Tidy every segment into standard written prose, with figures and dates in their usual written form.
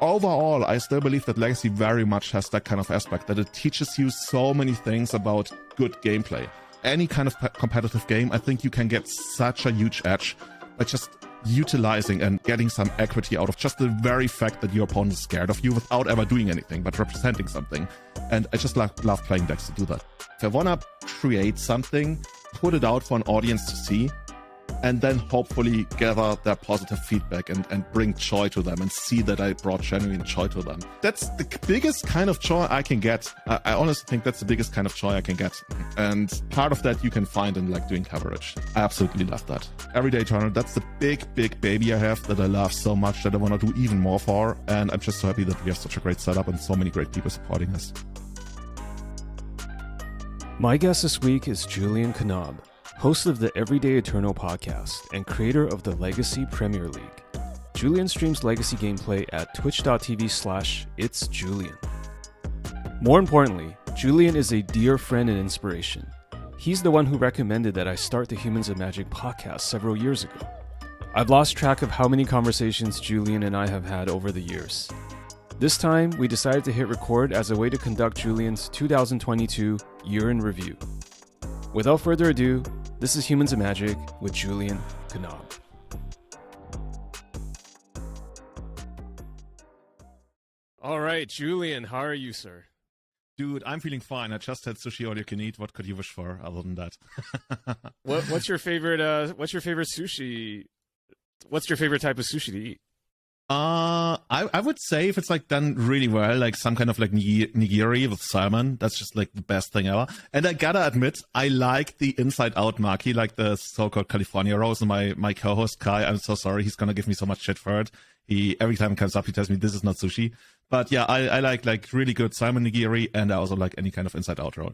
overall, I still believe that Legacy very much has that kind of aspect, that it teaches you so many things about good gameplay. Any kind of competitive game, I think you can get such a huge edge by just utilizing and getting some equity out of just the very fact that your opponent is scared of you without ever doing anything, but representing something. And I just love playing decks to do that. If I want to create something, put it out for an audience to see, and then hopefully gather their positive feedback and bring joy to them and see that I brought genuine joy to them. That's the biggest kind of joy I can get. I honestly think that's the biggest kind of joy I can get. And part of that you can find in like doing coverage. I absolutely love that. Everyday Eternal, that's the big baby I have that I love so much that I want to do even more for. And I'm just so happy that we have such a great setup and so many great people supporting us. My guest this week is Julian Knab, host of the Everyday Eternal podcast and creator of the Legacy Premier League. Julian streams Legacy gameplay at twitch.tv/itsjulian. More importantly, Julian is a dear friend and inspiration. He's the one who recommended that I start the Humans of Magic podcast several years ago. I've lost track of how many conversations Julian and I have had over the years. This time, we decided to hit record as a way to conduct Julian's 2022 year in review. Without further ado, this is Humans of Magic with Julian Knab. All right, Julian, how are you, sir? Dude, I'm feeling fine. I just had sushi all you can eat. What could you wish for other than that? What's your favorite sushi? What's your favorite type of sushi to eat? I would say if it's like done really well, like some kind of like nigiri with salmon, that's just like the best thing ever. And I gotta admit, I like the inside out maki, like the so-called California rolls. And my co-host Kai, I'm so sorry, he's gonna give me so much shit for it. Every time it comes up, he tells me this is not sushi. But yeah, I like really good salmon nigiri, and I also like any kind of inside out roll.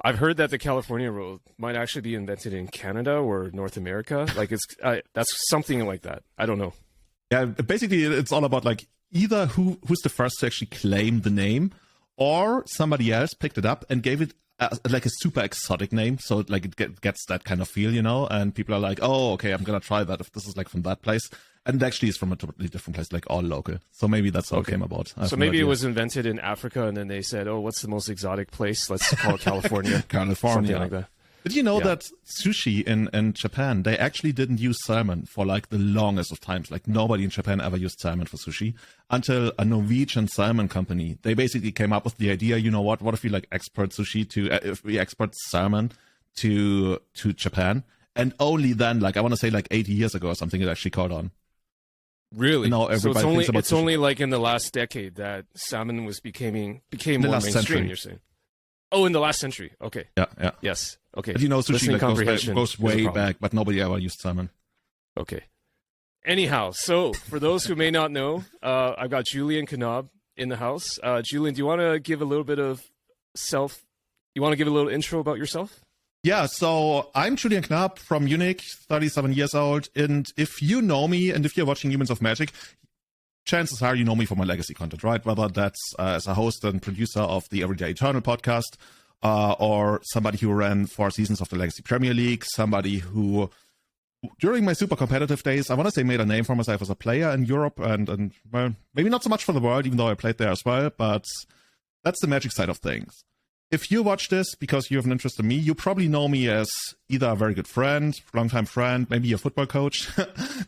I've heard that the California roll might actually be invented in Canada or North America. Like that's something like that. I don't know. Yeah, basically it's all about like either who's the first to actually claim the name, or somebody else picked it up and gave it like a super exotic name, so like it gets that kind of feel, you know, and people are like, oh, okay, I'm gonna try that if this is like from that place, and it actually is from a totally different place, like all local. So maybe that's how it came about. So maybe it was invented in Africa, and then they said, oh, what's the most exotic place? Let's call it California. Something like that. Did you know that sushi in Japan, they actually didn't use salmon for like the longest of times? Like nobody in Japan ever used salmon for sushi until a Norwegian salmon company. They basically came up with the idea, you know what if we like export sushi if we export salmon to Japan? And only then, like I want to say like 80 years ago or something, it actually caught on. Really? Now everybody it's only like in the last decade that salmon became more mainstream, century. You're saying? Oh, in the last century. Okay. Yeah. Yes. Okay. But you know, sushi like, goes way back, but nobody ever used salmon. Okay. Anyhow, so for those who may not know, I've got Julian Knab in the house. Julian, do you want to give a little bit of you want to give a little intro about yourself? Yeah, so I'm Julian Knab from Munich, 37 years old. And if you know me and if you're watching Humans of Magic, chances are you know me for my legacy content, right? Whether that's as a host and producer of the Everyday Eternal podcast, or somebody who ran 4 seasons of the Legacy Premier League, somebody who, during my super competitive days, I want to say made a name for myself as a player in Europe and well, maybe not so much for the world, even though I played there as well, but that's the Magic side of things. If you watch this because you have an interest in me, you probably know me as either a very good friend, longtime friend, maybe a football coach,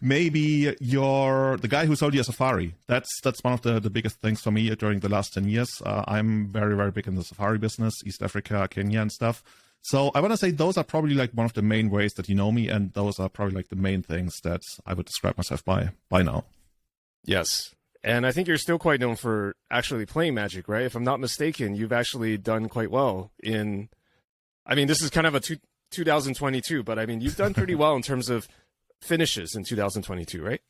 maybe you're the guy who sold you a Safari. That's one of the biggest things for me during the last 10 years. I'm very, very big in the Safari business, East Africa, Kenya and stuff. So I want to say those are probably like one of the main ways that you know me, and those are probably like the main things that I would describe myself by now. Yes. And I think you're still quite known for actually playing Magic, right? If I'm not mistaken, you've actually done quite well this is kind of a 2022, but I mean, you've done pretty well in terms of finishes in 2022, right?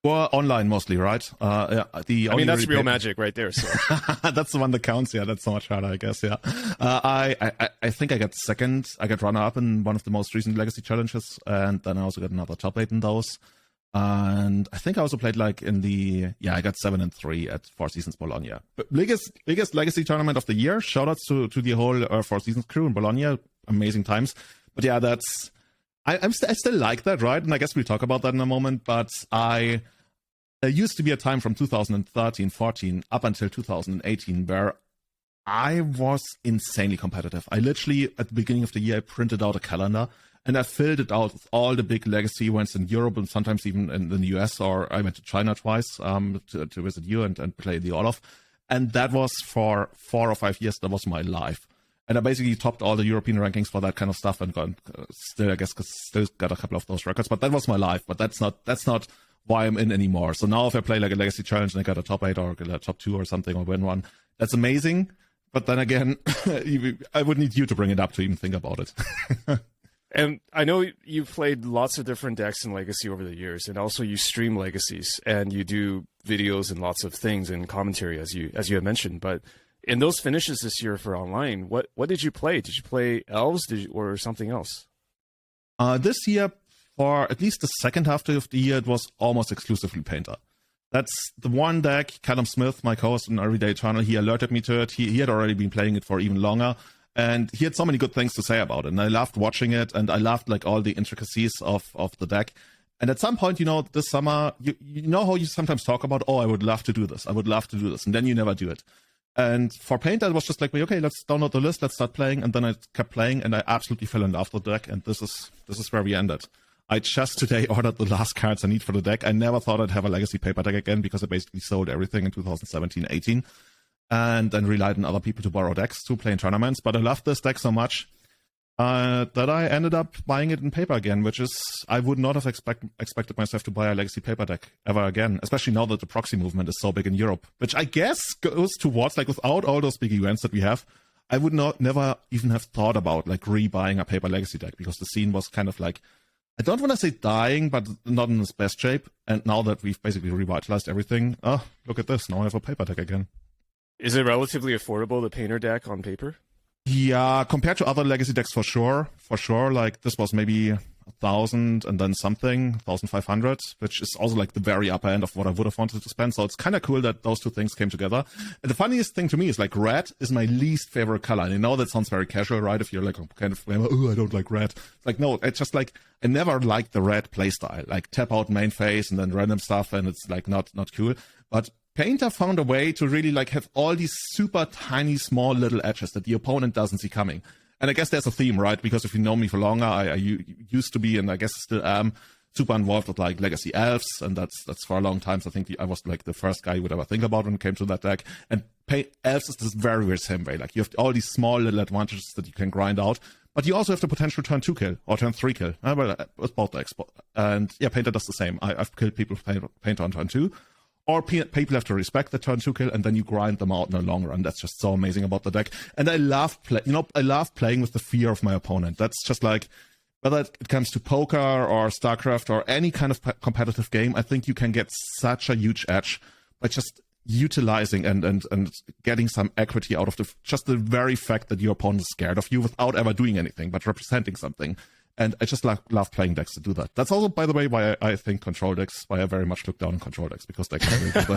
Well, online mostly, right? That's real Magic right there. So that's the one that counts. Yeah, that's so much harder, I guess. Yeah, I think I got second. I got runner up in one of the most recent Legacy challenges, and then I also got another top 8 in those. And I think I also played like I got 7 and 3 at 4 Seasons Bologna. But biggest Legacy tournament of the year. Shout outs to the whole 4 Seasons crew in Bologna. Amazing times. But yeah, I still like that, right? And I guess we'll talk about that in a moment. But I there used to be a time from 2013, 14 up until 2018 where I was insanely competitive. I literally, at the beginning of the year, I printed out a calendar and I filled it out with all the big legacy events in Europe and sometimes even in the US, or I went to China twice to visit you and play the Olaf. And that was for 4 or 5 years, that was my life. And I basically topped all the European rankings for that kind of stuff and still got a couple of those records. But that was my life. But that's not why I'm in anymore. So now if I play like a legacy challenge and I got a top 8 or a top 2 or something or win one, that's amazing. But then again, I would need you to bring it up to even think about it. And I know you've played lots of different decks in Legacy over the years, and also you stream Legacies and you do videos and lots of things and commentary, as you had mentioned. But in those finishes this year for online, what did you play? Did you play Elves or something else? This year, for at least the second half of the year, it was almost exclusively Painter. That's the one deck. Callum Smith, my co-host on Everyday Eternal, he alerted me to it. He had already been playing it for even longer. And he had so many good things to say about it. And I loved watching it. And I loved like all the intricacies of the deck. And at some point, this summer, you know how you sometimes talk about, oh, I would love to do this. I would love to do this. And then you never do it. And for Painter, it was just like, okay, let's download the list. Let's start playing. And then I kept playing and I absolutely fell in love with the deck. And this is where we ended. I just today ordered the last cards I need for the deck. I never thought I'd have a Legacy paper deck again because I basically sold everything in 2017-18. And then relied on other people to borrow decks to play in tournaments. But I loved this deck so much that I ended up buying it in paper again, which is, I would not have expected myself to buy a Legacy paper deck ever again, especially now that the proxy movement is so big in Europe, which I guess goes towards, like, without all those big events that we have, I would never even have thought about, like, rebuying a paper Legacy deck, because the scene was kind of like, I don't want to say dying, but not in its best shape. And now that we've basically revitalized everything, oh, look at this, now I have a paper deck again. Is it relatively affordable, the Painter deck on paper? Yeah, compared to other Legacy decks, for sure. Like, this was maybe 1,000 and then something, 1,500, which is also like the very upper end of what I would have wanted to spend. So it's kind of cool that those two things came together. And the funniest thing to me is, like, red is my least favorite color. And I know that sounds very casual, right? If you're like kind of, oh, I don't like red. It's like, no, it's just like, I never liked the red playstyle. Like, tap out main phase and then random stuff, and it's like not cool. But Painter found a way to really like have all these super tiny, small little edges that the opponent doesn't see coming. And I guess there's a theme, right? Because if you know me for longer, I used to be, and I guess still am, super involved with like Legacy Elves, and that's for a long time. So I think I was like the first guy you would ever think about when it came to that deck. And Elves is this very, very same way. Like, you have all these small little advantages that you can grind out, but you also have the potential turn 2 kill or turn 3 kill. With both decks. And yeah, Painter does the same. I've killed people with Painter on turn 2. Or people have to respect the turn 2 kill, and then you grind them out in the long run. That's just so amazing about the deck. And I love I love playing with the fear of my opponent. That's just like, whether it comes to poker or StarCraft or any kind of competitive game, I think you can get such a huge edge by just utilizing and getting some equity out of just the very fact that your opponent is scared of you without ever doing anything, but representing something. And I just love playing decks to do that. That's also, by the way, why I think control decks, why I very much look down on control decks, because they can really do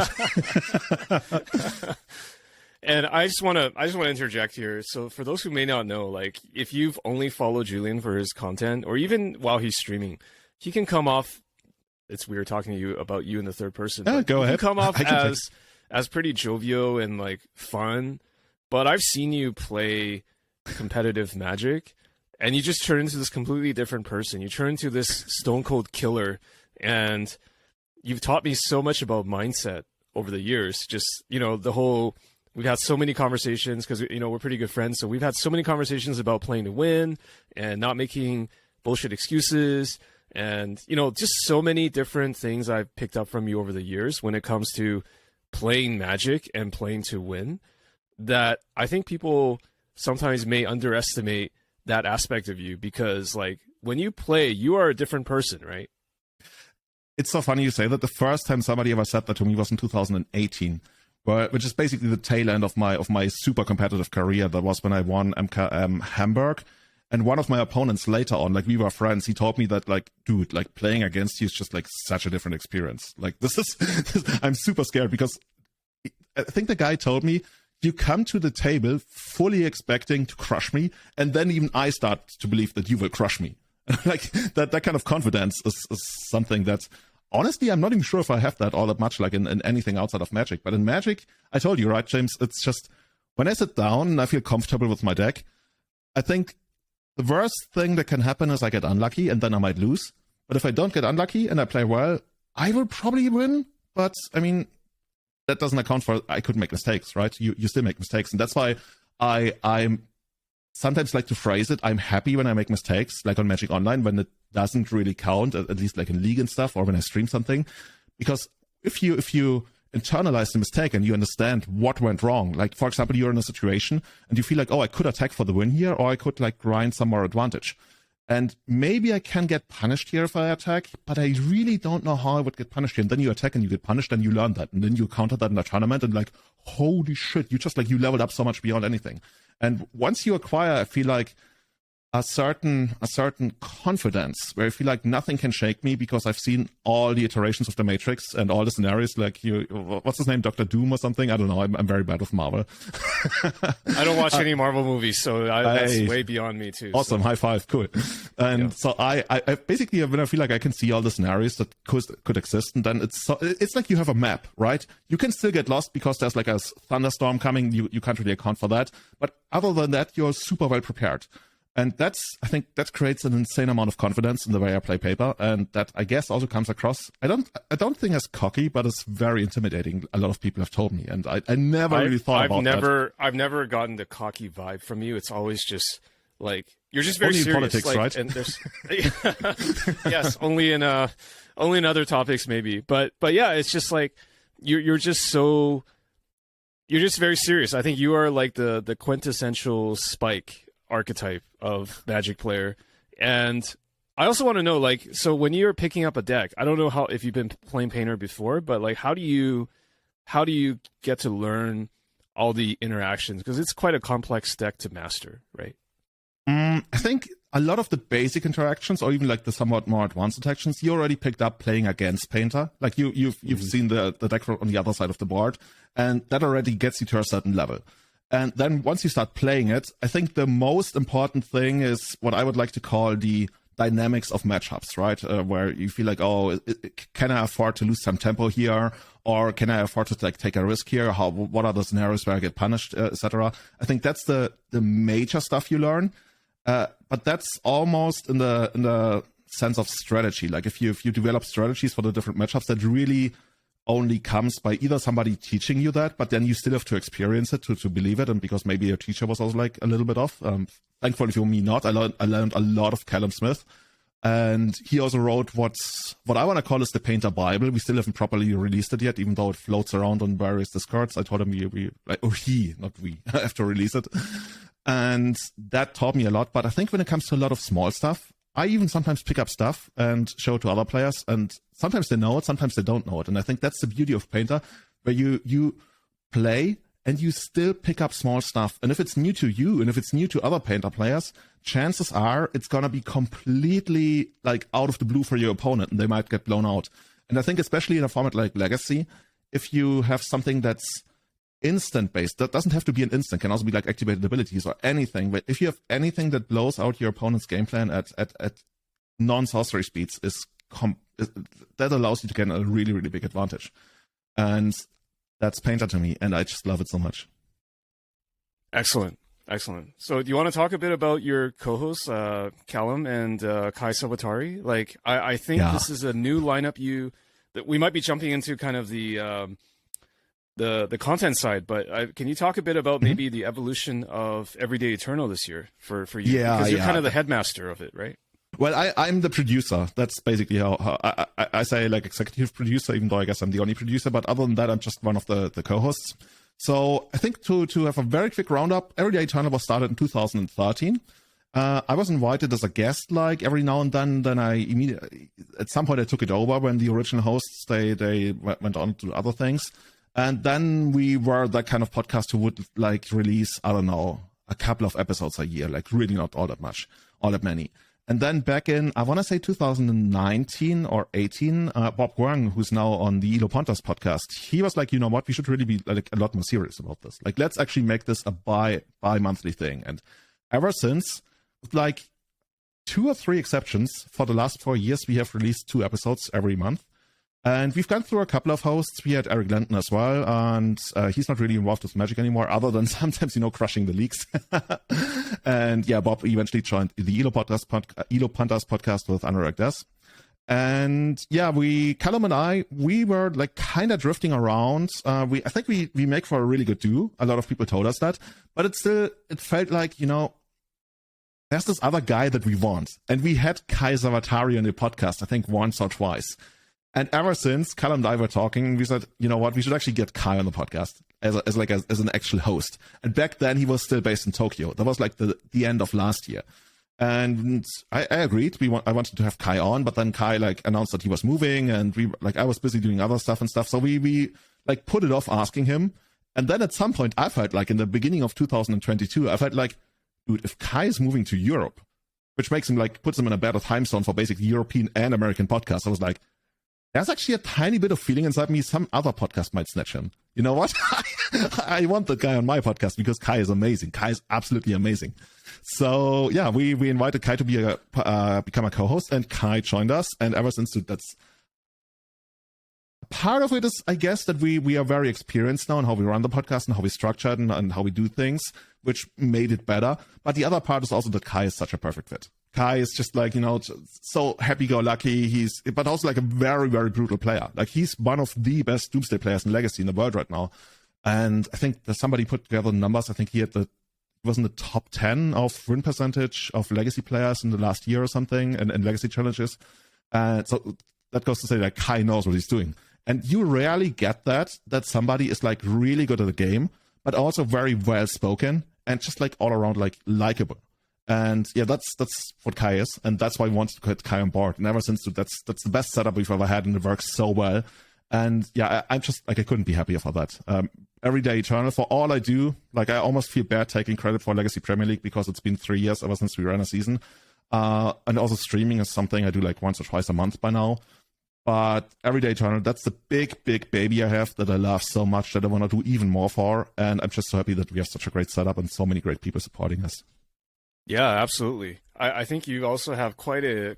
that. And I just want to interject here. So for those who may not know, like, if you've only followed Julian for his content, or even while he's streaming, he can come off, it's weird talking to you about you in the third person. Yeah, go ahead. He can come off as pretty jovial and like fun, but I've seen you play competitive Magic, and you just turn into this completely different person. You turn into this stone cold killer, and you've taught me so much about mindset over the years. Just, we've had so many conversations because, we're pretty good friends. So we've had so many conversations about playing to win and not making bullshit excuses, and, just so many different things I've picked up from you over the years when it comes to playing Magic and playing to win, that I think people sometimes may underestimate that aspect of you, because like when you play, you are a different person, right? It's so funny you say that. The first time somebody ever said that to me was in 2018, which is basically the tail end of my super competitive career. That was when I won Hamburg. And one of my opponents later on, like, we were friends, he told me that, like, dude, like, playing against you is just like such a different experience. Like, I'm super scared, because I think the guy told me, you come to the table fully expecting to crush me, and then even I start to believe that you will crush me. Like, that kind of confidence is something that honestly, I'm not even sure if I have that all that much, like in anything outside of Magic. But in Magic, I told you, right, James, it's just when I sit down and I feel comfortable with my deck, I think the worst thing that can happen is I get unlucky and then I might lose. But if I don't get unlucky and I play well, I will probably win. But I mean, that doesn't account for I could make mistakes, right? You still make mistakes. And that's why I'm sometimes like to phrase it, I'm happy when I make mistakes, like on Magic Online, when it doesn't really count, at least like in League and stuff, or when I stream something. Because if you internalize the mistake and you understand what went wrong, like for example, you're in a situation and you feel like, oh, I could attack for the win here, or I could like grind some more advantage. And maybe I can get punished here if I attack, but I really don't know how I would get punished here. And then you attack and you get punished and you learn that. And then you counter that in a tournament and like, holy shit, you leveled up so much beyond anything. And once you acquire, I feel like a certain confidence where I feel like nothing can shake me because I've seen all the iterations of the Matrix and all the scenarios. Like what's his name, Dr. Doom or something? I don't know. I'm very bad with Marvel. I don't watch any Marvel movies, so that's way beyond me too. Awesome, so. High five, cool. And so I basically, when I feel like I can see all the scenarios that could exist, and then it's like you have a map, right? You can still get lost because there's like a thunderstorm coming. You can't really account for that. But other than that, you're super well prepared. And I think that creates an insane amount of confidence in the way I play paper, and that I guess also comes across. I don't think as cocky, but it's very intimidating. A lot of people have told me, and I never really thought about that. I've never gotten the cocky vibe from you. It's always just like you're just very only serious. In politics, like, right? And there's yes, only in other topics maybe, but yeah, it's just like you're just very serious. I think you are like the quintessential Spike archetype of Magic player. And I also want to know, like, so when you're picking up a deck, I don't know if you've been playing Painter before, but like how do you get to learn all the interactions, because it's quite a complex deck to master, right? I think a lot of the basic interactions, or even like the somewhat more advanced interactions, you already picked up playing against Painter. Like you've seen the deck on the other side of the board, and that already gets you to a certain level. And then once you start playing it, I think the most important thing is what I would like to call the dynamics of matchups, right? Where you feel like, oh, can I afford to lose some tempo here? Or can I afford to like take a risk here? What are the scenarios where I get punished, etc.? I think that's the major stuff you learn. But that's almost in the sense of strategy. Like if you develop strategies for the different matchups, that really only comes by either somebody teaching you that, but then you still have to experience it to believe it, and because maybe your teacher was also like a little bit off. Thankfully for me, not. I learned a lot of Callum Smith, and he also wrote what I want to call is the Painter Bible. We still haven't properly released it yet, even though it floats around on various Discords. I told him we have to release it, and that taught me a lot. But I think when it comes to a lot of small stuff, I even sometimes pick up stuff and show it to other players, and sometimes they know it, sometimes they don't know it. And I think that's the beauty of Painter, where you play and you still pick up small stuff. And if it's new to you and if it's new to other Painter players, chances are it's going to be completely like out of the blue for your opponent, and they might get blown out. And I think especially in a format like Legacy, if you have something that's instant based, that doesn't have to be an instant, can also be like activated abilities or anything, but if you have anything that blows out your opponent's game plan at non-sorcery speeds, that allows you to get a really, really big advantage. And that's Painter to me, and I just love it so much. Excellent. So do you want to talk a bit about your co-hosts, Callum and Kai Sabatari? Like, I think this is a new lineup that we might be jumping into kind of the content side, but can you talk a bit about maybe the evolution of Everyday Eternal this year for you? Yeah, because you're kind of the headmaster of it, right? Well, I'm the producer. That's basically how I say, like, executive producer, even though I guess I'm the only producer. But other than that, I'm just one of the co-hosts. So I think to have a very quick roundup, Everyday Eternal was started in 2013. I was invited as a guest, like every now and then. Then I immediately, at some point, I took it over when the original hosts they went on to other things. And then we were that kind of podcast who would like release, I don't know, a couple of episodes a year, like really not all that many. And then back in, I want to say 2019 or 18, Bob Guang, who's now on the Elo Pontas podcast, he was like, you know what, we should really be like a lot more serious about this. Like, let's actually make this a bi-monthly thing. And ever since, with like 2 or 3 exceptions, for the last 4 years, we have released 2 episodes every month. And we've gone through a couple of hosts. We had Eric Lenton as well, and he's not really involved with Magic anymore, other than sometimes, crushing the leaks. And yeah, Bob eventually joined the Elo Pandas podcast with Anurag Das. And yeah, Callum and I, we were like kind of drifting around. I think we make for a really good duo. A lot of people told us that, but it felt like, there's this other guy that we want. And we had Kai Zavatari on the podcast, I think once or twice. And ever since Callum and I were talking, we said, you know what, we should actually get Kai on the podcast as an actual host. And back then he was still based in Tokyo. That was like the end of last year. And I agreed. I wanted to have Kai on, but then Kai announced that he was moving, and I was busy doing other stuff and stuff. So we put it off asking him. And then at some point I felt like in the beginning of 2022, I felt like, dude, if Kai is moving to Europe, which makes him puts him in a better time zone for basically European and American podcasts, I was like, there's actually a tiny bit of feeling inside me some other podcast might snatch him. You know what? I want that guy on my podcast because Kai is amazing. Kai is absolutely amazing. So yeah, we invited Kai to become a co-host, and Kai joined us. And ever since, that's part of it is, I guess, that we are very experienced now in how we run the podcast and how we structure it and how we do things, which made it better. But the other part is also that Kai is such a perfect fit. Kai is just so happy-go-lucky. But also a very, very brutal player. He's one of the best Doomsday players in Legacy in the world right now. And I think that somebody put together the numbers. I think he was in the top 10 of win percentage of Legacy players in the last year or something, and Legacy challenges. So that goes to say that Kai knows what he's doing. And you rarely get that somebody is really good at the game, but also very well spoken and just all around likable. And yeah, that's what Kai is, and that's why we wanted to get Kai on board. And ever since, that's the best setup we've ever had, and it works so well. And yeah, I'm just I couldn't be happier for that. Everyday Eternal, for all I do, I almost feel bad taking credit for Legacy Premier League because it's been 3 years ever since we ran a season. And also streaming is something I do once or twice a month by now. But Everyday Eternal, that's the big, big baby I have that I love so much that I want to do even more for. And I'm just so happy that we have such a great setup and so many great people supporting us. Yeah, absolutely. I think you also have quite a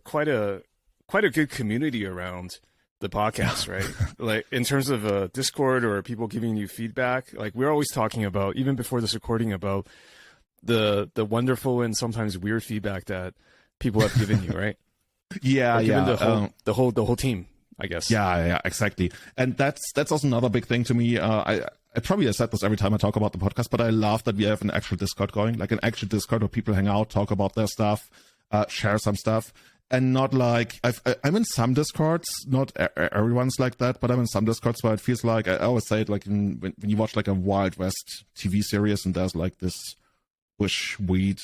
good community around the podcast, right? In terms of Discord or people giving you feedback. We're always talking about, even before this recording, about the wonderful and sometimes weird feedback that people have given you, right? Yeah. The whole team, I guess. Yeah, exactly. And that's also another big thing to me. I probably said this every time I talk about the podcast, but I love that we have an actual Discord going, an actual Discord where people hang out, talk about their stuff, share some stuff, and not I'm in some Discords, not everyone's like that, but I'm in some Discords where it feels like, I always say it when you watch a Wild West TV series and there's this bush weed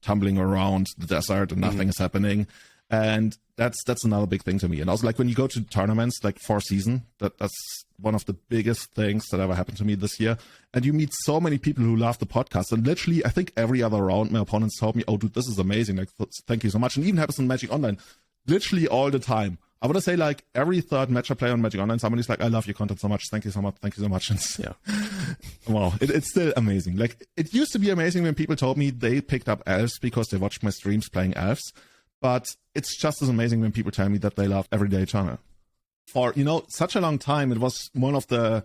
tumbling around the desert and nothing is happening. And that's another big thing to me. And also when you go to tournaments Four Season, that's one of the biggest things that ever happened to me this year. And you meet so many people who love the podcast. And literally, I think every other round, my opponents told me, "Oh, dude, this is amazing. Thank you so much." And it even happens in Magic Online, literally all the time. I want to say every third match I play on Magic Online, somebody's "I love your content so much. Thank you so much. Thank you so much." And yeah. Wow, it's still amazing. It used to be amazing when people told me they picked up elves because they watched my streams playing elves. But it's just as amazing when people tell me that they love Everyday Eternal. For, such a long time, it was one of the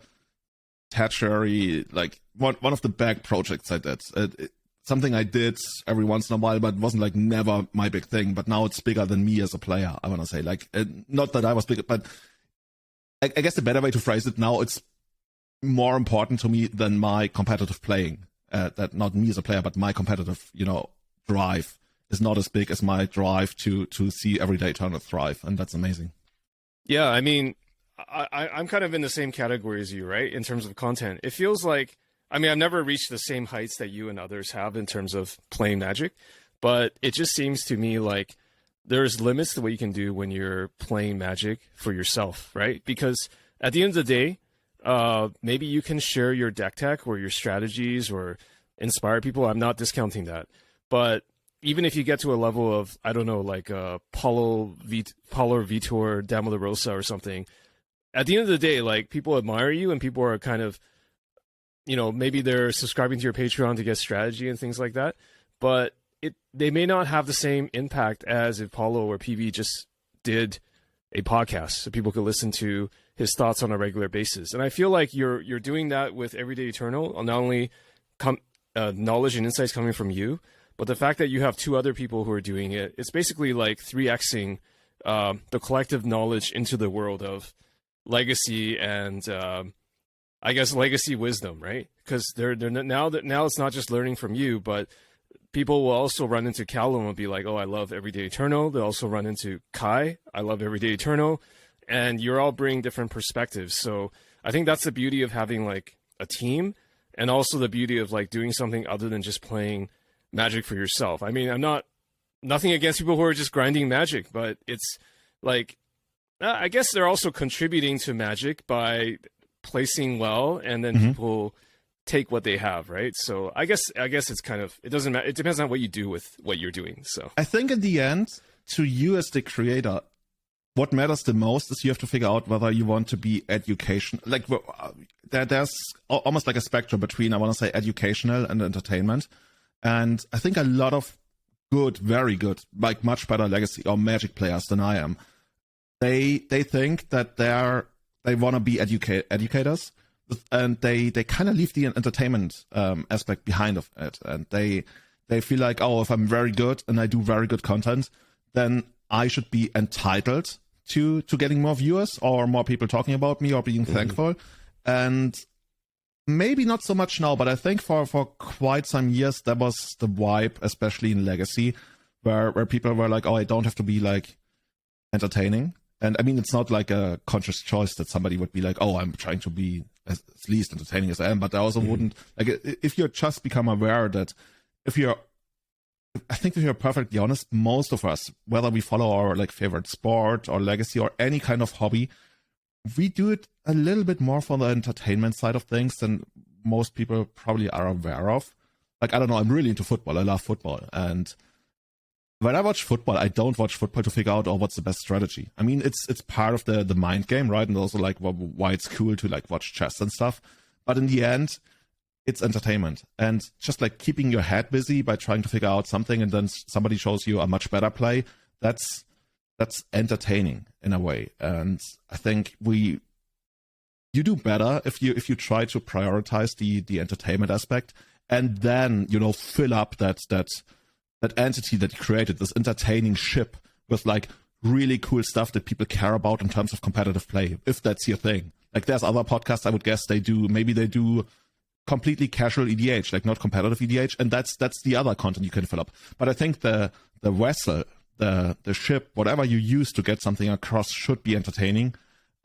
tertiary, one of the back projects I did. Something I did every once in a while, but it wasn't never my big thing. But now it's bigger than me as a player, I want to say. Not that I was big, but I guess the better way to phrase it now, it's more important to me than my competitive playing. That not me as a player, but my competitive, drive is not as big as my drive to see Everyday Eternal thrive, and that's amazing. Yeah, I mean, I'm kind of in the same category as you, right? In terms of content, it feels like, I've never reached the same heights that you and others have in terms of playing Magic, but it just seems to me like there's limits to what you can do when you're playing Magic for yourself, right? Because at the end of the day, maybe you can share your deck tech or your strategies or inspire people. I'm not discounting that, but even if you get to a level of, I don't know, Paulo Vitor Damo de Rosa or something, at the end of the day, people admire you and people are kind of, maybe they're subscribing to your Patreon to get strategy and things like that. But they may not have the same impact as if Paulo or PV just did a podcast so people could listen to his thoughts on a regular basis. And I feel like you're doing that with Everyday Eternal, not only knowledge and insights coming from you, but the fact that you have two other people who are doing it, it's basically like 3xing the collective knowledge into the world of legacy and I guess legacy wisdom, right? Because they're now it's not just learning from you, but people will also run into Callum and be like, oh, I love Everyday Eternal. They'll also run into Kai. I love Everyday Eternal. And you're all bringing different perspectives. So I think that's the beauty of having like a team, and also the beauty of like doing something other than just playing Magic for yourself. I mean, nothing against people who are just grinding Magic, but it's like, I guess they're also contributing to Magic by placing well, and then people take what they have, right? So I guess it's kind of, it doesn't matter. It depends on what you do with what you're doing. So I think in the end, to you as the creator, what matters the most is you have to figure out whether you want to be education. Like there's almost like a spectrum between, I want to say, educational and entertainment. And I think a lot of good, very good, like much better Legacy or Magic players than I am, they think that they want to be educators, and they kind of leave the entertainment aspect behind of it, and they feel like, oh, if I'm very good and I do very good content, then I should be entitled to getting more viewers or more people talking about me or being thankful. And maybe not so much now, but I think for quite some years that was the vibe, especially in Legacy, where people were like, oh, I don't have to be like entertaining. And I mean, it's not like a conscious choice that somebody would be like, oh, I'm trying to be as least entertaining as I am. But I also wouldn't, like, if you just become aware that I think if you're perfectly honest, most of us, whether we follow our like favorite sport or Legacy or any kind of hobby, we do it a little bit more for the entertainment side of things than most people probably are aware of. Like, I don't know, I'm really into football. I love football. And when I watch football, I don't watch football to figure out, oh, what's the best strategy. I mean, it's part of the mind game, right? And also like why it's cool to like watch chess and stuff. But in the end, it's entertainment. And just like keeping your head busy by trying to figure out something, and then somebody shows you a much better play, that's entertaining in a way. And I think you do better if you try to prioritize the entertainment aspect, and then, you know, fill up that entity that you created, this entertaining ship, with like really cool stuff that people care about in terms of competitive play, if that's your thing. Like, there's other podcasts, I would guess they do completely casual EDH, like not competitive EDH, and that's the other content you can fill up. But I think the vessel, the ship, whatever you use to get something across, should be entertaining.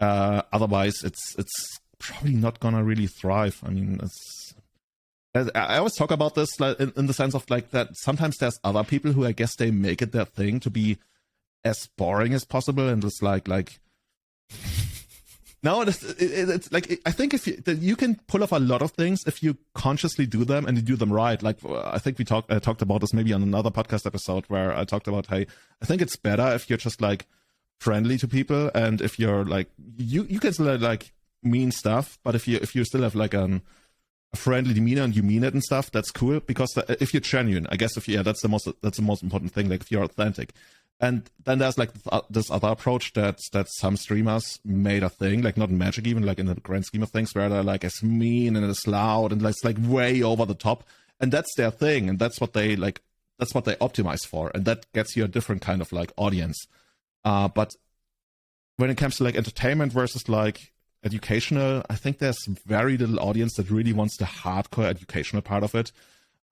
Otherwise, it's probably not gonna really thrive. I mean, I always talk about this like, in the sense of like that sometimes there's other people who I guess they make it their thing to be as boring as possible, and it's like no, it's like, I think if you can pull off a lot of things if you consciously do them and you do them right. Like, I think I talked about this maybe on another podcast episode where I talked about, hey, I think it's better if you're just like friendly to people, and if you're like you can still like mean stuff, but if you still have like a friendly demeanor and you mean it and stuff, that's cool. Because if you're genuine, I guess that's the most important thing. Like, if you're authentic. And then there's like this other approach that some streamers made a thing, like not in Magic even, like in the grand scheme of things, where they're like as mean and as loud and it's like way over the top, and that's their thing, and that's what they optimize for, and that gets you a different kind of like audience. But when it comes to like entertainment versus like educational, I think there's very little audience that really wants the hardcore educational part of it.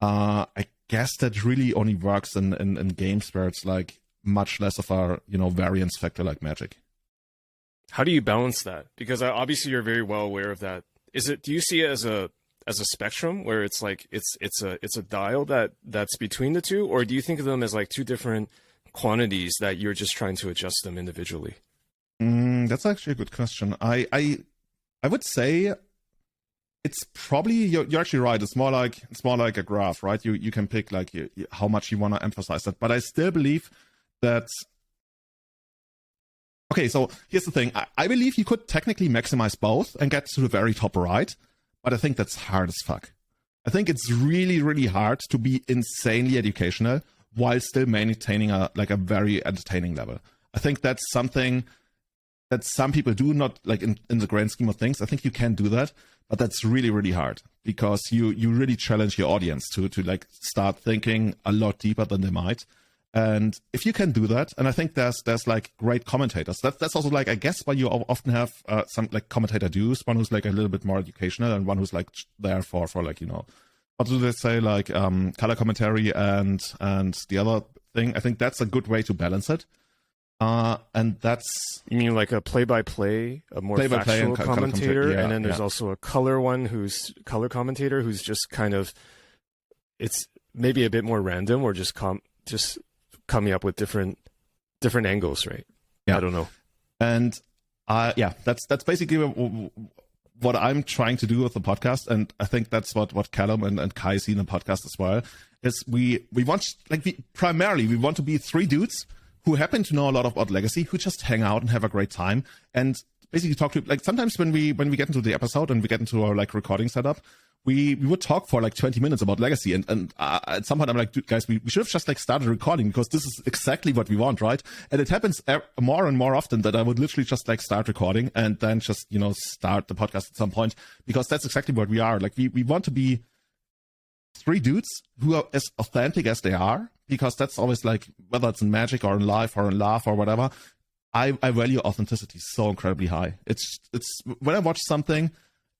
I guess that really only works in games where it's like much less of a, you know, variance factor like Magic. How do you balance that? Because obviously you're very well aware of that. Do you see it as a spectrum where it's like it's a dial that's between the two, or do you think of them as like two different quantities that you're just trying to adjust them individually? That's actually a good question. I would say it's probably, you're actually right. It's more like a graph, right? You can pick like how much you want to emphasize that, but I still believe that. Okay, so here's the thing. I believe you could technically maximize both and get to the very top right, but I think that's hard as fuck. I think it's really, really hard to be insanely educational while still maintaining a very entertaining level. I think that's something that some people do, not like in the grand scheme of things. I think you can do that, but that's really, really hard because you really challenge your audience to like start thinking a lot deeper than they might. And if you can do that, and I think there's like great commentators. That's also like, I guess, why you often have some like commentator duos, one who's like a little bit more educational and one who's like there for like, what do they say, like color commentary and the other thing. I think that's a good way to balance it. And that's... You mean like a play-by-play, a more factual commentator, and then there's also a color one who's color commentator who's just kind of, it's maybe a bit more random or just coming up with different angles, right? Yeah. I don't know. And that's basically what I'm trying to do with the podcast, and I think that's what Callum and Kai see in the podcast as well. Is we want primarily we want to be three dudes who happen to know a lot about Legacy, who just hang out and have a great time, and basically talk to, like, sometimes when we get into the episode and we get into our like recording setup, we would talk for like 20 minutes about Legacy, and at some point I'm like, dude, guys, we should have just like started recording because this is exactly what we want, right? And it happens more and more often that I would literally just like start recording and then just start the podcast at some point, because that's exactly what we are. Like we want to be three dudes who are as authentic as they are, because that's always like, whether it's in Magic or in life or in laugh or whatever, I value authenticity so incredibly high. It's when I watch something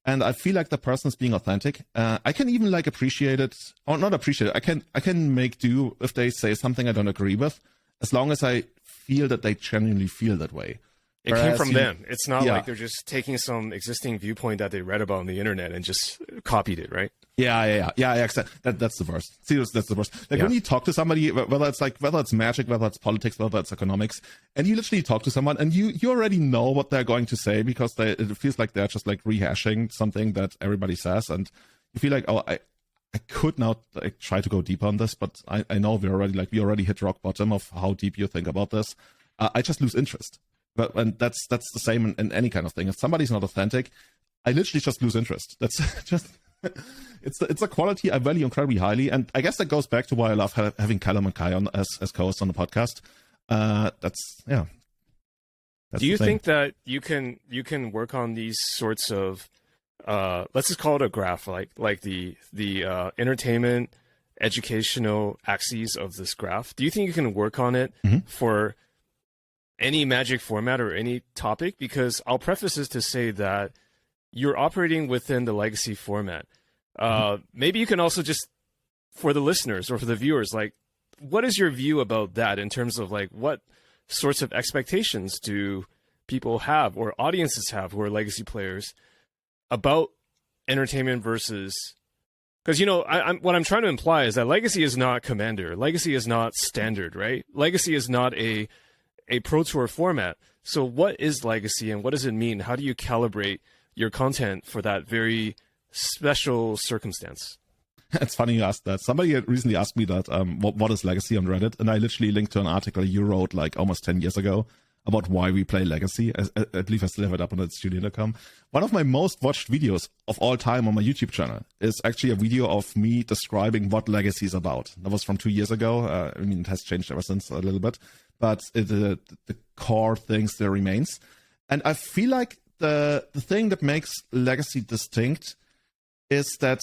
and I feel like the person is being authentic, I can even like appreciate it, or not appreciate it. I can make do if they say something I don't agree with, as long as I feel that they genuinely feel that way. It came from them. It's not like they're just taking some existing viewpoint that they read about on the internet and just copied it, right? Yeah. That's the worst. Seriously, that's the worst. Like when you talk to somebody, whether it's Magic, whether it's politics, whether it's economics, and you literally talk to someone and you already know what they're going to say, because it feels like they're just like rehashing something that everybody says, and you feel like, oh, I could now like try to go deeper on this, but I know we already hit rock bottom of how deep you think about this. I just lose interest. And that's the same in any kind of thing. If somebody's not authentic, I literally just lose interest. That's just it's a quality I value incredibly highly, and I guess that goes back to why I love having Callum and Kai on as co-hosts on the podcast. That's Do you think that you can work on these sorts of let's just call it a graph, like the entertainment, educational axes of this graph? Do you think you can work on it for any Magic format or any topic? Because I'll preface this to say that you're operating within the Legacy format. Maybe you can also just, for the listeners or for the viewers, like, what is your view about that in terms of like what sorts of expectations do people have or audiences have who are Legacy players about entertainment versus... Because, what I'm trying to imply is that Legacy is not Commander. Legacy is not Standard, right? Legacy is not a Pro Tour format. So what is Legacy and what does it mean? How do you calibrate your content for that very special circumstance? It's funny you asked that. Somebody recently asked me that, what is Legacy on Reddit? And I literally linked to an article you wrote like almost 10 years ago about why we play Legacy. I believe I still have it up on it's Julian.com. One of my most watched videos of all time on my YouTube channel is actually a video of me describing what Legacy is about. That was from 2 years ago. It has changed ever since a little bit, but the core things there remains. And I feel like the thing that makes Legacy distinct is that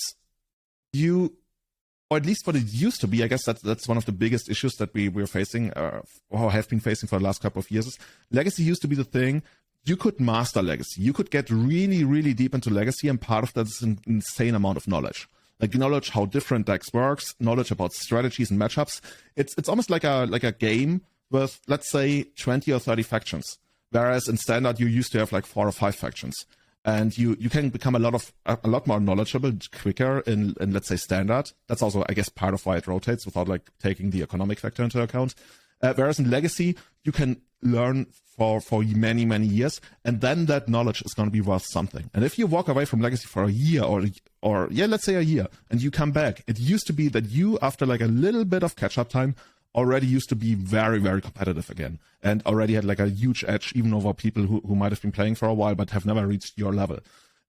or at least what it used to be, I guess that's one of the biggest issues that we're facing, or have been facing for the last couple of years, is Legacy used to be the thing. You could master Legacy. You could get really, really deep into Legacy, and part of that is an insane amount of knowledge. Like knowledge how different decks works, knowledge about strategies and matchups. It's almost like a game with, let's say, 20 or 30 factions. Whereas in Standard, you used to have like 4 or 5 factions. And you can become a lot more knowledgeable quicker in let's say Standard. That's also, I guess, part of why it rotates without like taking the economic factor into account. Whereas in Legacy, you can learn for many, many years, and then that knowledge is going to be worth something. And if you walk away from Legacy for a year or let's say a year, and you come back, it used to be that you, after like a little bit of catch-up time, already used to be very, very competitive again, and already had like a huge edge even over people who might have been playing for a while but have never reached your level.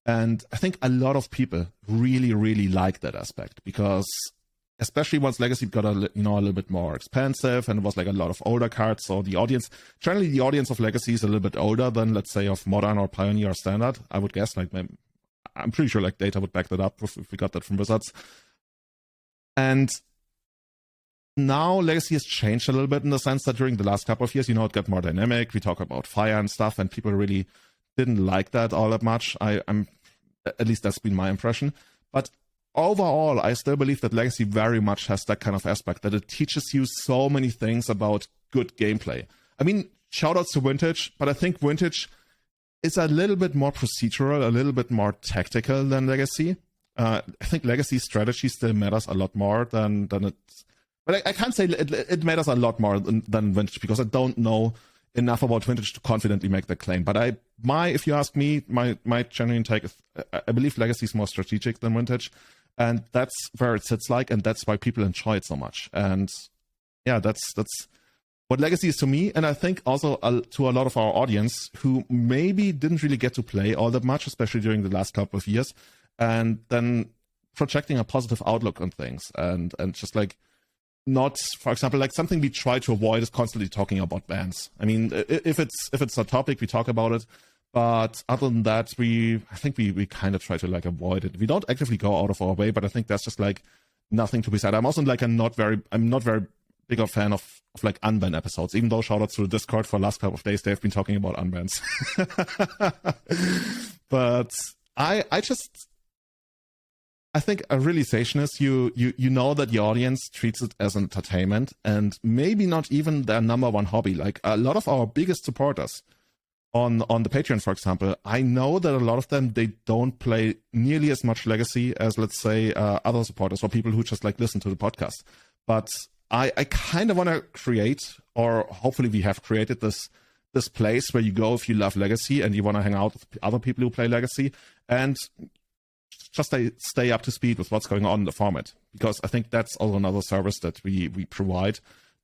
And I think a lot of people really, really like that aspect, because especially once Legacy got a little bit more expensive and it was like a lot of older cards. So the audience of Legacy is a little bit older than, let's say, of Modern or Pioneer or Standard. I would guess, like, I'm pretty sure like data would back that up if we got that from Wizards. And now Legacy has changed a little bit in the sense that during the last couple of years, it got more dynamic. We talk about fire and stuff, and people really didn't like that all that much. I'm at least that's been my impression. But overall, I still believe that Legacy very much has that kind of aspect, that it teaches you so many things about good gameplay. I mean, shoutouts to Vintage, but I think Vintage is a little bit more procedural, a little bit more tactical than Legacy. I think Legacy strategy still matters a lot more than it. But I can't say it matters a lot more than Vintage, because I don't know enough about Vintage to confidently make that claim. But if you ask me, my genuine take is I believe Legacy is more strategic than Vintage, and that's where it sits like, and that's why people enjoy it so much. And yeah, that's what Legacy is to me, and I think also to a lot of our audience who maybe didn't really get to play all that much, especially during the last couple of years, and then projecting a positive outlook on things, and just like not, for example, like something we try to avoid is constantly talking about bans. I mean, if it's a topic, we talk about it, but other than that, I think we kind of try to like avoid it. We don't actively go out of our way, but I think that's just like nothing to be said. I'm also like I'm not very big a fan of like unban episodes, even though shout out to the Discord for the last couple of days, they've been talking about unbans. But I think a realization is you know that your audience treats it as entertainment and maybe not even their number one hobby. Like a lot of our biggest supporters on the Patreon, for example, I know that a lot of them, they don't play nearly as much Legacy as, let's say, other supporters or people who just like listen to the podcast. But I kind of want to create, or hopefully we have created this place where you go if you love Legacy and you want to hang out with other people who play Legacy and just stay up to speed with what's going on in the format. Because I think that's also another service that we provide,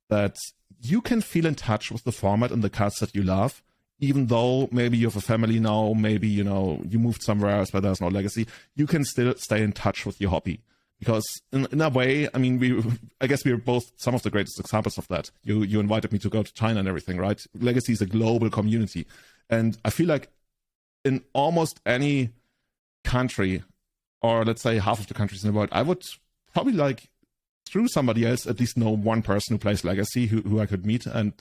that you can feel in touch with the format and the cards that you love, even though maybe you have a family now, maybe, you moved somewhere else where there's no Legacy, you can still stay in touch with your hobby. Because in a way, I mean, I guess we're both some of the greatest examples of that. You invited me to go to China and everything, right? Legacy is a global community. And I feel like in almost any country, or let's say half of the countries in the world, I would probably like, through somebody else, at least know one person who plays Legacy who I could meet. And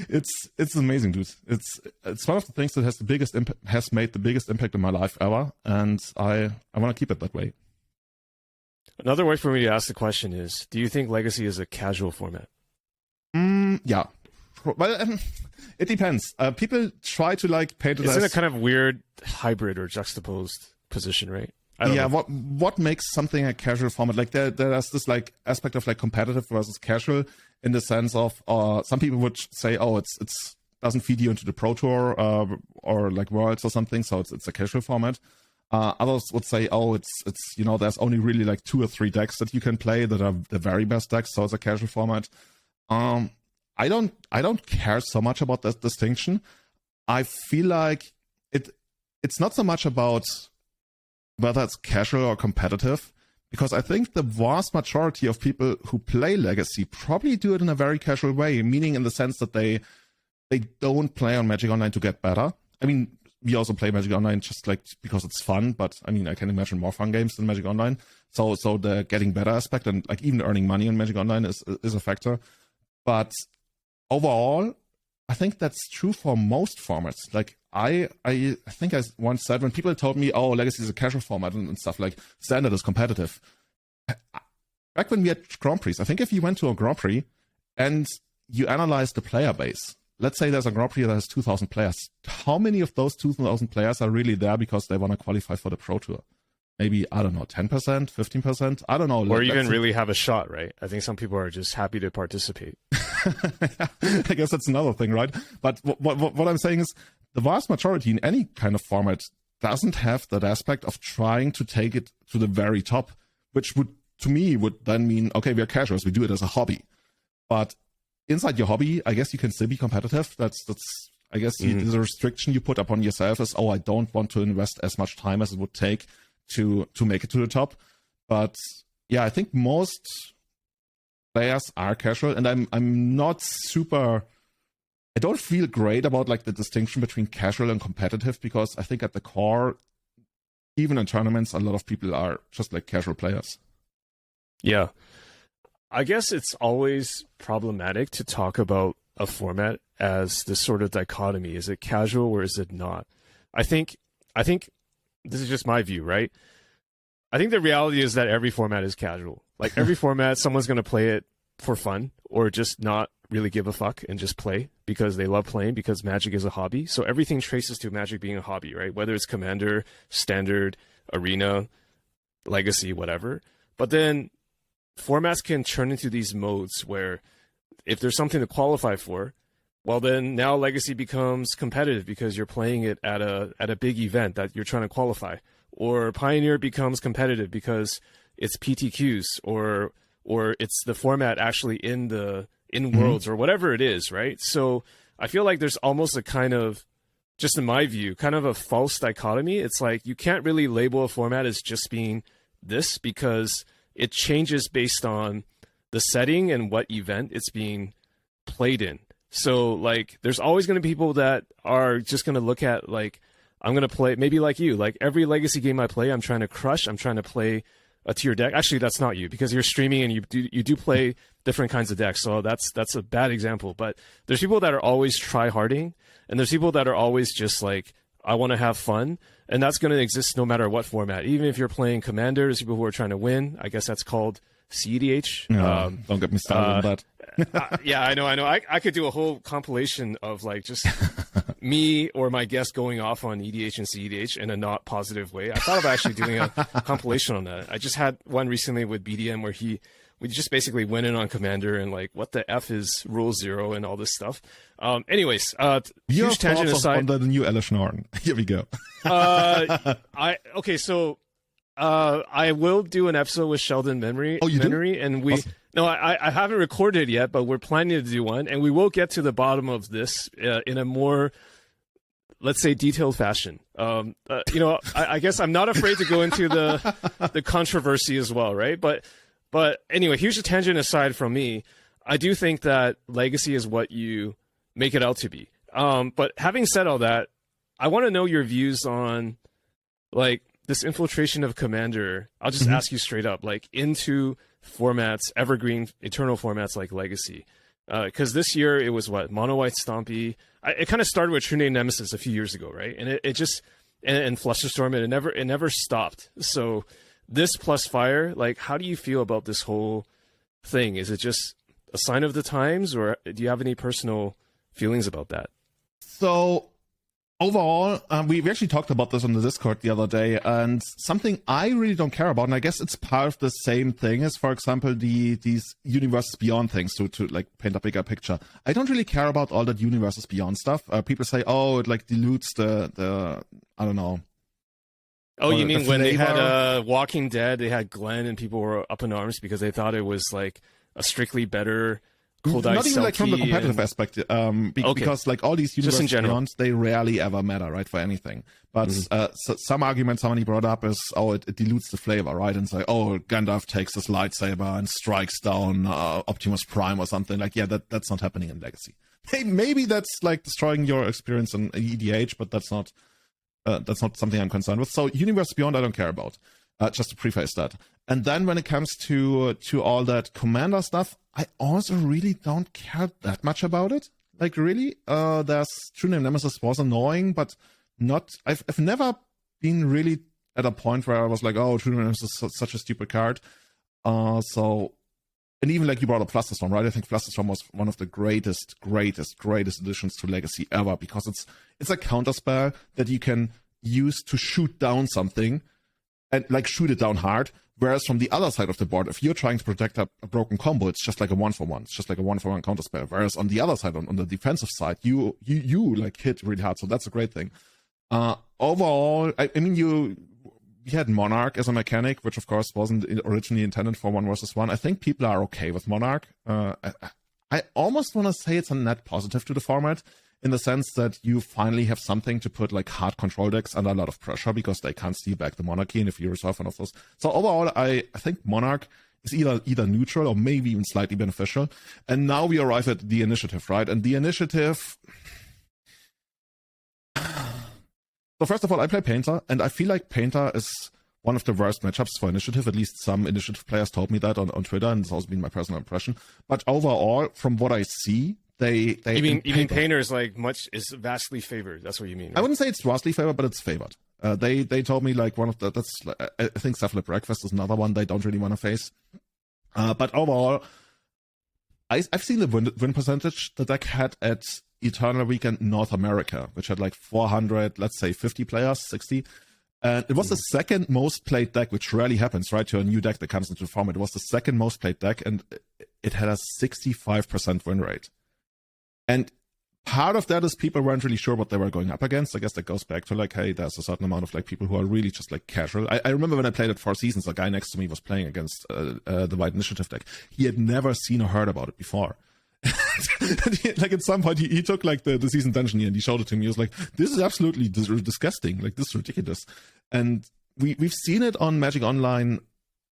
it's amazing, dude. It's one of the things that has made the biggest impact in my life ever. And I want to keep it that way. Another way for me to ask the question is, do you think Legacy is a casual format? Yeah. Well, it depends. People try to like paint it as... Isn't it kind of weird hybrid or juxtaposed position, right? Yeah, what makes something a casual format? Like there's this like aspect of like competitive versus casual in the sense of some people would say, oh, it's doesn't feed you into the Pro Tour or like Worlds or something, so it's a casual format. Others would say, oh, it's there's only really like 2 or 3 decks that you can play that are the very best decks, so it's a casual format. I don't care so much about that distinction. I feel like it's not so much about whether it's casual or competitive, because I think the vast majority of people who play Legacy probably do it in a very casual way, meaning in the sense that they don't play on Magic Online to get better. I mean, we also play Magic Online just like because it's fun, but I mean, I can imagine more fun games than Magic Online. So the getting better aspect and like even earning money on Magic Online is a factor. But overall, I think that's true for most formats. Like I think I once said, when people told me, oh, Legacy is a casual format and stuff, like Standard is competitive. Back when we had Grand Prix, I think if you went to a Grand Prix and you analyze the player base, let's say there's a Grand Prix that has 2,000 players. How many of those 2,000 players are really there because they want to qualify for the Pro Tour? Maybe, I don't know, 10%, 15%? I don't know. Or even really have a shot, right? I think some people are just happy to participate. I guess that's another thing, right? But what I'm saying is the vast majority in any kind of format doesn't have that aspect of trying to take it to the very top, which would then mean, okay, we're casuals, we do it as a hobby. But inside your hobby, I guess you can still be competitive. That's I guess the restriction you put upon yourself is, oh, I don't want to invest as much time as it would take to make it to the top. But yeah, I think most players are casual, and I'm not super. I don't feel great about like the distinction between casual and competitive, because I think at the core, even in tournaments, a lot of people are just like casual players. Yeah. I guess it's always problematic to talk about a format as this sort of dichotomy. Is it casual or is it not? I think this is just my view, right? I think the reality is that every format is casual. Like every format, someone's going to play it for fun or just not really give a fuck and just play because they love playing, because Magic is a hobby. So everything traces to Magic being a hobby, right? Whether it's Commander, Standard, Arena, Legacy, whatever. But then formats can turn into these modes where if there's something to qualify for, well, then now Legacy becomes competitive because you're playing it at a big event that you're trying to qualify. Or Pioneer becomes competitive because it's PTQs or it's the format actually in Worlds or whatever it is, right? So I feel like there's almost a kind of, just in my view, kind of a false dichotomy. It's like you can't really label a format as just being this because it changes based on the setting and what event it's being played in. So like there's always going to be people that are just going to look at like, I'm going to play, maybe like you, like every Legacy game I play, I'm trying to crush, I'm trying to play a tier deck. Actually, that's not you, because you're streaming and you do play different kinds of decks. So that's a bad example. But there's people that are always try-harding, and there's people that are always just like, I want to have fun. And that's going to exist no matter what format. Even if you're playing Commander, there's people who are trying to win. I guess that's called CEDH. No, don't get me started on that. Yeah, I know. I could do a whole compilation of like just me or my guest going off on EDH and CEDH in a not positive way. I thought of actually doing a compilation on that. I just had one recently with BDM where we just basically went in on Commander and like, what the F is Rule 0 and all this stuff. Anyways, huge tangent aside. On the new Elish Norn. Here we go. So I will do an episode with Sheldon Memory. Oh, you Memory, do? And we. Awesome. No, I haven't recorded it yet, but we're planning to do one, and we will get to the bottom of this in a more, let's say, detailed fashion. I guess I'm not afraid to go into the controversy as well, right? But anyway, here's a tangent aside from me. I do think that Legacy is what you make it out to be. But having said all that, I want to know your views on like this infiltration of Commander. I'll just ask you straight up, like into formats, evergreen, eternal formats like Legacy. Because this year it was what? Mono White Stompy. It kind of started with True Name Nemesis a few years ago, right? And it just, and Flusterstorm, and it never stopped. So this plus Fire, like, how do you feel about this whole thing? Is it just a sign of the times, or do you have any personal feelings about that? So overall, we actually talked about this on the Discord the other day, and something I really don't care about, and I guess it's part of the same thing as, for example, these Universes Beyond things, to like paint a bigger picture. I don't really care about all that Universes Beyond stuff. People say, oh, it like dilutes the I don't know. Oh, you mean when they had Walking Dead, they had Glenn, and people were up in arms because they thought it was like a strictly better Cold Ice. Not even like from the competitive aspect, because like all these Universes Beyond, they rarely ever matter, right, for anything. But so some argument somebody brought up is, oh, it dilutes the flavor, right? And say, oh, Gandalf takes his lightsaber and strikes down Optimus Prime or something. Like, yeah, that's not happening in Legacy. Hey, maybe that's like destroying your experience in EDH, but that's not something I'm concerned with. So Universe Beyond, I don't care about. Just to preface that. And then when it comes to all that Commander stuff, I also really don't care that much about it. Like, really, there's True Name Nemesis was annoying, but not. I've never been really at a point where I was like, oh, True Name Nemesis is such a stupid card. So, and even like you brought up Flusterstorm, right? I think Flusterstorm was one of the greatest additions to Legacy ever, because it's a counterspell that you can use to shoot down something and like shoot it down hard. Whereas from the other side of the board, if you're trying to protect a broken combo, it's just like a 1-for-1. It's just like a 1-for-1 counterspell. Whereas on the other side, on the defensive side, you like hit really hard. So that's a great thing. Overall, I mean, we had Monarch as a mechanic, which of course wasn't originally intended for 1-versus-1. I think people are okay with Monarch. I almost want to say it's a net positive to the format. in the sense that you finally have something to put like hard control decks under a lot of pressure because they can't steal back the Monarchy, and if you resolve one of those. So overall, I think Monarch is either neutral or maybe even slightly beneficial. And now we arrive at the initiative, right? And the initiative... So first of all, I play Painter, and I feel like Painter is one of the worst matchups for initiative. At least some initiative players told me that on Twitter, and it's also been my personal impression. But overall, from what I see, they even Painter is vastly favored. That's what you mean, right? I wouldn't say it's vastly favored, but it's favored. They told me like one of the I think Cephalid Breakfast is another one they don't really want to face. But overall, I've seen the win percentage the deck had at Eternal Weekend North America, which had like 400, let's say 50 players, 60. And it was the second most played deck, which rarely happens, right? To a new deck that comes into the format. It was the second most played deck, and it had a 65% win rate. And part of that is people weren't really sure what they were going up against. I guess that goes back to like, hey, there's a certain amount of like people who are really just like casual. I remember when I played it 4 seasons, a guy next to me was playing against the White Initiative deck. He had never seen or heard about it before. Like at some point he took like the season dungeon and he showed it to me. He was like, this is absolutely disgusting, like this is ridiculous. And we've seen it on Magic Online,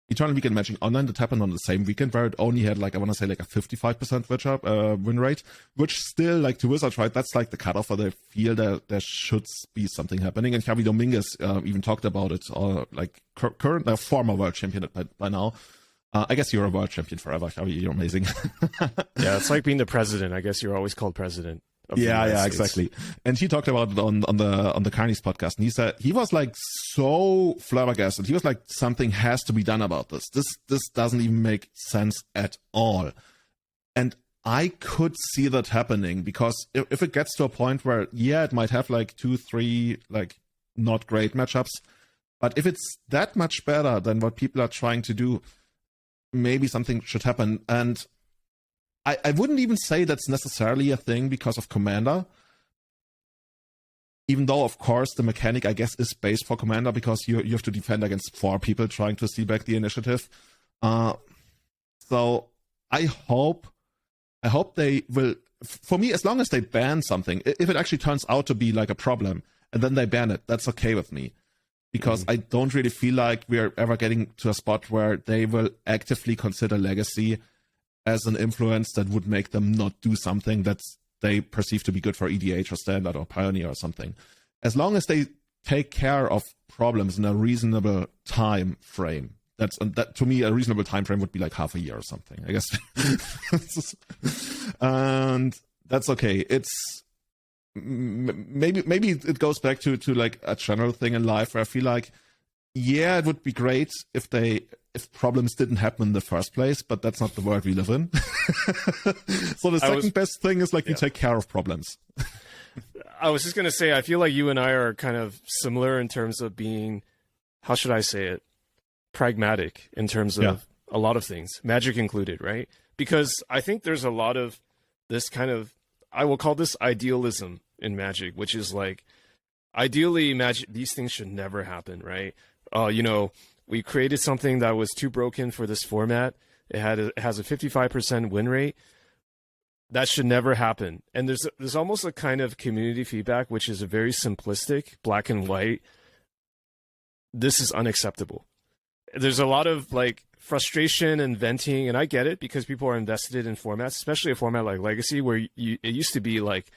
Eternal Weekend Magic Online, that happened on the same weekend where it only had like, I want to say like a 55% win rate, which still like to Wizards, right? That's like the cutoff where they feel that there should be something happening. And Javi Dominguez even talked about it, or like current former world champion by now. I guess you're a world champion forever, Javi. You're amazing. Yeah, it's like being the president. I guess you're always called president. Yeah, exactly. And he talked about it on the Carney's podcast, and he said he was like so flabbergasted. He was like, something has to be done about this. This doesn't even make sense at all. And I could see that happening, because if it gets to a point where, yeah, it might have like 2, 3 like not great matchups, but if it's that much better than what people are trying to do, maybe something should happen. And I wouldn't even say that's necessarily a thing because of Commander, even though, of course, the mechanic, I guess, is based for Commander, because you have to defend against 4 people trying to steal back the initiative. So I hope they will, for me, as long as they ban something, if it actually turns out to be like a problem and then they ban it, that's okay with me. Because I don't really feel like we're ever getting to a spot where they will actively consider Legacy as an influence that would make them not do something that they perceive to be good for EDH or Standard or Pioneer or something. As long as they take care of problems in a reasonable time frame, that to me, a reasonable time frame would be like half a year or something, I guess. And that's okay. It's maybe it goes back to like a general thing in life where I feel like, yeah, it would be great if problems didn't happen in the first place, but that's not the world we live in. So the second best thing is like, you take care of problems. I was just going to say, I feel like you and I are kind of similar in terms of being, how should I say it, pragmatic in terms of a lot of things, Magic included, right? Because I think there's a lot of this kind of, I will call this idealism in Magic, which is like, ideally, Magic, these things should never happen, right? We created something that was too broken for this format. It has a 55% win rate. That should never happen. And there's almost a kind of community feedback, which is a very simplistic, black and white. This is unacceptable. There's a lot of like frustration and venting, and I get it because people are invested in formats, especially a format like Legacy, where it used to be like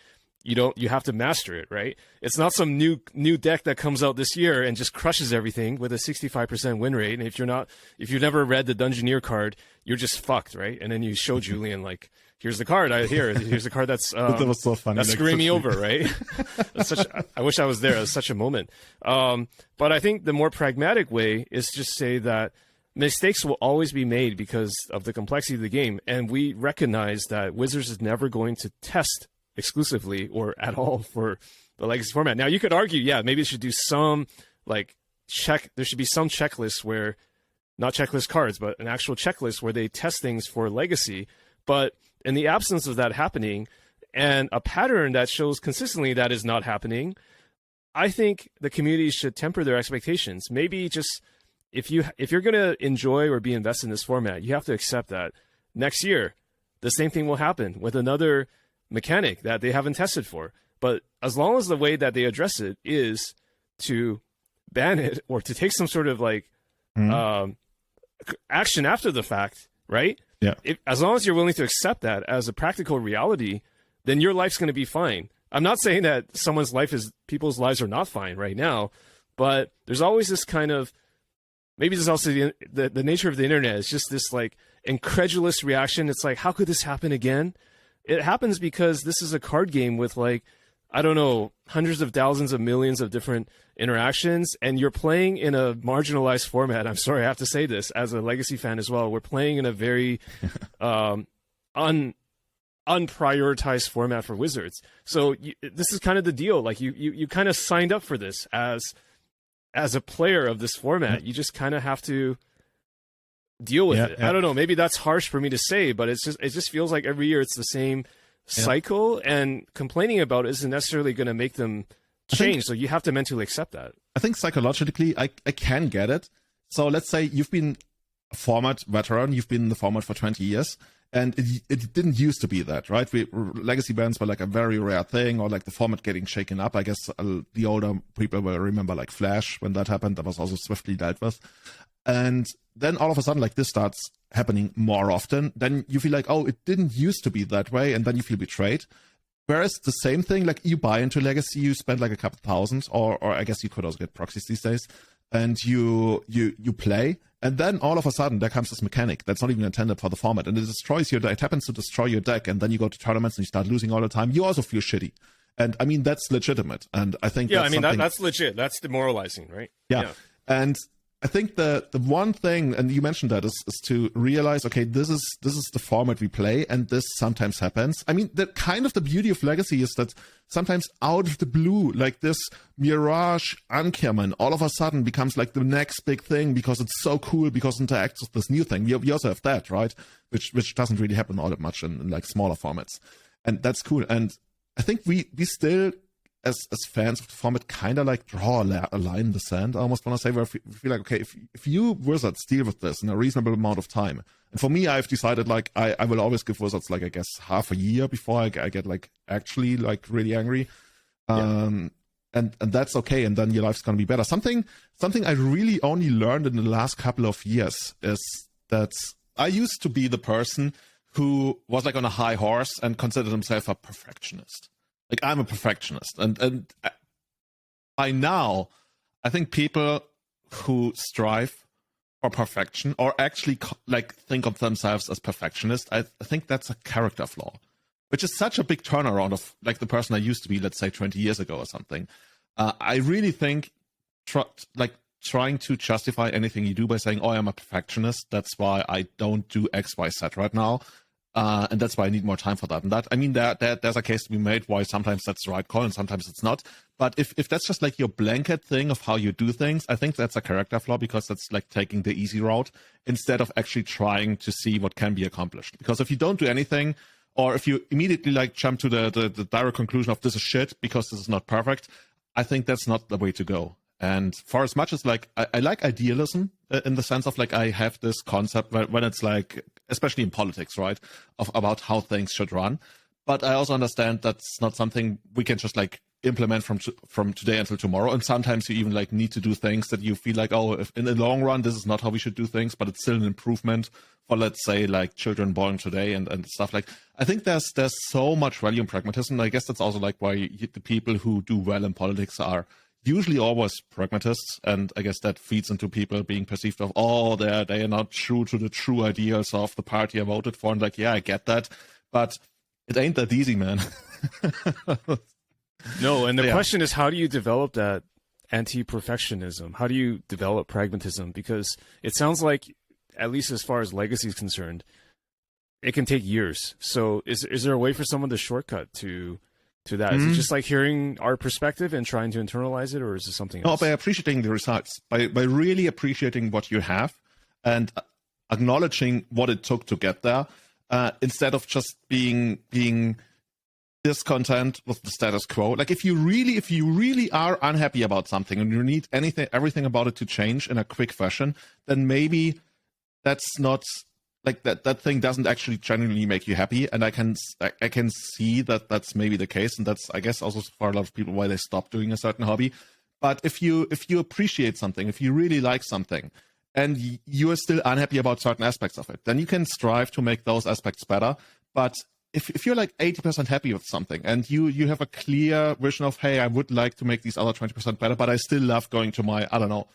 you have to master it, right? It's not some new deck that comes out this year and just crushes everything with a 65% win rate. And if you've never read the Dungeoneer card, you're just fucked, right? And then you show Julian like, here's the card. Here's the card that's that was so funny. That's screwing me over, right? I wish I was there. It was such a moment. But I think the more pragmatic way is just say that mistakes will always be made because of the complexity of the game, and we recognize that Wizards is never going to test exclusively or at all for the Legacy format. Now, you could argue, yeah, maybe it should do some like there should be some checklist where, not checklist cards, but an actual checklist where they test things for Legacy. But in the absence of that happening, and a pattern that shows consistently that is not happening, I think the community should temper their expectations. Maybe just if you're going to enjoy or be invested in this format, you have to accept that next year the same thing will happen with another mechanic that they haven't tested for. But as long as the way that they address it is to ban it or to take some sort of like action after the fact, right? Yeah. As long as you're willing to accept that as a practical reality, then your life's going to be fine. I'm not saying that people's lives are not fine right now, but there's always this kind of, maybe this is also the nature of the internet is just this like incredulous reaction. It's like, how could this happen again? It happens because this is a card game with like, I don't know, hundreds of thousands of millions of different interactions, and you're playing in a marginalized format. I'm sorry, I have to say this as a Legacy fan as well. We're playing in a very unprioritized format for Wizards. So this is kind of the deal. Like you kind of signed up for this as a player of this format. You just kind of have to deal with it. I don't know. Maybe that's harsh for me to say, but it just feels like every year it's the same cycle, and complaining about it isn't necessarily going to make them change. So you have to mentally accept that. I think psychologically, I can get it. So let's say you've been a format veteran, you've been in the format for 20 years, and it didn't used to be that, right? Legacy bans were like a very rare thing, or like the format getting shaken up. I guess the older people will remember like Flash when that happened. That was also swiftly dealt with. And then all of a sudden, like this starts happening more often. Then you feel like, oh, it didn't used to be that way. And then you feel betrayed. Whereas the same thing, like you buy into Legacy, you spend like a couple thousand, or I guess you could also get proxies these days, and you play. And then all of a sudden there comes this mechanic that's not even intended for the format, and it destroys your deck. It happens to destroy your deck, and then you go to tournaments and you start losing all the time. You also feel shitty. And I mean, that's legitimate. And I think that's legit. That's demoralizing, right? Yeah. And I think the one thing, and you mentioned that, is to realize, okay, this is the format we play, and this sometimes happens. I mean, the beauty of Legacy is that sometimes out of the blue, like this Mirage Uncommon all of a sudden becomes like the next big thing because it's so cool, because it interacts with this new thing. We also have that, right? Which doesn't really happen all that much in like smaller formats. And that's cool. And I think we still, as fans of the format, kind of like draw a line in the sand, I almost want to say, where we feel like, okay, if you Wizards deal with this in a reasonable amount of time, and for me, I've decided like I will always give Wizards like, I guess, half a year before I get like actually like really angry. And that's okay, and then your life's gonna be better. Something I really only learned in the last couple of years is that I used to be the person who was like on a high horse and considered himself a perfectionist. Like, I'm a perfectionist, and by now, I think people who strive for perfection, or actually like think of themselves as perfectionists, I think that's a character flaw, which is such a big turnaround of like the person I used to be, let's say 20 years ago or something. I really think trying to justify anything you do by saying, "Oh, I'm a perfectionist. That's why I don't do X, Y, Z right now." And that's why I need more time for that. And that, I mean, there's a case to be made why sometimes that's the right call and sometimes it's not. But if that's just like your blanket thing of how you do things, I think that's a character flaw, because that's like taking the easy route instead of actually trying to see what can be accomplished. Because if you don't do anything, or if you immediately like jump to the direct conclusion of this is shit because this is not perfect, I think that's not the way to go. And for as much as like I like idealism in the sense of like I have this concept when it's like, especially in politics, right, about how things should run. But I also understand that's not something we can just like implement from today until tomorrow. And sometimes you even like need to do things that you feel like, oh, if in the long run this is not how we should do things, but it's still an improvement for, let's say, like children born today and stuff. Like, I think there's so much value in pragmatism. I guess that's also like why the people who do well in politics are usually always pragmatists, and I guess that feeds into people being perceived of, oh, they are not true to the true ideals of the party I voted for. And like, yeah, I get that, but it ain't that easy, man. No, and the question is, how do you develop that anti-perfectionism? How do you develop pragmatism? Because it sounds like, at least as far as Legacy is concerned, it can take years. So is there a way for someone to shortcut to that? Is it just like hearing our perspective and trying to internalize it, or is it something else? No, by appreciating the results, by really appreciating what you have and acknowledging what it took to get there, instead of just being discontent with the status quo. Like, if you really are unhappy about something and you need everything about it to change in a quick fashion, then maybe that's not like that thing doesn't actually genuinely make you happy, and I can see that that's maybe the case, and that's, I guess, also for a lot of people why they stop doing a certain hobby. But if you appreciate something, if you really like something, and you are still unhappy about certain aspects of it, then you can strive to make those aspects better. But if you're like 80% happy with something, and you have a clear vision of, hey, I would like to make these other 20% better, but I still love going to my, I don't know,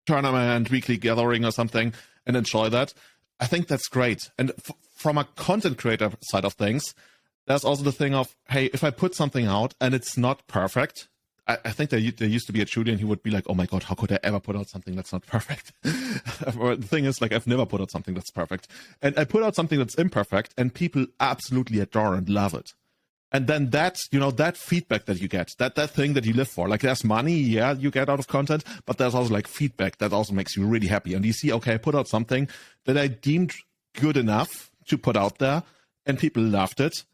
tournament, weekly gathering or something, and enjoy that, I think that's great. And from a content creator side of things, there's also the thing of, hey, if I put something out and it's not perfect, I think there used to be a Julian who would be like, oh my God, how could I ever put out something that's not perfect? The thing is, like, I've never put out something that's perfect. And I put out something that's imperfect, and people absolutely adore and love it. And then that, that feedback that you get, that thing that you live for, like, there's money, yeah, you get out of content, but there's also like feedback that also makes you really happy. And you see, okay, I put out something that I deemed good enough to put out there, and people loved it.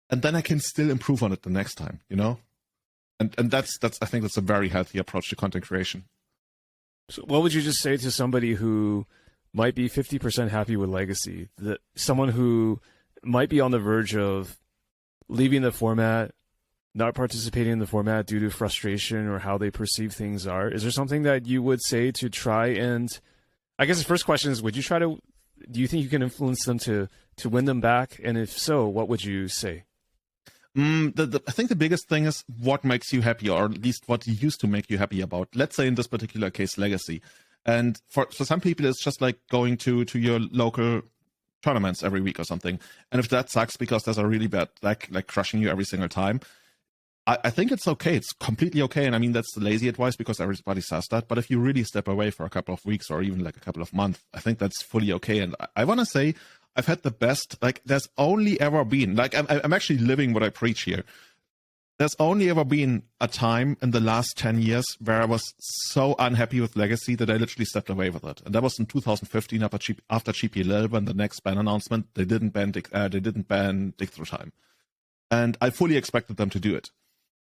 And then I can still improve on it the next time, And that's I think that's a very healthy approach to content creation. So what would you just say to somebody who might be 50% happy with Legacy, that someone who might be on the verge of leaving the format, not participating in the format due to frustration or how they perceive things are? Is there something that you would say to try and, I guess the first question is, do you think you can influence them to win them back? And if so, what would you say? I think the biggest thing is what makes you happy, or at least what used to make you happy about, let's say in this particular case, Legacy. And for some people, it's just like going to your local tournaments every week or something. And if that sucks because there's a really bad, like crushing you every single time, I think it's okay. It's completely okay. And I mean, that's the lazy advice because everybody says that. But if you really step away for a couple of weeks or even like a couple of months, I think that's fully okay. And I want to say, I've had the best, like, there's only ever been, like, I'm actually living what I preach here. There's only ever been a time in the last 10 years where I was so unhappy with Legacy that I literally stepped away with it. And that was in 2015 after GP11, the next ban announcement. They didn't ban dig through time. And I fully expected them to do it.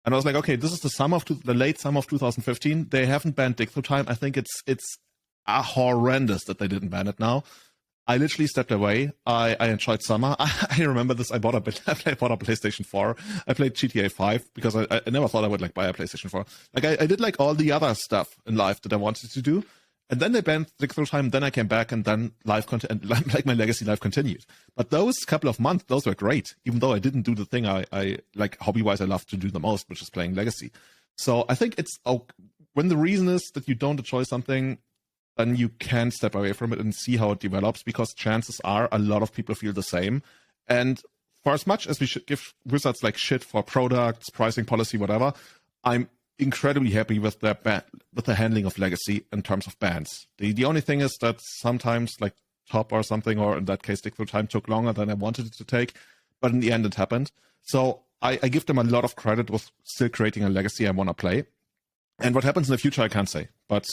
And I was like, okay, this is the late summer of 2015. They haven't banned dig through time. I think it's horrendous that they didn't ban it now. I literally stepped away. I enjoyed summer. I remember this. I bought a PlayStation 4. I played GTA 5 because I never thought I would like buy a PlayStation 4. Like I did like all the other stuff in life that I wanted to do. And then they banned dig through time. Then I came back, and then like my Legacy life continued. But those couple of months, those were great. Even though I didn't do the thing I like hobby-wise I love to do the most, which is playing Legacy. So I think it's when the reason is that you don't enjoy something, then you can step away from it and see how it develops, because chances are a lot of people feel the same. And for as much as we should give Wizards like shit for products, pricing policy, whatever, I'm incredibly happy with the handling of Legacy in terms of bans. The only thing is that sometimes like Top or something, or in that case dig through time, took longer than I wanted it to take, but in the end it happened. So I give them a lot of credit with still creating a Legacy I want to play. And what happens in the future, I can't say. But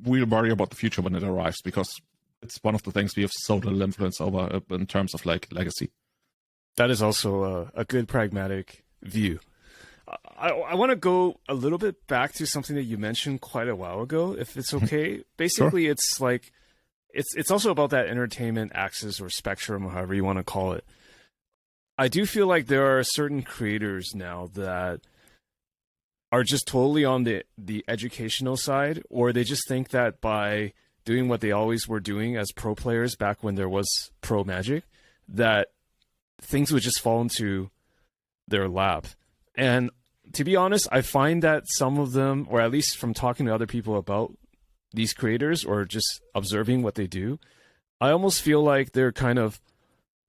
we'll worry about the future when it arrives, because it's one of the things we have so little influence over in terms of like Legacy. That is also a good pragmatic view. I want to go a little bit back to something that you mentioned quite a while ago, if it's okay. Basically, sure. It's like it's also about that entertainment axis or spectrum, or however you want to call it. I do feel like there are certain creators now that are just totally on the educational side, or they just think that by doing what they always were doing as pro players back when there was pro Magic, that things would just fall into their lap. And to be honest, I find that some of them, or at least from talking to other people about these creators or just observing what they do, I almost feel like they're kind of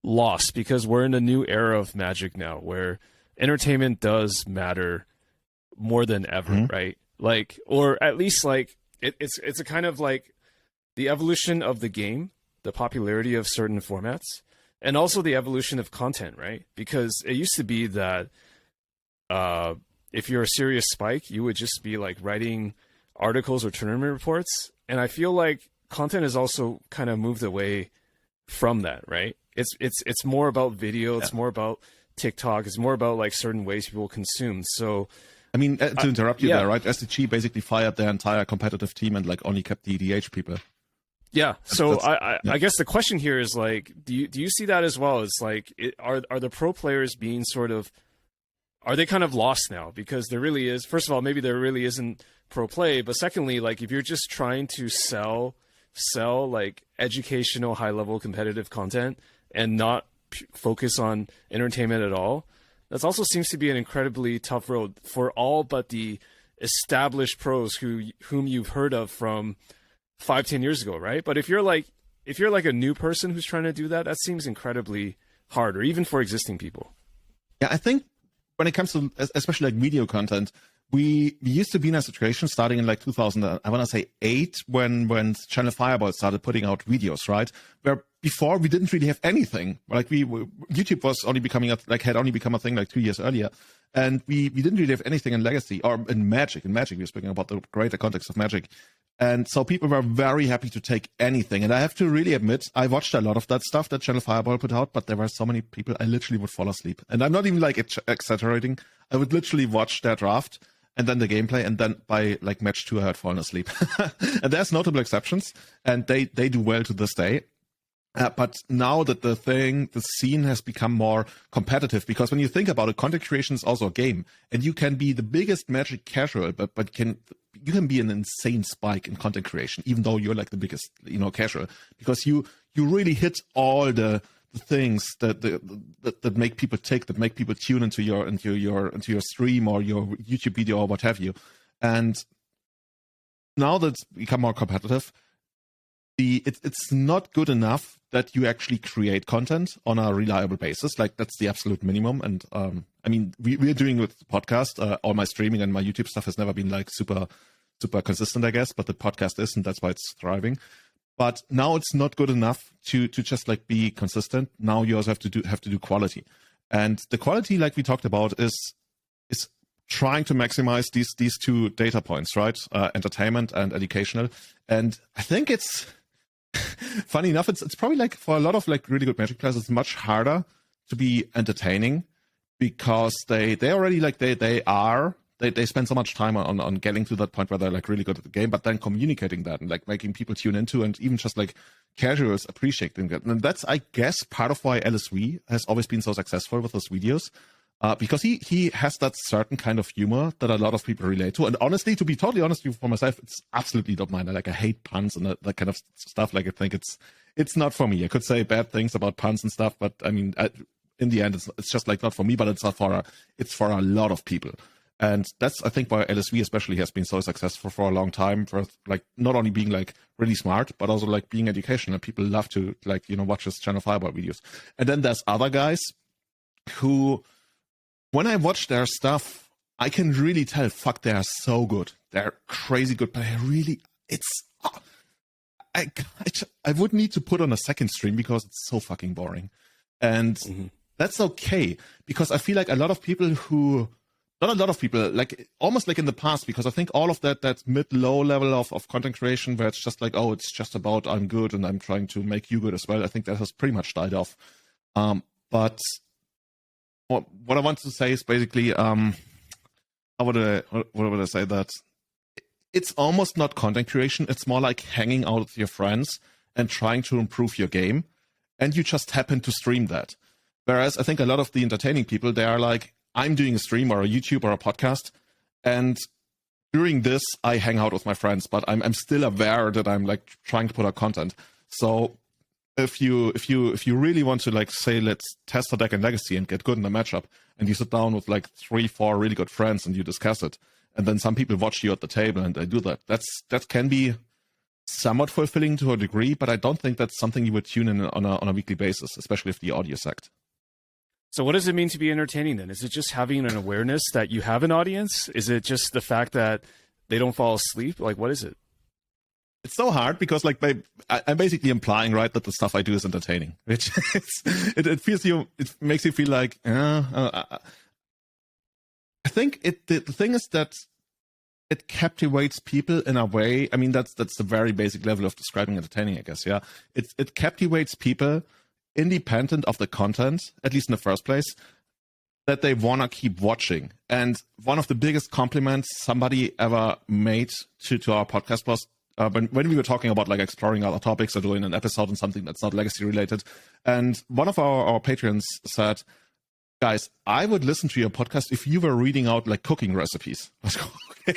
lost, because we're in a new era of Magic now where entertainment does matter more than ever, right? Like, or at least like it's a kind of like the evolution of the game, the popularity of certain formats, and also the evolution of content, right? Because it used to be that if you're a serious Spike, you would just be like writing articles or tournament reports, and I feel like content has also kind of moved away from that, right? It's more about video, it's more about TikTok, it's more about like certain ways people consume. So I mean, to interrupt you there, right? SDG basically fired their entire competitive team and like only kept the EDH people. Yeah. So Yeah. I guess the question here is like, do you see that as well? It's like, are the pro players being sort of, are they kind of lost now? Because there really is, first of all, maybe there really isn't pro play, but secondly, like if you're just trying to sell like educational, high level competitive content and not focus on entertainment at all, that also seems to be an incredibly tough road for all but the established pros whom you've heard of from 5-10 years ago, right? But if you're like a new person who's trying to do that, that seems incredibly hard, or even for existing people. Yeah, I think when it comes to especially like video content, we used to be in a situation starting in like 2000, I want to say 8, when Channel Fireball started putting out videos, right? Where before we didn't really have anything. Like YouTube was only becoming had only become a thing like 2 years earlier. And we didn't really have anything in Legacy or in Magic. In Magic, we were speaking about the greater context of Magic. And so people were very happy to take anything. And I have to really admit, I watched a lot of that stuff that Channel Fireball put out, but there were so many people, I literally would fall asleep. And I'm not even like exaggerating. I would literally watch their draft and then the gameplay, and then by like match 2, I had fallen asleep. And there's notable exceptions, and they do well to this day. But now that the scene has become more competitive, because when you think about it, content creation is also a game, and you can be the biggest Magic casual, but you can be an insane spike in content creation, even though you're like the biggest, casual, because you really hit all the things that make people tick, that make people tune into your stream or your YouTube video or what have you. And now that it's become more competitive, it's not good enough that you actually create content on a reliable basis. Like that's the absolute minimum. And I mean, we're doing with the podcast. All my streaming and my YouTube stuff has never been like super consistent, I guess. But the podcast is, and that's why it's thriving. But now it's not good enough to just like be consistent. Now you also have to do quality, and the quality, like we talked about, is trying to maximize these 2 data points, right? Entertainment and educational. And I think it's funny enough, it's probably like for a lot of like really good Magic players, it's much harder to be entertaining because they already like they spend so much time on getting to that point where they're like really good at the game, but then communicating that and like making people tune into, and even just like casuals appreciating that. And that's, I guess, part of why LSV has always been so successful with his videos. Because he has that certain kind of humor that a lot of people relate to. And honestly, to be totally honest with you, for myself, it's absolutely not mine. I hate puns and that kind of stuff. Like I think it's not for me. I could say bad things about puns and stuff, but I mean, in the end, it's just like not for me. But it's for a lot of people. And that's, I think, why LSV especially has been so successful for a long time, for like not only being like really smart, but also like being educational. People love to like, watch his Channel Fireball videos. And then there's other guys who, when I watch their stuff, I can really tell, fuck, they are so good. They're crazy good, but I would need to put on a second stream because it's so fucking boring. And that's okay, because I feel like not a lot of people, like almost like in the past, because I think all of that mid-low level of content creation where it's just like, oh, it's just about I'm good and I'm trying to make you good as well. I think that has pretty much died off. But what I want to say is basically, how would I say that? It's almost not content creation. It's more like hanging out with your friends and trying to improve your game. And you just happen to stream that. Whereas I think a lot of the entertaining people, they are like, I'm doing a stream or a YouTube or a podcast, and during this I hang out with my friends, but I'm still aware that I'm like trying to put out content. So if you really want to like say, let's test a deck in Legacy and get good in the matchup, and you sit down with like 3-4 really good friends and you discuss it, and then some people watch you at the table and they do that can be somewhat fulfilling to a degree, but I don't think that's something you would tune in on a weekly basis, especially if the audio sucked. So what does it mean to be entertaining then? Is it just having an awareness that you have an audience? Is it just the fact that they don't fall asleep? Like, what is it? It's so hard because like I'm basically implying, right, that the stuff I do is entertaining, which it makes you feel like, I think the thing is that it captivates people in a way. I mean, that's the very basic level of describing entertaining, I guess. Yeah, it captivates people independent of the content, at least in the first place, that they want to keep watching. And one of the biggest compliments somebody ever made to our podcast was when we were talking about like exploring other topics or doing an episode on something that's not legacy related. And one of our patrons said, guys, I would listen to your podcast if you were reading out like cooking recipes. I was going, okay.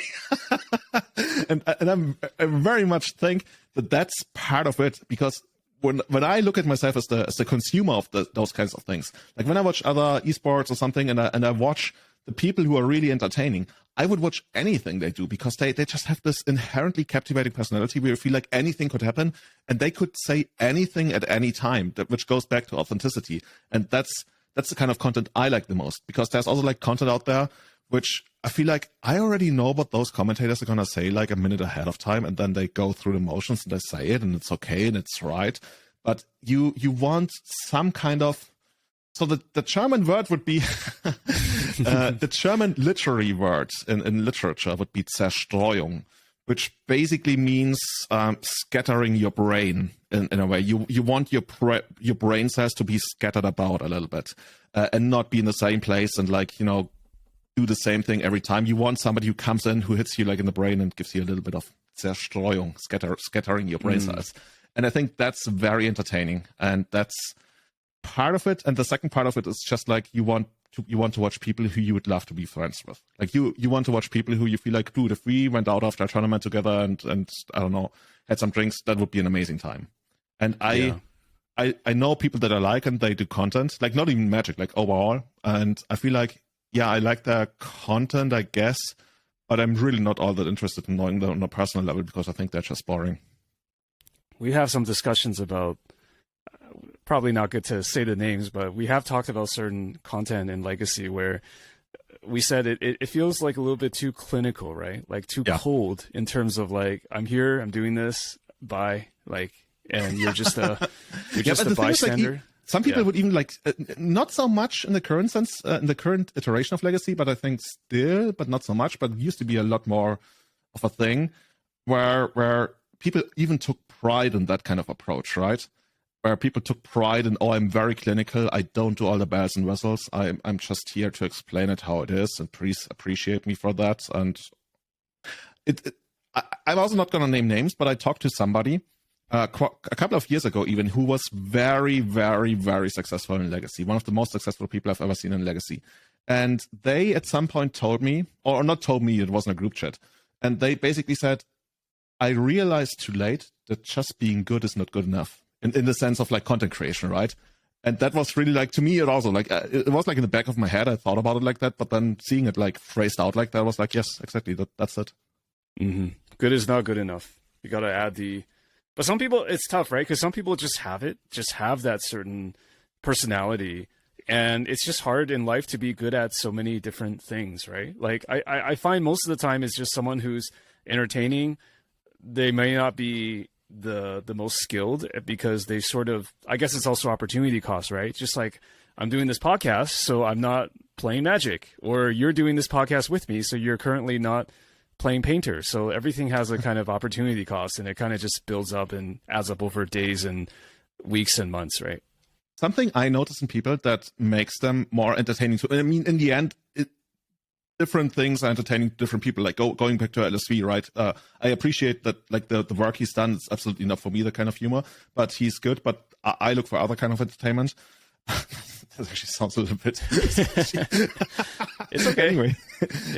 and I very much think that that's part of it, because when I look at myself as the consumer of those kinds of things, like when I watch other esports or something, and I watch the people who are really entertaining, I would watch anything they do, because they just have this inherently captivating personality where you feel like anything could happen and they could say anything at any time, which goes back to authenticity. And that's the kind of content I like the most, because there's also like content out there which I feel like I already know what those commentators are going to say like a minute ahead of time, and then they go through the motions and they say it and it's okay and it's right. But you want some kind of, so the German word would be, the German literary word in literature would be Zerstreuung, which basically means scattering your brain in a way. You want your brain cells to be scattered about a little bit and not be in the same place and like, you know, do the same thing every time. You want somebody who comes in, who hits you like in the brain and gives you a little bit of Zerstreuung, scattering your brain cells. And I think that's very entertaining, and that's part of it. And the second part of it is just like you want to watch people who you would love to be friends with. Like you want to watch people who you feel like, dude, if we went out after a tournament together and I don't know, had some drinks, that would be an amazing time. And I know people that I like, and they do content, like not even Magic, like overall. And I feel like, yeah, I like their content, I guess, but I'm really not all that interested in knowing them on a personal level, because I think they're just boring. We have some discussions about, probably not good to say the names, but we have talked about certain content in Legacy where we said it feels like a little bit too clinical, right? Like too cold in terms of like, I'm here, I'm doing this, bye, like, and you're just a bystander. Some people would even like, not so much in the current sense, in the current iteration of Legacy, but I think still, but not so much. But it used to be a lot more of a thing where people even took pride in that kind of approach, right? Where people took pride in, oh, I'm very clinical. I don't do all the bells and whistles. I'm just here to explain it how it is, and please appreciate me for that. And I'm also not going to name names, but I talked to somebody a couple of years ago even, who was very, very, very successful in Legacy. One of the most successful people I've ever seen in Legacy. And they at some point told me, or not told me, it wasn't a group chat. And they basically said, I realized too late that just being good is not good enough in the sense of like content creation, right? And that was really like, to me, it also like, it was like in the back of my head, I thought about it like that, but then seeing it like phrased out like that, I was like, yes, exactly, that's it. Mm-hmm. Good is not good enough. You got to add but some people, it's tough, right? Because some people just have that certain personality, and it's just hard in life to be good at so many different things, right? Like I find most of the time it's just someone who's entertaining. They may not be the most skilled, because they sort of, I guess it's also opportunity cost, right? Just like, I'm doing this podcast, so I'm not playing Magic, or you're doing this podcast with me, so you're currently not playing Painter. So everything has a kind of opportunity cost, and it kind of just builds up and adds up over days and weeks and months, right? Something I notice in people that makes them more entertaining too. I mean, in the end, different things are entertaining to different people. Like going back to LSV, right? I appreciate that, like the work he's done is absolutely not for me, the kind of humor, but he's good. But I look for other kind of entertainment. That actually sounds a little bit. It's okay.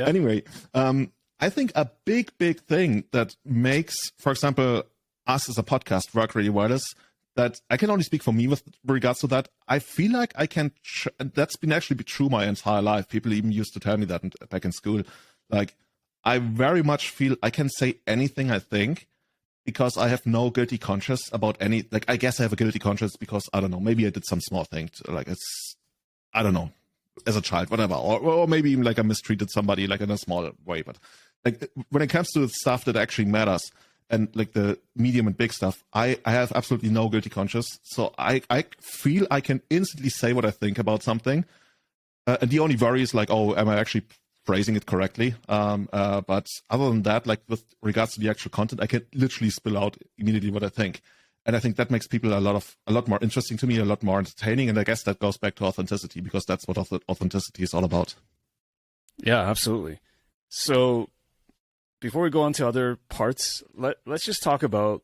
Anyway, I think a big thing that makes, for example, us as a podcast work really well is that I can only speak for me with regards to that. I feel like I can, that's been actually true my entire life. People even used to tell me that back in school. Like, I very much feel I can say anything I think, because I have no guilty conscience about any, like, I guess I have a guilty conscience because, I don't know, maybe I did some small thing, like it's, I don't know, as a child, whatever, or maybe even like I mistreated somebody like in a small way. But like when it comes to stuff that actually matters, and like the medium and big stuff, I have absolutely no guilty conscience. So I feel I can instantly say what I think about something. And the only worry is like, oh, am I actually phrasing it correctly? But other than that, like with regards to the actual content, I can literally spill out immediately what I think. And I think that makes people a lot more interesting to me, a lot more entertaining. And I guess that goes back to authenticity, because that's what authenticity is all about. Yeah, absolutely. So before we go on to other parts, let's just talk about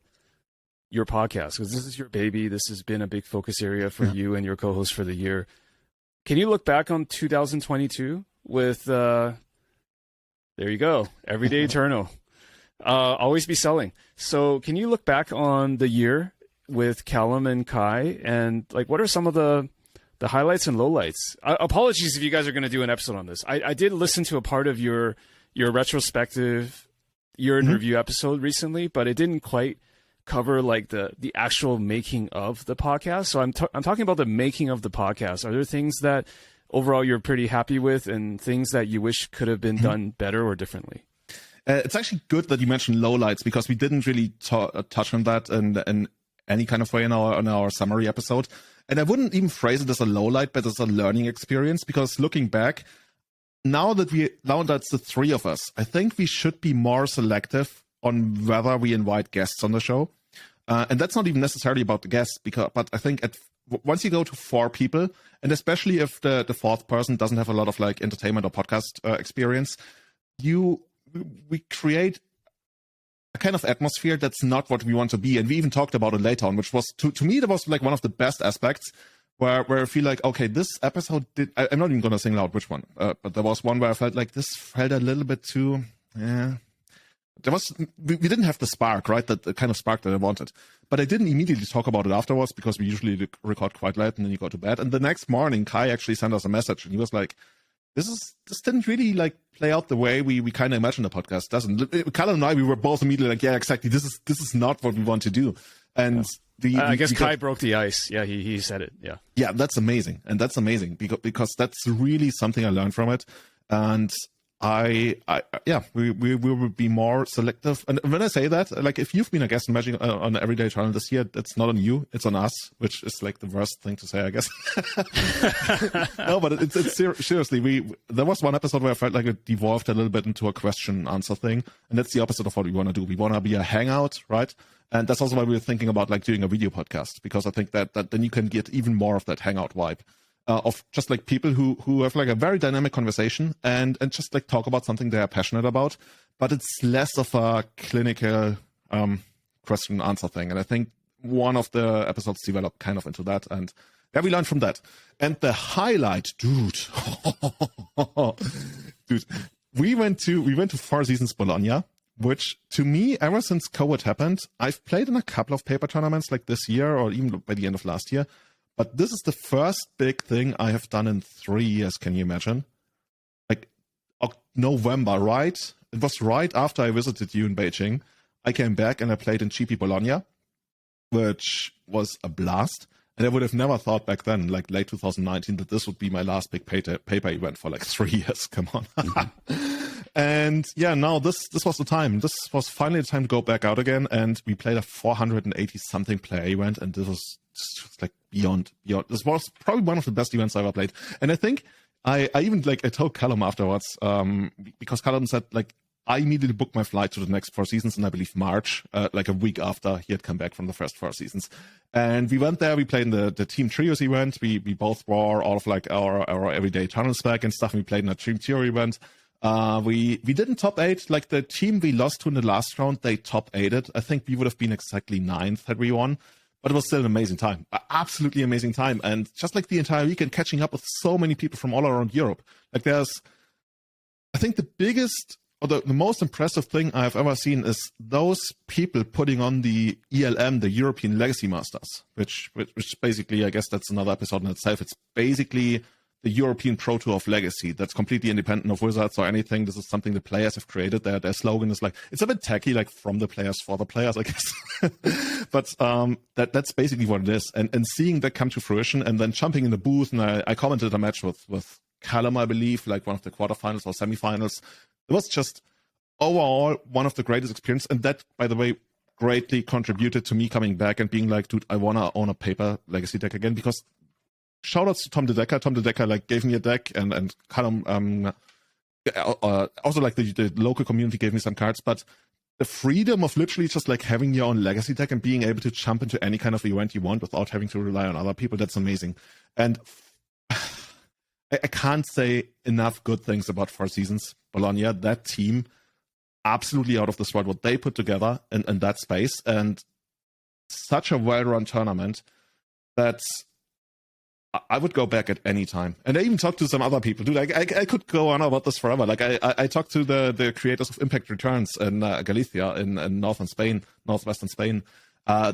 your podcast, because this is your baby. This has been a big focus area for you and your co-host for the year. Can you look back on 2022 with, there you go, Everyday Eternal, always be selling. So can you look back on the year with Callum and Kai, and like, what are some of the highlights and lowlights? Apologies if you guys are going to do an episode on this. I did listen to a part of your retrospective year in review episode recently, but it didn't quite cover like the actual making of the podcast. So I'm talking about the making of the podcast. Are there things that overall you're pretty happy with, and things that you wish could have been done better or differently? It's actually good that you mentioned lowlights, because we didn't really touch on that in any kind of way in our summary episode. And I wouldn't even phrase it as a lowlight, but as a learning experience, because looking back, now that's the three of us, I think we should be more selective on whether we invite guests on the show. And that's not even necessarily about the guests, but I think once you go to 4 people, and especially if the fourth person doesn't have a lot of like entertainment or podcast experience, we create a kind of atmosphere that's not what we want to be. And we even talked about it later on, which was, to me, that was like one of the best aspects, where I feel like, okay, this episode I'm not even going to sing loud which one, but there was one where I felt like this felt a little bit too, we didn't have the spark, right? The kind of spark that I wanted. But I didn't immediately talk about it afterwards, because we usually record quite late and then you go to bed. And the next morning, Kai actually sent us a message, and he was like, this didn't really like play out the way we kind of imagined the podcast doesn't. Callum and I, we were both immediately like, yeah, exactly. This is not what we want to do. And I guess Kai broke the ice. Yeah, he said it. Yeah. Yeah, that's amazing. And that's amazing because that's really something I learned from it. And we will be more selective. And when I say that, like, if you've been a guest in Magic on the Everyday channel this year, it's not on you, it's on us, which is like the worst thing to say, I guess. No, but it's seriously, there was one episode where I felt like it devolved a little bit into a question and answer thing. And that's the opposite of what we want to do. We want to be a hangout, right? And that's also why we were thinking about like doing a video podcast, because I think that then you can get even more of that hangout vibe. Of just like people who have like a very dynamic conversation and just like talk about something they are passionate about, but it's less of a clinical question and answer thing. And I think one of the episodes developed kind of into that, and yeah, we learned from that. And the highlight, dude, we went to Four Seasons Bologna, which to me, ever since COVID happened, I've played in a couple of paper tournaments like this year or even by the end of last year. But this is the first big thing I have done in 3 years. Can you imagine? Like November, right? It was right after I visited you in Beijing. I came back and I played in GP Bologna, which was a blast. And I would have never thought back then, like late 2019, that this would be my last big paper event for like 3 years. Come on. And yeah, now this was the time. This was finally the time to go back out again. And we played a 480 something player event. And this was just like beyond. This was probably one of the best events I ever played. And I think I even like, I told Callum afterwards, because Callum said like, I immediately booked my flight to the next Four Seasons in, I believe, March, like a week after he had come back from the first Four Seasons. And we went there, we played in the Team Trios event. We both wore all of like our Everyday Eternal spec and stuff. And we played in a Team Trio event. We didn't top 8. Like the team we lost to in the last round, they top 8'd. I think we would have been exactly 9th had we won. But it was still an amazing time, absolutely amazing time. And just like the entire weekend, catching up with so many people from all around Europe. Like I think the biggest or the most impressive thing I've ever seen is those people putting on the ELM, the European Legacy Masters, which basically, I guess that's another episode in itself. It's basically the European Pro Tour of Legacy that's completely independent of Wizards or anything. This is something the players have created. Their slogan is like, it's a bit tacky, like from the players for the players, I guess. But that's basically what it is. And seeing that come to fruition and then jumping in the booth, and I commented a match with Callum, I believe, like one of the quarterfinals or semifinals. It was just overall one of the greatest experiences. And that, by the way, greatly contributed to me coming back and being like, dude, I want to own a paper Legacy deck again, because shoutouts to Tom the Decker. Tom the Decker like gave me a deck and Callum, also like the local community gave me some cards, but the freedom of literally just like having your own Legacy deck and being able to jump into any kind of event you want without having to rely on other people, that's amazing. And I can't say enough good things about Four Seasons Bologna. That team absolutely out of this world what they put together in that space, and such a well-run tournament that I would go back at any time. And I even talked to some other people. Dude, I could go on about this forever. Like I talked to the creators of Impact Returns in Galicia in northwestern Spain.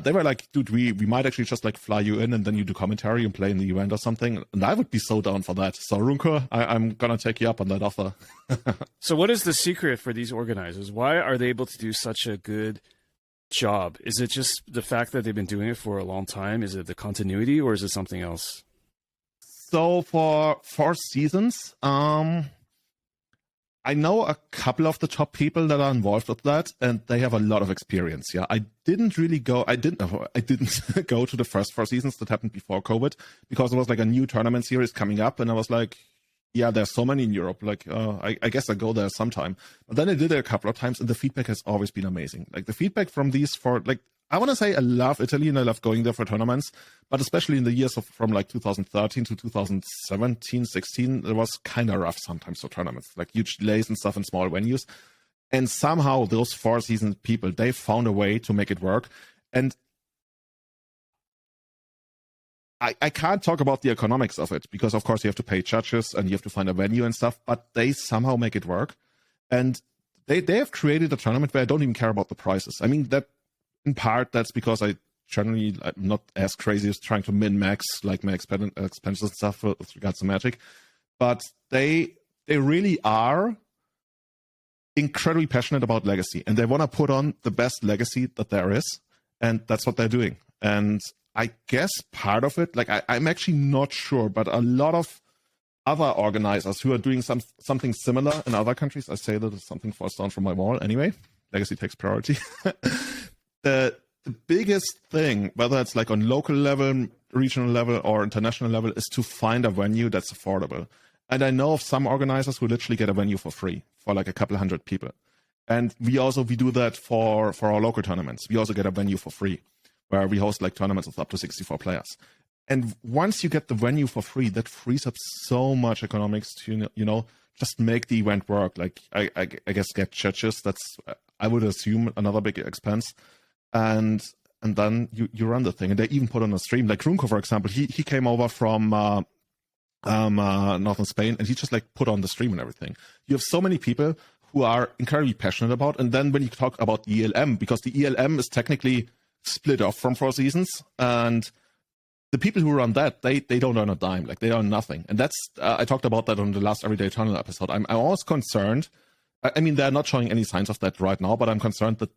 They were like, dude, we might actually just like fly you in and then you do commentary and play in the event or something. And I would be so down for that. So Runke, I'm going to take you up on that offer. So what is the secret for these organizers? Why are they able to do such a good job? Is it just the fact that they've been doing it for a long time? Is it the continuity, or is it something else? So for 4 seasons, I know a couple of the top people that are involved with that, and they have a lot of experience. Yeah, I didn't go to the first 4 seasons that happened before COVID, because there was like a new tournament series coming up, and I was like, yeah, there's so many in Europe. Like, I guess I'll go there sometime. But then I did it a couple of times, and the feedback has always been amazing. Like the feedback from these 4, like, I want to say I love Italy and I love going there for tournaments, but especially in the years from like 2013 to 2017, 16, it was kind of rough sometimes for tournaments, like huge delays and stuff in small venues. And somehow those 4 seasoned people, they found a way to make it work. And I can't talk about the economics of it, because of course you have to pay judges and you have to find a venue and stuff, but they somehow make it work. And they have created a tournament where I don't even care about the prices. I mean, that in part, that's because I'm not as crazy as trying to min-max like my expenses and stuff with regards to Magic. But they really are incredibly passionate about Legacy, and they want to put on the best Legacy that there is, and that's what they're doing. And I guess part of it, like I'm actually not sure, but a lot of other organizers who are doing something similar in other countries, I say that it's something falls down from my wall anyway. Legacy takes priority. The biggest thing, whether it's like on local level, regional level, or international level, is to find a venue that's affordable. And I know of some organizers who literally get a venue for free for like a couple hundred people. And we do that for our local tournaments. We also get a venue for free, where we host like tournaments with up to 64 players. And once you get the venue for free, that frees up so much economics to, just make the event work. Like I guess get judges. That's, I would assume, another big expense. And then you run the thing. And they even put on a stream. Like Runko, for example, he came over from northern Spain, and he just like put on the stream and everything. You have so many people who are incredibly passionate about. And then when you talk about the ELM, because the ELM is technically split off from 4 seasons, and the people who run that, they don't earn a dime. Like they earn nothing. And that's I talked about that on the last Everyday Tunnel episode. I'm always concerned. I mean, they're not showing any signs of that right now, but I'm concerned that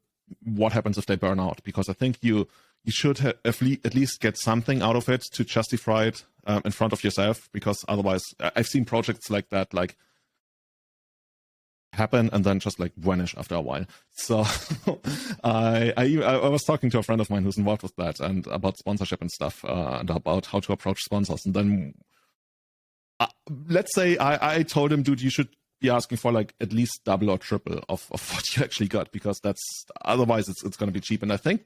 what happens if they burn out, because I think you should at least get something out of it to justify it in front of yourself, because otherwise I've seen projects like that like happen and then just like vanish after a while. So I was talking to a friend of mine who's involved with that, and about sponsorship and stuff, and about how to approach sponsors. And then let's say I told him, dude, you should be asking for like at least double or triple of what you actually got, because that's otherwise it's going to be cheap. And I think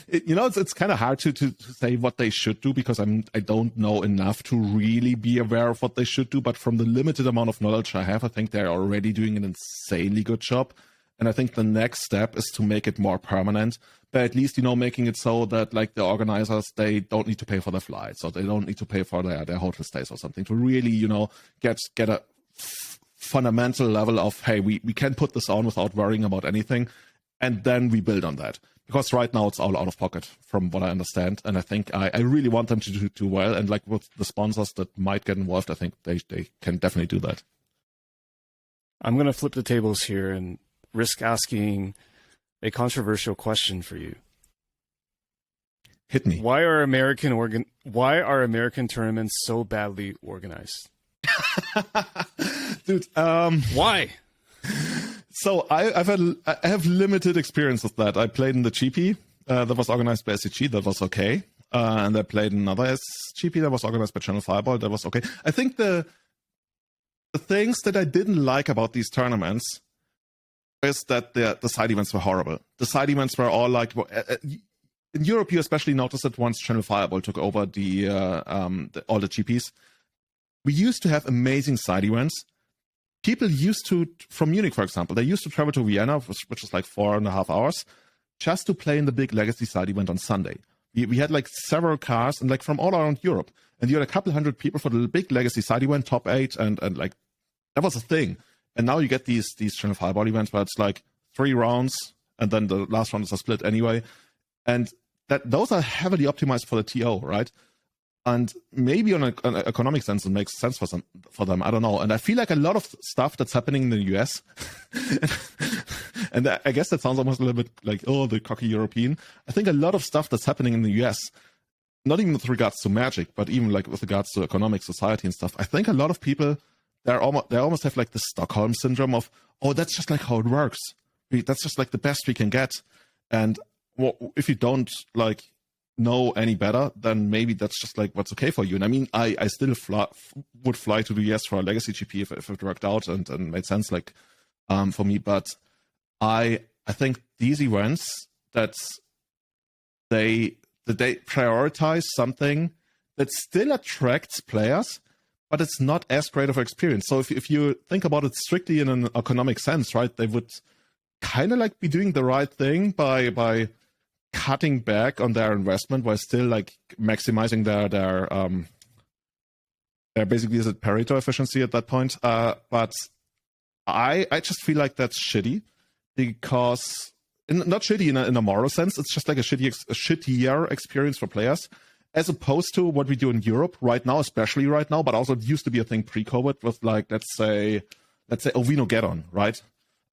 it's kind of hard to say what they should do, because I don't know enough to really be aware of what they should do. But from the limited amount of knowledge I have, I think they're already doing an insanely good job. And I think the next step is to make it more permanent, but at least, making it so that like the organizers, they don't need to pay for their flights, or they don't need to pay for their hotel stays or something, to really, get a fundamental level of, hey, we can put this on without worrying about anything. And then we build on that, because right now it's all out of pocket from what I understand. And I think I really want them to do well. And like with the sponsors that might get involved, I think they can definitely do that. I'm going to flip the tables here and risk asking a controversial question for you. Hit me. Why are American tournaments so badly organized? Dude, why? So I have limited experience with that. I played in the GP that was organized by SCG. That was okay. And I played in another GP that was organized by Channel Fireball. That was okay. I think the things that I didn't like about these tournaments is that the side events were horrible. The side events were all like, in Europe, you especially noticed it once Channel Fireball took over all the GPs. We used to have amazing side events, people used to, from Munich, for example, they used to travel to Vienna, which is like 4.5 hours, just to play in the big legacy side event on Sunday. We had like several cars and like from all around Europe. And you had a couple hundred people for the big legacy side event, top 8, and like that was a thing. And now you get these Channel Fireball events where it's like 3 rounds and then the last round is a split anyway. And those are heavily optimized for the TO, right? And maybe on an economic sense, it makes sense for them. I don't know. And I feel like a lot of stuff that's happening in the US, and I guess that sounds almost a little bit like, oh, the cocky European. I think a lot of stuff that's happening in the US, not even with regards to Magic, but even like with regards to economic society and stuff, I think a lot of people, they almost have like the Stockholm syndrome of, oh, that's just like how it works. That's just like the best we can get. And if you don't like know any better, then maybe that's just like what's okay for you. And I mean, I still would fly to the US for a legacy GP if it worked out and made sense like for me. But I think these events they prioritize something that still attracts players, but it's not as great of an experience. So if you think about it strictly in an economic sense, right, they would kind of like be doing the right thing by cutting back on their investment while still like maximizing their basically is it Pareto efficiency at that point. But I just feel like that's shitty because not shitty in a moral sense. It's just like a shittier experience for players as opposed to what we do in Europe right now, especially right now, but also it used to be a thing pre-COVID with like, let's say Ovino Get-On, right?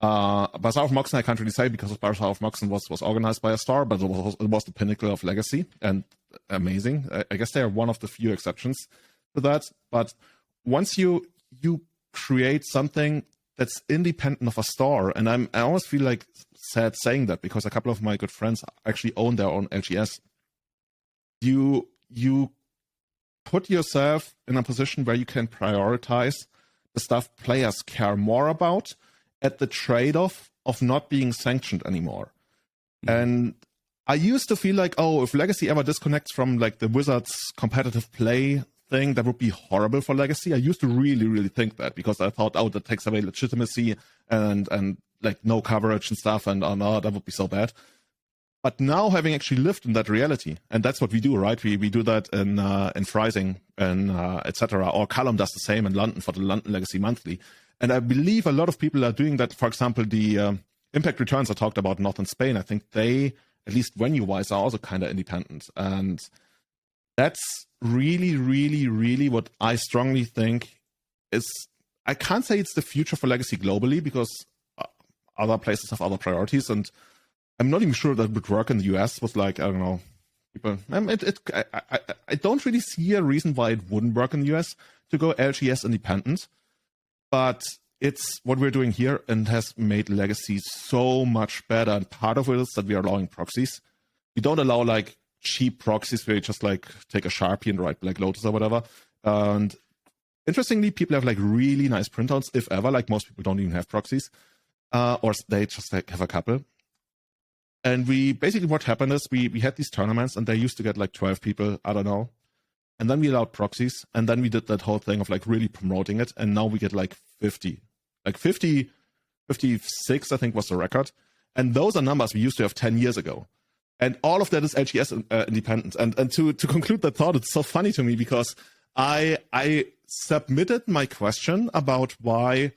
Bazaar of Moxen, I can't really say because Bazaar of Moxen was organized by a star, but it was the pinnacle of legacy and amazing. I guess they are one of the few exceptions to that. But once you create something that's independent of a star, and I almost feel like sad saying that because a couple of my good friends actually own their own LGS. You put yourself in a position where you can prioritize the stuff players care more about at the trade-off of not being sanctioned anymore. And I used to feel like, oh, if Legacy ever disconnects from like the Wizards competitive play thing, that would be horrible for Legacy. I used to really, really think that because I thought, oh, that takes away legitimacy and like no coverage and stuff, and oh no, that would be so bad. But now having actually lived in that reality, and that's what we do, right? We do that in Freising and etc. Or Callum does the same in London for the London Legacy Monthly. And I believe a lot of people are doing that. For example, the Impact Returns I talked about Northern Spain, I think they, at least venue-wise, are also kind of independent. And that's really, really, really what I strongly think is, I can't say it's the future for Legacy globally because other places have other priorities. And I'm not even sure that would work in the US with like, I don't know, people. I don't really see a reason why it wouldn't work in the US to go LGS independent. But it's what we're doing here and has made Legacy so much better. And part of it is that we are allowing proxies. We don't allow like cheap proxies where you just like take a Sharpie and write Black Lotus or whatever. And interestingly, people have like really nice printouts, if ever. Like most people don't even have proxies. Or they just like have a couple. And we basically, what happened is we had these tournaments and they used to get like 12 people, I don't know. And then we allowed proxies, and then we did that whole thing of like really promoting it, and now we get like 50. Like 56, I think was the record. And those are numbers we used to have 10 years ago. And all of that is LGS independent. And to conclude that thought, it's so funny to me because I submitted my question about why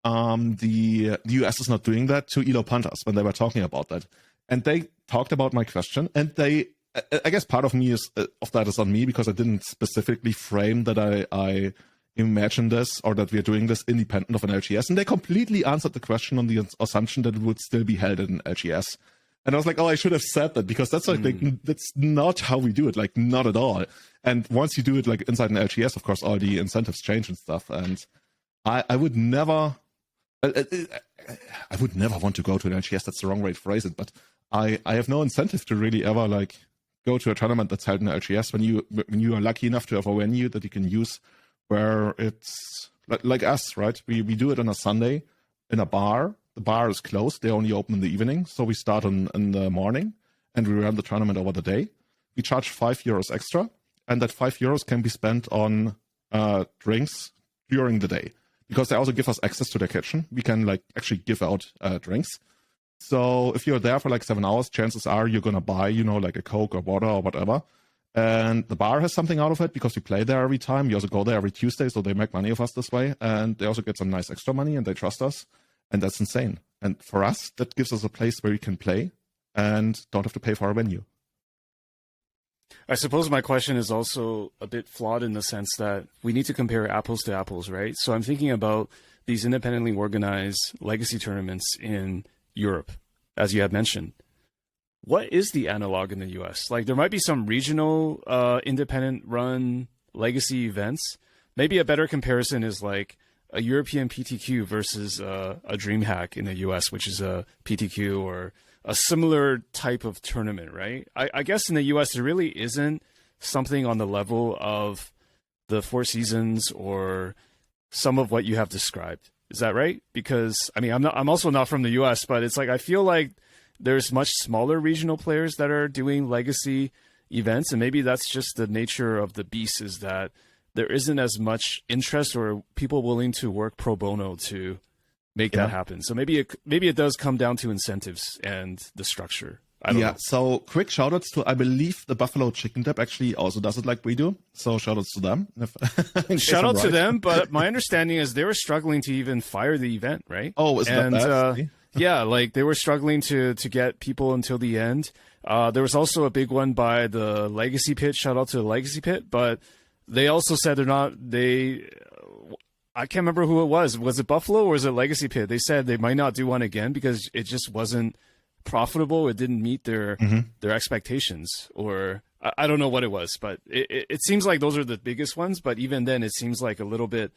the US is not doing that to Elo Punters when they were talking about that. And they talked about my question, and I guess part of me is on me because I didn't specifically frame that I imagine this or that we're doing this independent of an LGS, and they completely answered the question on the assumption that it would still be held in LGS. And I was like, oh, I should have said that because that's like that's not how we do it, like not at all. And once you do it like inside an LGS, of course, all the incentives change and stuff. And I would never want to go to an LGS. That's the wrong way to phrase it, but I have no incentive to really ever like go to a tournament that's held in LGS when you are lucky enough to have a venue that you can use where it's like us, right? We do it on a Sunday in a bar. The bar is closed. They only open in the evening. So we start in the morning and we run the tournament over the day. We charge €5 extra, and that €5 can be spent on drinks during the day. because they also give us access to their kitchen. We can like actually give out drinks. So if you're there for like 7 hours, chances are you're gonna buy, like a Coke or water or whatever. And the bar has something out of it because we play there every time. We also go there every Tuesday, so they make money of us this way. And they also get some nice extra money, and they trust us. And that's insane. And for us, that gives us a place where we can play and don't have to pay for our venue. I suppose my question is also a bit flawed in the sense that we need to compare apples to apples, right? So I'm thinking about these independently organized legacy tournaments in Europe, as you had mentioned. What is the analog in the US? Like, there might be some regional independent run legacy events. Maybe a better comparison is like a European PTQ versus a DreamHack in the US, which is a PTQ or a similar type of tournament, right? I guess in the US, there really isn't something on the level of the Four Seasons or some of what you have described. Is that right? Because I mean, I'm also not from the US, but it's like I feel like there's much smaller regional players that are doing legacy events, and maybe that's just the nature of the beast, is that there isn't as much interest or people willing to work pro bono to make that happen. So maybe it does come down to incentives and the structure. I don't know. So quick shout outs to, I believe the Buffalo Chicken Dip actually also does it like we do. So shout outs to them. Shout out to them, but my understanding is they were struggling to even fire the event, right? Oh, isn't that bad? Yeah, like they were struggling to get people until the end. There was also a big one by the Legacy Pit. Shout out to the Legacy Pit, but they also said I can't remember who it was. Was it Buffalo or was it Legacy Pit? They said they might not do one again because it just wasn't profitable. It didn't meet their expectations, or I don't know what it was, but it seems like those are the biggest ones. But even then, it seems like a little bit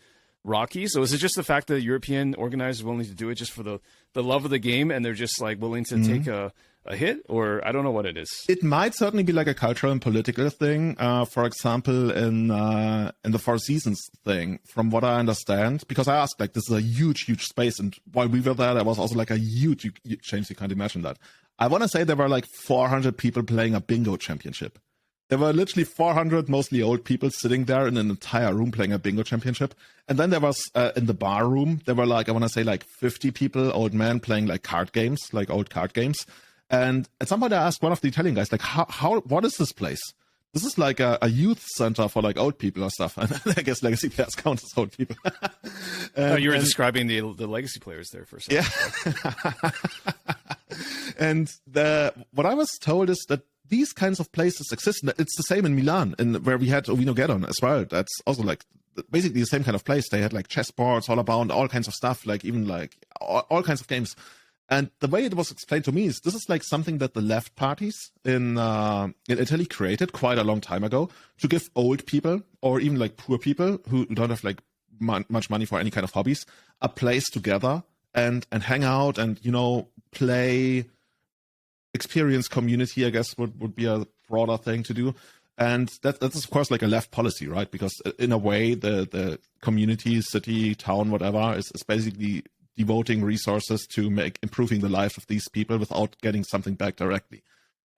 rocky. So is it just the fact that European organizers are willing to do it just for the love of the game, and they're just like willing to take a hit, or I don't know what it is. It might certainly be like a cultural and political thing. For example, in the Four Seasons thing, from what I understand, because I asked, like, this is a huge space, and while we were there was also like a huge change. You can't imagine that. I want to say there were like 400 people playing a bingo championship. There were literally 400, mostly old people, sitting there in an entire room playing a bingo championship. And then there was, in the bar room, there were like, I want to say like 50 people, old men, playing like card games, like old card games. And at some point I asked one of the Italian guys, like, what is this place? This is like a youth center for like old people or stuff. And I guess legacy players count as old people. You were describing the legacy players there for a second. Yeah. And what I was told is that these kinds of places exist. It's the same in Milan, where we had Ovino Geddon as well. That's also like basically the same kind of place. They had like chessboards all around, all kinds of stuff, like even like all kinds of games. And the way it was explained to me is this is like something that the left parties in Italy created quite a long time ago to give old people or even like poor people who don't have like much money for any kind of hobbies a place together and hang out and, play. Experience community, I guess, would be a broader thing to do. And that's of course like a left policy, right? Because in a way, the community, city, town, whatever, is basically devoting resources to improving the life of these people without getting something back directly.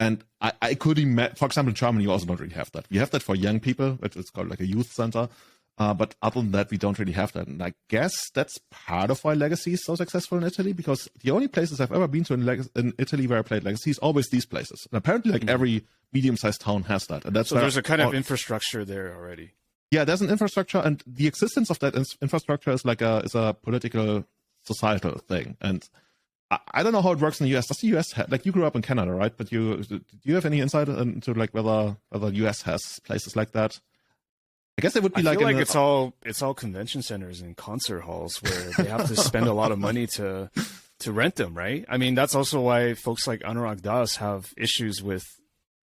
And I could imagine, for example, in Germany, you also don't really have that. We have that for young people, which is called like a youth center. But other than that, we don't really have that. And I guess that's part of why Legacy is so successful in Italy, because the only places I've ever been to in Italy where I played Legacy is always these places. And apparently like every medium-sized town has that. And that's so there's a kind of infrastructure there already. Yeah, there's an infrastructure, and the existence of that infrastructure is like a political, societal thing. And I don't know how it works in the US. Does the US like, you grew up in Canada, right? But do you have any insight into like whether the US has places like that? I guess it would be I feel like it's all convention centers and concert halls where they have to spend a lot of money to rent them, right? I mean, that's also why folks like Anurag Das have issues with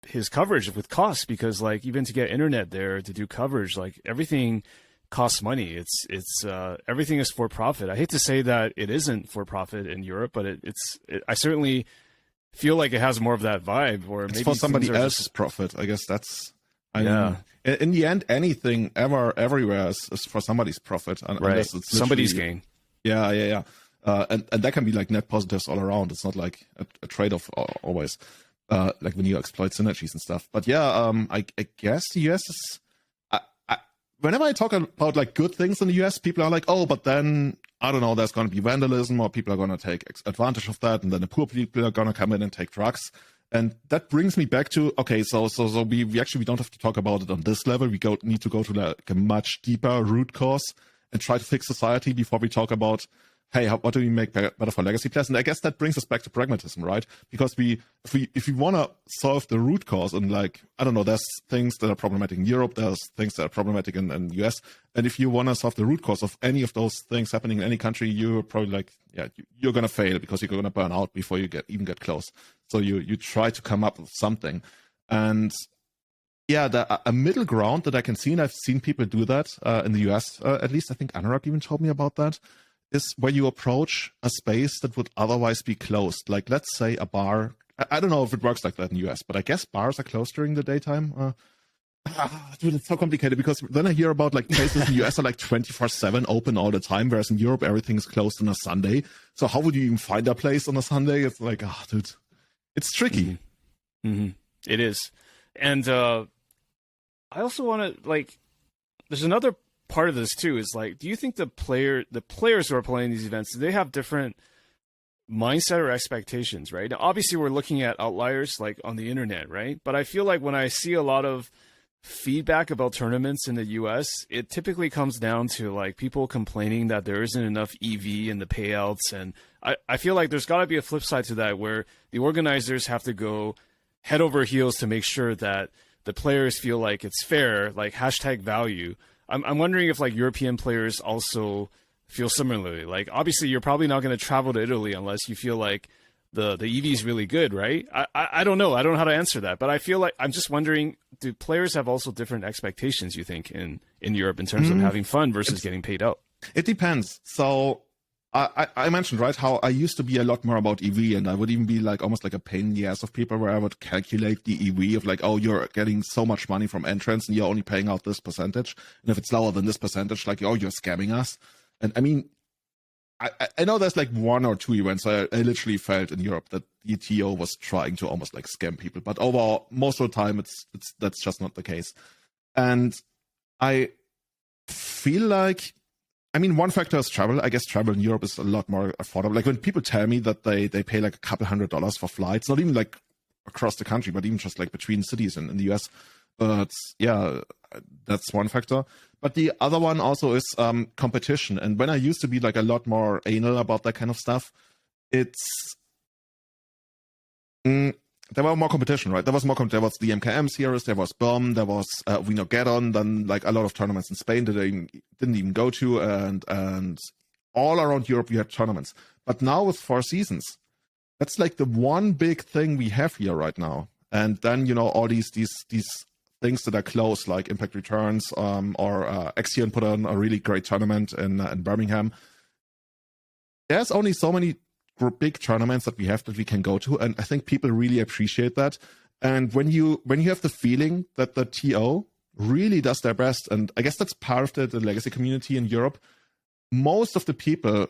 his coverage, with costs, because like even to get internet there to do coverage, like everything costs money. It's everything is for profit. I hate to say that it isn't for profit in Europe, but I certainly feel like it has more of that vibe. Or maybe for somebody else's profit. I guess that's. In the end, anything everywhere is for somebody's profit, unless it's somebody's gain. Yeah. And that can be like net positives all around. It's not like a trade-off always, like when you exploit synergies and stuff. But yeah, I guess the US is. whenever I talk about like good things in the US, people are like, oh, but then I don't know, there's going to be vandalism, or people are going to take advantage of that, and then the poor people are going to come in and take drugs. And that brings me back to, okay, so we don't have to talk about it on this level. We need to go to like a much deeper root cause and try to fix society before we talk about, hey, what do we make better for legacy players? And I guess that brings us back to pragmatism, right? Because if we want to solve the root cause, and like, I don't know, there's things that are problematic in Europe, there's things that are problematic in the US. And if you want to solve the root cause of any of those things happening in any country, you're probably like, yeah, you're going to fail, because you're going to burn out before you even get close. So you try to come up with something. And yeah, a middle ground that I can see, and I've seen people do that in the US, at least I think Anurag even told me about that, is where you approach a space that would otherwise be closed. Like, let's say a bar. I don't know if it works like that in the US, but I guess bars are closed during the daytime. Dude, it's so complicated, because then I hear about like places in the US are like 24/7 open all the time, whereas in Europe everything is closed on a Sunday. So how would you even find a place on a Sunday? It's like, dude, it's tricky. Mm-hmm. Mm-hmm. It is. And I also want to, like, there's another part of this too, is like, do you think the players who are playing these events, do they have different mindset or expectations, right? Now, obviously we're looking at outliers like on the internet, right? But I feel like when I see a lot of feedback about tournaments in the US, it typically comes down to like people complaining that there isn't enough EV in the payouts. And I feel like there's got to be a flip side to that, where the organizers have to go head over heels to make sure that the players feel like it's fair, like #value. I'm wondering if like European players also feel similarly. Like, obviously you're probably not going to travel to Italy unless you feel like the EV is really good, right? I don't know. I don't know how to answer that, but I feel like, I'm just wondering, do players have also different expectations, you think, in Europe in terms of having fun versus getting paid out? It depends. So I mentioned, right, how I used to be a lot more about EV, and I would even be like almost like a pain in the ass of people, where I would calculate the EV of like, oh, you're getting so much money from entrance and you're only paying out this percentage. And if it's lower than this percentage, like, oh, you're scamming us. And I mean, I know there's like one or two events I literally felt in Europe that the TO was trying to almost like scam people. But overall, most of the time, that's just not the case. And I feel like, I mean, one factor is travel. I guess travel in Europe is a lot more affordable. Like, when people tell me that they pay like a couple $100s for flights, not even like across the country, but even just like between cities in the US. But yeah, that's one factor. But the other one also is competition. And when I used to be like a lot more anal about that kind of stuff, there were more competition, right? There was there was the MKM series, there was BOM, there was Wienergeddon, then like a lot of tournaments in Spain that I didn't even go to, and all around Europe we had tournaments. But now with 4 seasons, that's like the one big thing we have here right now. And then, all these things that are close, like Impact Returns, or Axion put on a really great tournament in Birmingham. There's only so many big tournaments that we have that we can go to, and I think people really appreciate that. And when you have the feeling that the TO really does their best, and I guess that's part of the legacy community in Europe, most of the people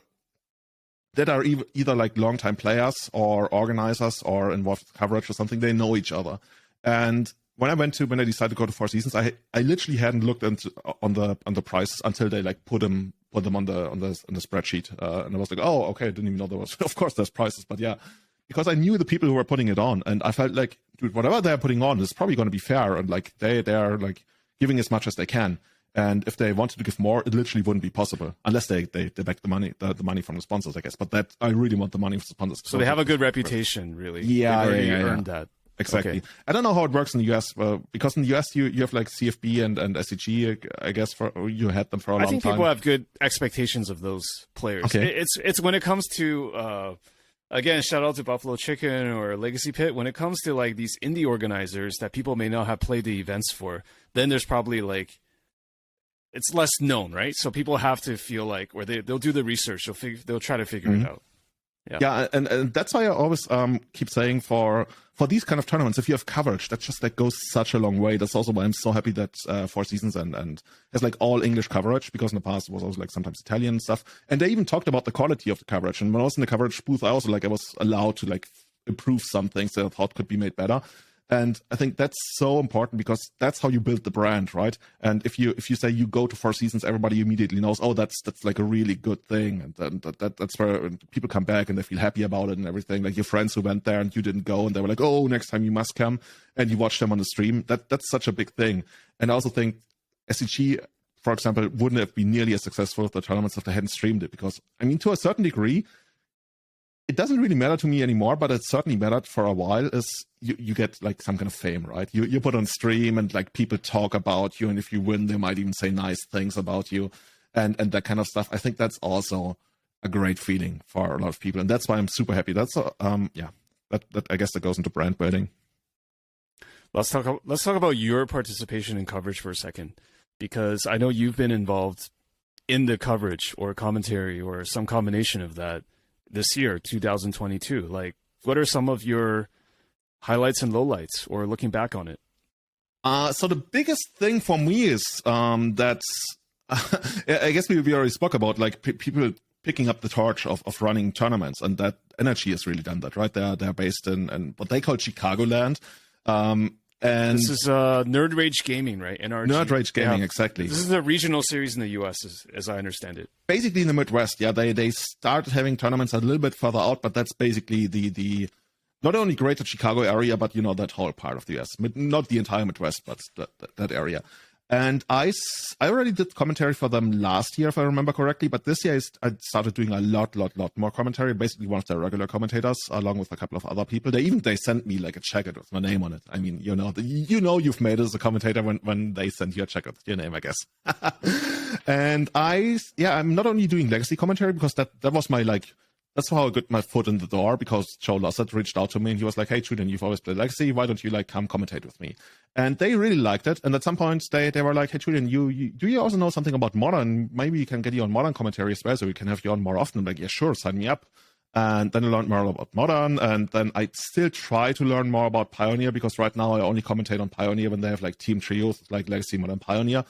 that are either like longtime players or organizers or involved with coverage or something, they know each other. And when I decided to go to 4 seasons, I literally hadn't looked on the prices until they like put them on the spreadsheet, and I was like, oh, okay, I didn't even know there was. Of course, there's prices, but yeah, because I knew the people who were putting it on, and I felt like, dude, whatever they're putting on is probably going to be fair, and like they are like giving as much as they can. And if they wanted to give more, it literally wouldn't be possible unless they back the money from the sponsors, I guess. But that I really want the money from the sponsors. So they have a good reputation, really. Yeah, they've already earned that. Exactly. Okay. I don't know how it works in the US, because in the US you have like CFB and SCG, I guess, you had them for a long time. I think people have good expectations of those players. Okay. It's when it comes to, again, shout out to Buffalo Chicken or Legacy Pit, when it comes to like these indie organizers that people may not have played the events for, then there's probably like, it's less known, right? So people have to feel like, or they'll do the research, they'll try to figure it out. Yeah, and that's why I always keep saying for these kind of tournaments, if you have coverage, that just like goes such a long way. That's also why I'm so happy that 4 seasons and has like all English coverage, because in the past it was also like sometimes Italian stuff. And they even talked about the quality of the coverage. And when I was in the coverage booth, I was allowed to like improve some things that I thought could be made better. And I think that's so important because that's how you build the brand, right? And if you say you go to Four Seasons, everybody immediately knows, oh, that's like a really good thing, and then that's where people come back and they feel happy about it and everything. Like your friends who went there and you didn't go, and they were like, oh, next time you must come, and you watch them on the stream. That's such a big thing. And I also think SCG, for example, wouldn't have been nearly as successful with the tournaments if they hadn't streamed it, because I mean, to a certain degree, it doesn't really matter to me anymore, but it certainly mattered for a while, is you get like some kind of fame, right? You put on stream and like people talk about you, and if you win, they might even say nice things about you and that kind of stuff. I think that's also a great feeling for a lot of people. And that's why I'm super happy. That's that I guess that goes into brand building. Let's talk about your participation in coverage for a second, because I know you've been involved in the coverage or commentary or some combination of that this year, 2022. Like, what are some of your highlights and lowlights, or looking back on it? So the biggest thing for me is that I guess we already spoke about, like, people picking up the torch of running tournaments, and that Energy has really done that, right? They're based in what they call Chicagoland. And this is Nerd Rage Gaming, right? NRG. Nerd Rage Gaming, exactly. This is a regional series in the US, as I understand it. Basically in the Midwest, yeah. They started having tournaments a little bit further out, but that's basically the not only greater Chicago area, but that whole part of the US. Not the entire Midwest, but that area. And I already did commentary for them last year, if I remember correctly. But this year I started doing a lot more commentary. Basically, one of their regular commentators, along with a couple of other people. They sent me like a jacket with my name on it. I mean, you've made it as a commentator when they send you a jacket with your name, I guess. And I'm not only doing legacy commentary, because that was my that's how I got my foot in the door, because Joe Lossett reached out to me and he was like, hey, Julian, you've always played Legacy. Why don't you come commentate with me? And they really liked it. And at some point they were like, hey, Julian, do you also know something about Modern? Maybe we can get you on Modern commentary as well, so we can have you on more often. I'm like, yeah, sure, sign me up. And then I learned more about Modern. And then I still try to learn more about Pioneer, because right now I only commentate on Pioneer when they have team trios, like Legacy, Modern, Pioneer.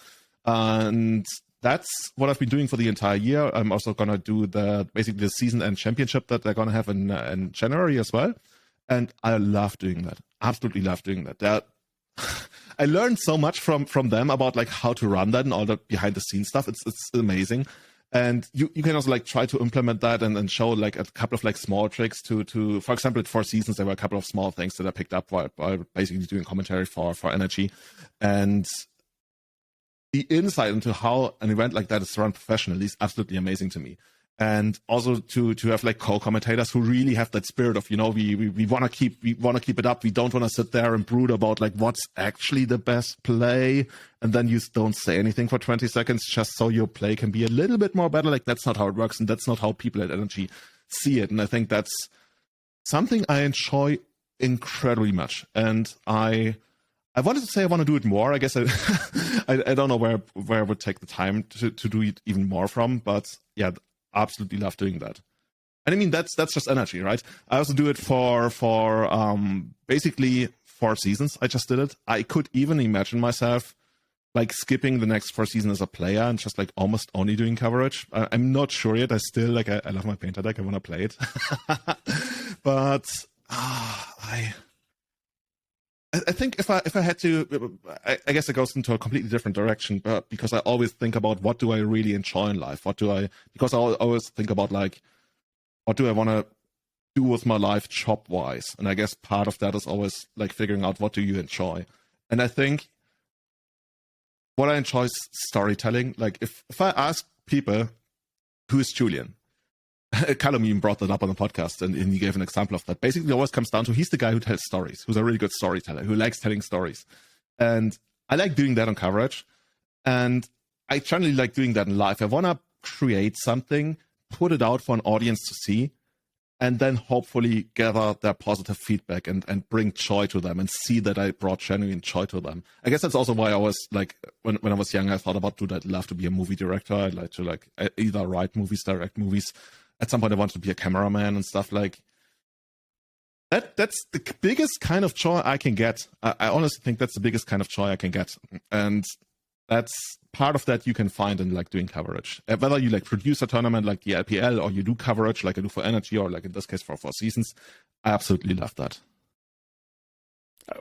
And that's what I've been doing for the entire year. I'm also going to do basically the season end championship that they're going to have in January as well. And I love doing that. Absolutely love doing that. I learned so much from them about how to run that and all the behind the scenes stuff. It's amazing. And you can also try to implement that and show a couple of small tricks to, for example, at Four Seasons, there were a couple of small things that I picked up while basically doing commentary for Energy. And the insight into how an event like that is run professionally is absolutely amazing to me. And also to have co-commentators who really have that spirit of, we want to keep it up. We don't want to sit there and brood about what's actually the best play, and then you don't say anything for 20 seconds just so your play can be a little bit more better. That's not how it works, and that's not how people at Energy see it. And I think that's something I enjoy incredibly much. And I wanted to say I want to do it more. I guess I don't know where I would take the time to do it even more from, but yeah, absolutely love doing that. And I mean, that's just Energy, right? I also do it for basically 4 seasons. I just did it. I could even imagine myself skipping the next 4 seasons as a player and just almost only doing coverage. I'm not sure yet. I still I love my painter deck. I want to play it, but I think if I had to, I guess it goes into a completely different direction, but because I always think about what do I really enjoy in life? Because I always think about what do I want to do with my life job-wise? And I guess part of that is always figuring out what do you enjoy. And I think what I enjoy is storytelling. If I ask people, who is Julian? Callum even brought that up on the podcast, and he gave an example of that. Basically, it always comes down to he's the guy who tells stories, who's a really good storyteller, who likes telling stories. And I like doing that on coverage. And I generally like doing that in life. I want to create something, put it out for an audience to see, and then hopefully gather their positive feedback and bring joy to them and see that I brought genuine joy to them. I guess that's also why I was when I was young, I thought about, dude, I'd love to be a movie director. I'd like to either write movies, direct movies. At some point, I wanted to be a cameraman and stuff like that. That's the biggest kind of joy I can get. I honestly think that's the biggest kind of joy I can get. And that's part of that you can find in doing coverage. Whether you produce a tournament like the LPL, or you do coverage like I do for Energy, or in this case for 4 seasons, I absolutely love that.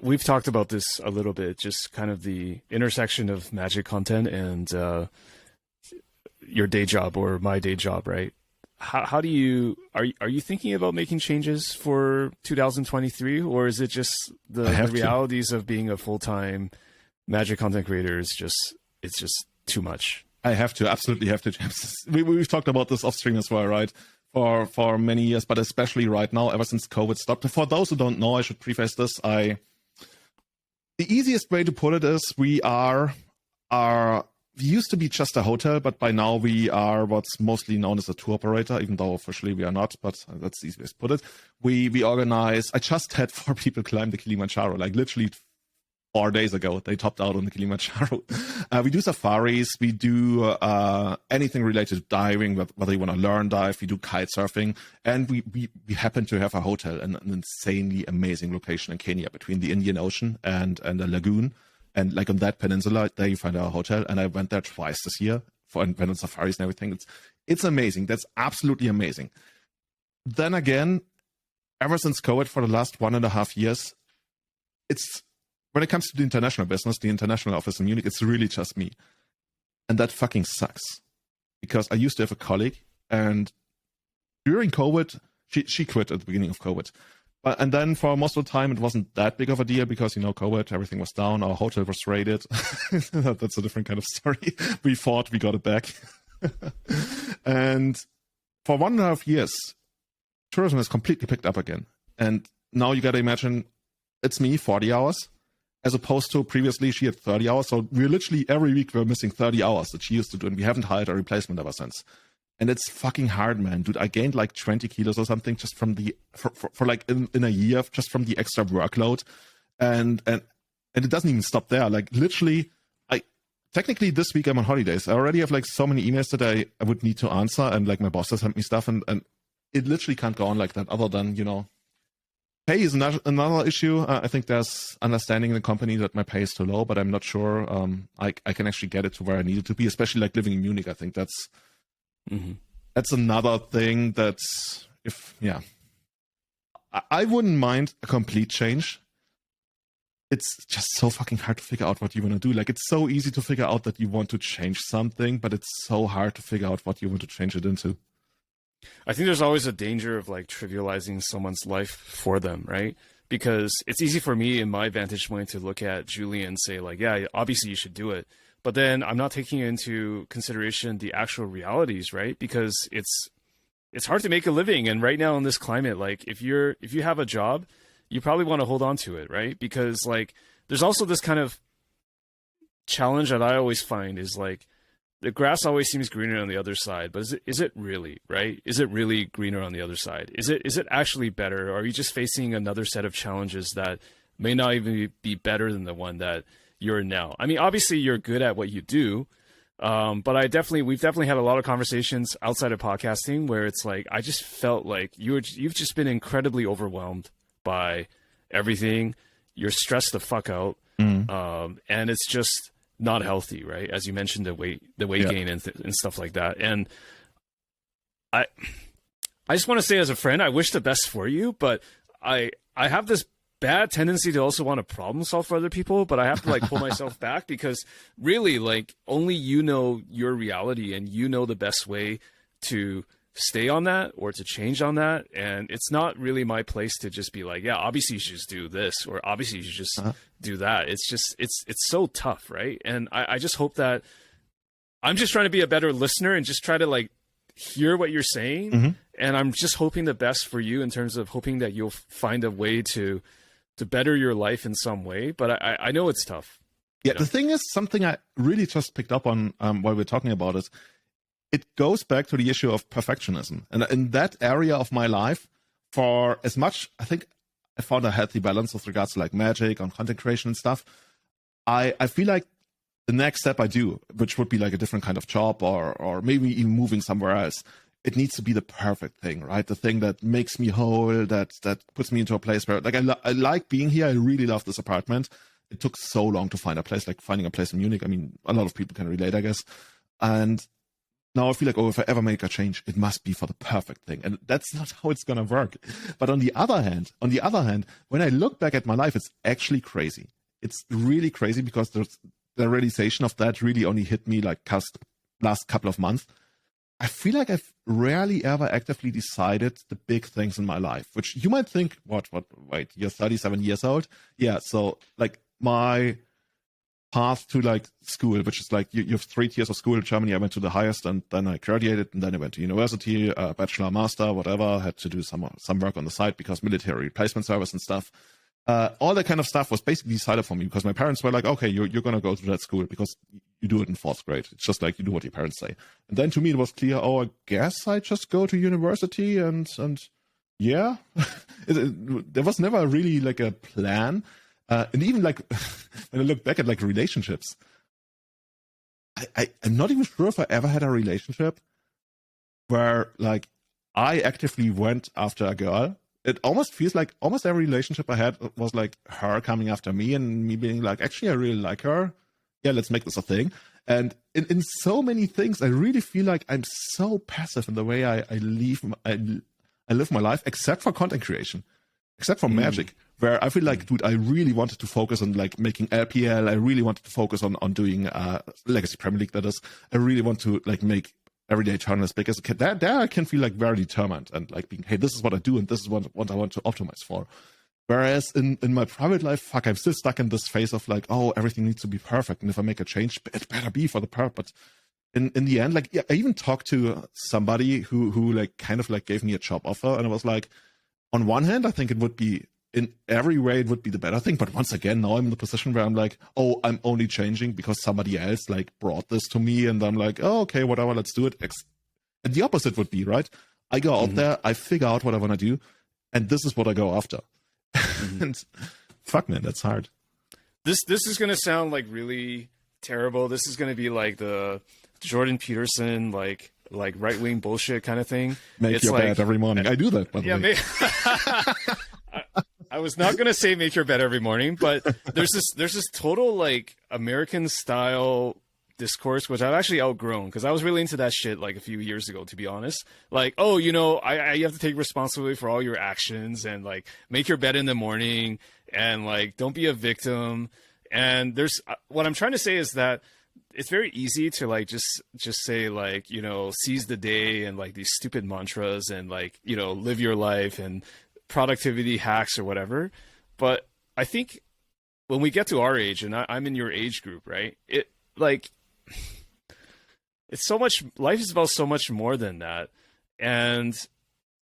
We've talked about this a little bit, just kind of the intersection of magic content and your day job or my day job, right? How do you are you thinking about making changes for 2023, or is it just the realities of being a full-time magic content creator is just too much? I absolutely have to, James. We've talked about this off stream as well, right? For many years, but especially right now, ever since COVID stopped. For those who don't know, I should preface this. The easiest way to put it is we used to be just a hotel, but by now we are what's mostly known as a tour operator, even though officially we are not, but that's the easiest way to put it. We organize, I just had 4 people climb the Kilimanjaro, like literally 4 days ago. They topped out on the Kilimanjaro. We do safaris, we do anything related to diving, whether you want to learn dive, we do kite surfing, and we happen to have a hotel in an insanely amazing location in Kenya between the Indian Ocean and a lagoon. And like on that peninsula, there you find our hotel. And I went there twice this year and went on safaris and everything. It's amazing. That's absolutely amazing. Then again, ever since COVID for the last 1.5 years, when it comes to the international business, the international office in Munich, it's really just me. And that fucking sucks. Because I used to have a colleague, and during COVID, she quit at the beginning of COVID. And then for most of the time, it wasn't that big of a deal because, COVID, everything was down. Our hotel was raided. That's a different kind of story. We fought, we got it back. And for 1.5 years, tourism has completely picked up again. And now you got to imagine it's me, 40 hours, as opposed to previously she had 30 hours. So we're literally every week we're missing 30 hours that she used to do. And we haven't hired a replacement ever since. And it's fucking hard, man. Dude, I gained like 20 kilos or something just from for like in a year, just from the extra workload. And it doesn't even stop there. Like literally, technically this week I'm on holidays. I already have like so many emails that I would need to answer. And like my boss has sent me stuff and it literally can't go on like that other than, pay is another issue. I think there's understanding in the company that my pay is too low, but I'm not sure I can actually get it to where I need it to be, especially like living in Munich. I think that's another thing that's I wouldn't mind a complete change. It's just so fucking hard to figure out what you want to do. Like it's so easy to figure out that you want to change something, but it's so hard to figure out what you want to change it into. I think there's always a danger of like trivializing someone's life for them, right? Because it's easy for me in my vantage point to look at Julian and say like, yeah, obviously you should do it. But then I'm not taking into consideration the actual realities, right? Because it's hard to make a living. And right now in this climate, like if you have a job, you probably want to hold on to it, right? Because like there's also this kind of challenge that I always find is like the grass always seems greener on the other side, but is it really, right? Is it really greener on the other side? Is it actually better? Or are you just facing another set of challenges that may not even be better than the one that you're in now? I mean, obviously you're good at what you do, but we've definitely had a lot of conversations outside of podcasting where it's like I just felt like you've just been incredibly overwhelmed by everything. You're stressed the fuck out, and it's just not healthy, right? As you mentioned, the weight gain and stuff like that. And I just want to say, as a friend, I wish the best for you, but I have this bad tendency to also want to problem solve for other people, but I have to like pull myself back because really, like, only you know your reality and you know the best way to stay on that or to change on that. And it's not really my place to just be like, yeah, obviously you should just do this, or obviously you should just do that. It's just, it's so tough. Right. And I just hope that I'm just trying to be a better listener and just try to like hear what you're saying. And I'm just hoping the best for you in terms of hoping that you'll find a way to better your life in some way. But I know it's tough. Yeah. The thing is, something I really just picked up on while we're talking about it. It goes back to the issue of perfectionism. And in that area of my life, for as much, I think I found a healthy balance with regards to like magic and content creation and stuff. I feel like the next step I do, which would be like a different kind of job or maybe even moving somewhere else, it needs to be the perfect thing, right? The thing that makes me whole, that puts me into a place where like I like being here. I really love this apartment. It took so long to find a place, like finding a place in Munich. I mean, a lot of people can relate, I guess. And now I feel like, oh, if I ever make a change, it must be for the perfect thing. And that's not how it's going to work. But on the other hand, when I look back at my life, it's actually crazy. It's really crazy because the realization of that really only hit me like last couple of months. I feel like I've rarely ever actively decided the big things in my life, which you might think, wait, you're 37 years old? Yeah, so like my path to like school, which is like you have 3 tiers of school in Germany. I went to the highest and then I graduated and then I went to university, bachelor, master, whatever. Had to do some work on the side because military replacement service and stuff. All that kind of stuff was basically decided for me because my parents were like, okay, you're going to go to that school because you do it in 4th grade. It's just like you do what your parents say. And then to me, it was clear, oh, I guess I just go to university and yeah, there was never really like a plan. And even like when I look back at like relationships, I'm not even sure if I ever had a relationship where like I actively went after a girl. It almost feels like almost every relationship I had was like her coming after me and me being like, actually, I really like her. Yeah, let's make this a thing. And in so many things, I really feel like I'm so passive in the way I live my life, except for content creation, except for magic, where I feel like, dude, I really wanted to focus on like making LPL. I really wanted to focus on doing Legacy Premier League, that is. I really want to like make everyday channel as big as a kid. There I can feel like very determined and like being, hey, this is what I do and this is what I want to optimize for. Whereas in my private life, I'm still stuck in this phase of like, oh, everything needs to be perfect. And if I make a change, it better be for the purpose. But in the end, like, yeah, I even talked to somebody who like kind of like gave me a job offer. And I was like, on one hand, I think it would be, in every way, it would be the better thing. But once again, now I'm in the position where I'm like, oh, I'm only changing because somebody else like brought this to me. And I'm like, oh, okay, whatever, let's do it. And the opposite would be, right? I go out there, I figure out what I want to do, and this is what I go after. And fuck, man, that's hard. This is going to sound like really terrible. This is going to be like the Jordan Peterson, like right-wing bullshit kind of thing. Make your bed every morning. I do that, by the way. I was not going to say make your bed every morning, but there's this total like American style discourse, which I've actually outgrown because I was really into that shit like a few years ago, to be honest. Like, oh, you know, you have to take responsibility for all your actions and like make your bed in the morning and like don't be a victim. And there's what I'm trying to say is that it's very easy to like just say like, you know, seize the day and like these stupid mantras and like, you know, live your life and productivity hacks or whatever. But I think when we get to our age, and I'm in your age group, right? It like it's so much, life is about so much more than that.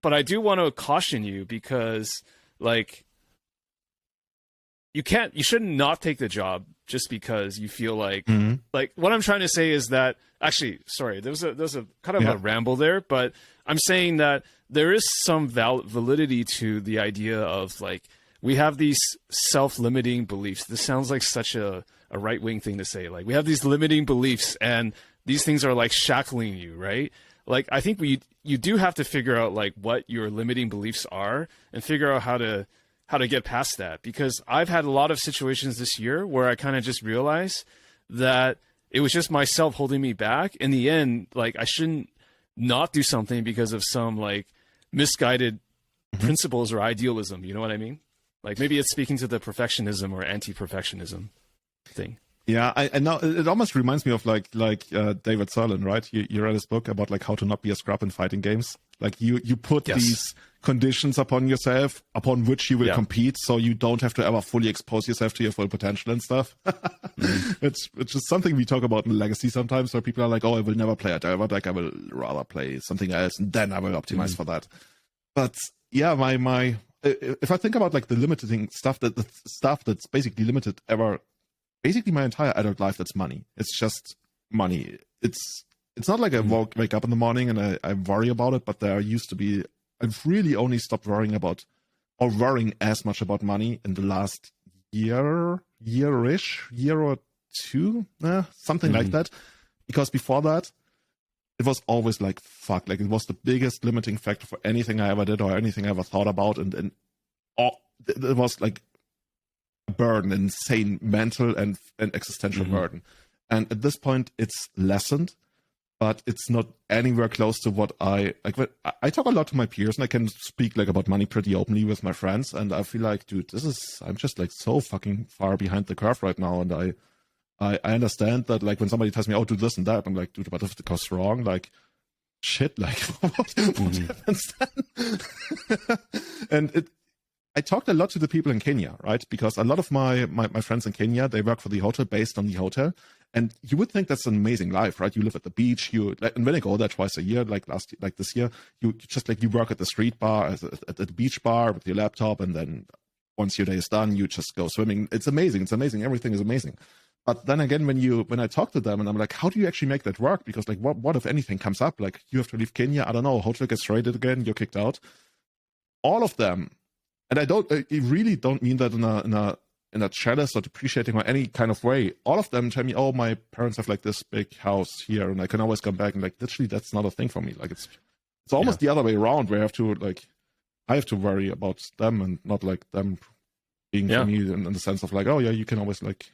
But I do want to caution you because like you shouldn't not take the job just because you feel like like what I'm trying to say is that actually, sorry, there was a kind of a ramble there, but I'm saying that there is some validity to the idea of like we have these self-limiting beliefs. This sounds like such a right-wing thing to say. Like we have these limiting beliefs and these things are like shackling you, right? Like I think you do have to figure out like what your limiting beliefs are and figure out how to get past that. Because I've had a lot of situations this year where I kind of just realized that it was just myself holding me back. In the end, like I shouldn't not do something because of some like misguided principles or idealism. You know what I mean? Like maybe it's speaking to the perfectionism or anti-perfectionism thing. Yeah, I know it almost reminds me of like David Serlin, right? You read his book about like how to not be a scrub in fighting games. Like you put these conditions upon yourself upon which you will compete, so you don't have to ever fully expose yourself to your full potential and stuff. It's just something we talk about in Legacy sometimes, where people are like, "Oh, I will never play a Delver deck. I will rather play something else, and then I will optimize for that." But yeah, my if I think about like the limiting stuff, the stuff that's basically limited basically my entire adult life, that's money. It's just money. It's not like I wake up in the morning and I worry about it, but there used to be, I've really only stopped worrying as much about money in the last year or two, something like that. Because before that, it was always like, fuck, like it was the biggest limiting factor for anything I ever did or anything I ever thought about. And it was like a burden, insane mental and existential burden. And at this point, it's lessened. but it's not anywhere close to what I like. I talk a lot to my peers, and I can speak like about money pretty openly with my friends. And I feel like, dude, I'm just like so fucking far behind the curve right now. And I understand that, like, when somebody tells me, oh, do this and that, I'm like, dude, but if it goes wrong, like, shit, like, what happens then? And I talked a lot to the people in Kenya, right? Because a lot of my friends in Kenya, they work for the hotel based on the hotel. And you would think that's an amazing life, right? You live at the beach. And when I go there twice a year, like this year, you just like, you work at the street bar, at the beach bar with your laptop. And then once your day is done, you just go swimming. It's amazing. It's amazing. Everything is amazing. But then again, when I talk to them and I'm like, how do you actually make that work? Because like, what if anything comes up? Like, you have to leave Kenya. I don't know. Hotel gets raided again. You're kicked out. All of them. And I really don't mean that in a jealous or depreciating or any kind of way. All of them tell me, oh, my parents have like this big house here and I can always come back, and like, literally that's not a thing for me. Like, it's almost the other way around, where I have to worry about them and not like them being for me in the sense of like, oh yeah, you can always like,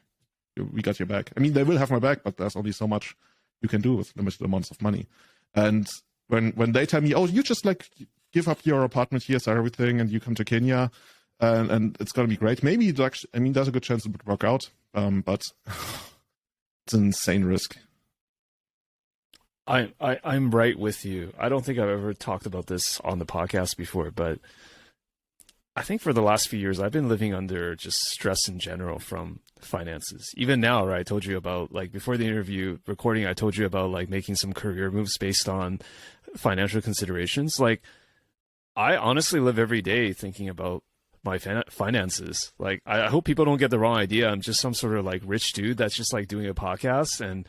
we got your back. I mean, they will have my back, but there's only so much you can do with limited amounts of money. And when they tell me, oh, you just like give up your apartment here, sell everything, and you come to Kenya, and it's going to be great. Maybe it actually, I mean, there's a good chance it would work out, but it's an insane risk. I'm right with you. I don't think I've ever talked about this on the podcast before, but I think for the last few years, I've been living under just stress in general from finances. Even now, right? I told you about, like, before the interview recording, I told you about like making some career moves based on financial considerations. Like, I honestly live every day thinking about my finances. Like, I hope people don't get the wrong idea. I'm just some sort of like rich dude that's just like doing a podcast. And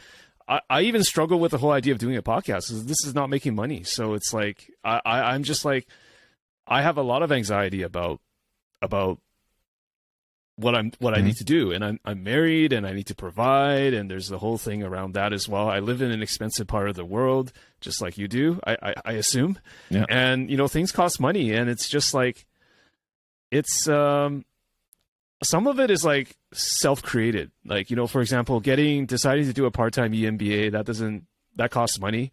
I even struggle with the whole idea of doing a podcast. This is not making money. So it's like, I'm just like, I have a lot of anxiety about what I need to do. And I'm married and I need to provide. And there's the whole thing around that as well. I live in an expensive part of the world, just like you do, I assume. Yeah. And, you know, things cost money, and it's just like, it's, some of it is like self-created. Like, you know, for example, deciding to do a part-time EMBA, that costs money.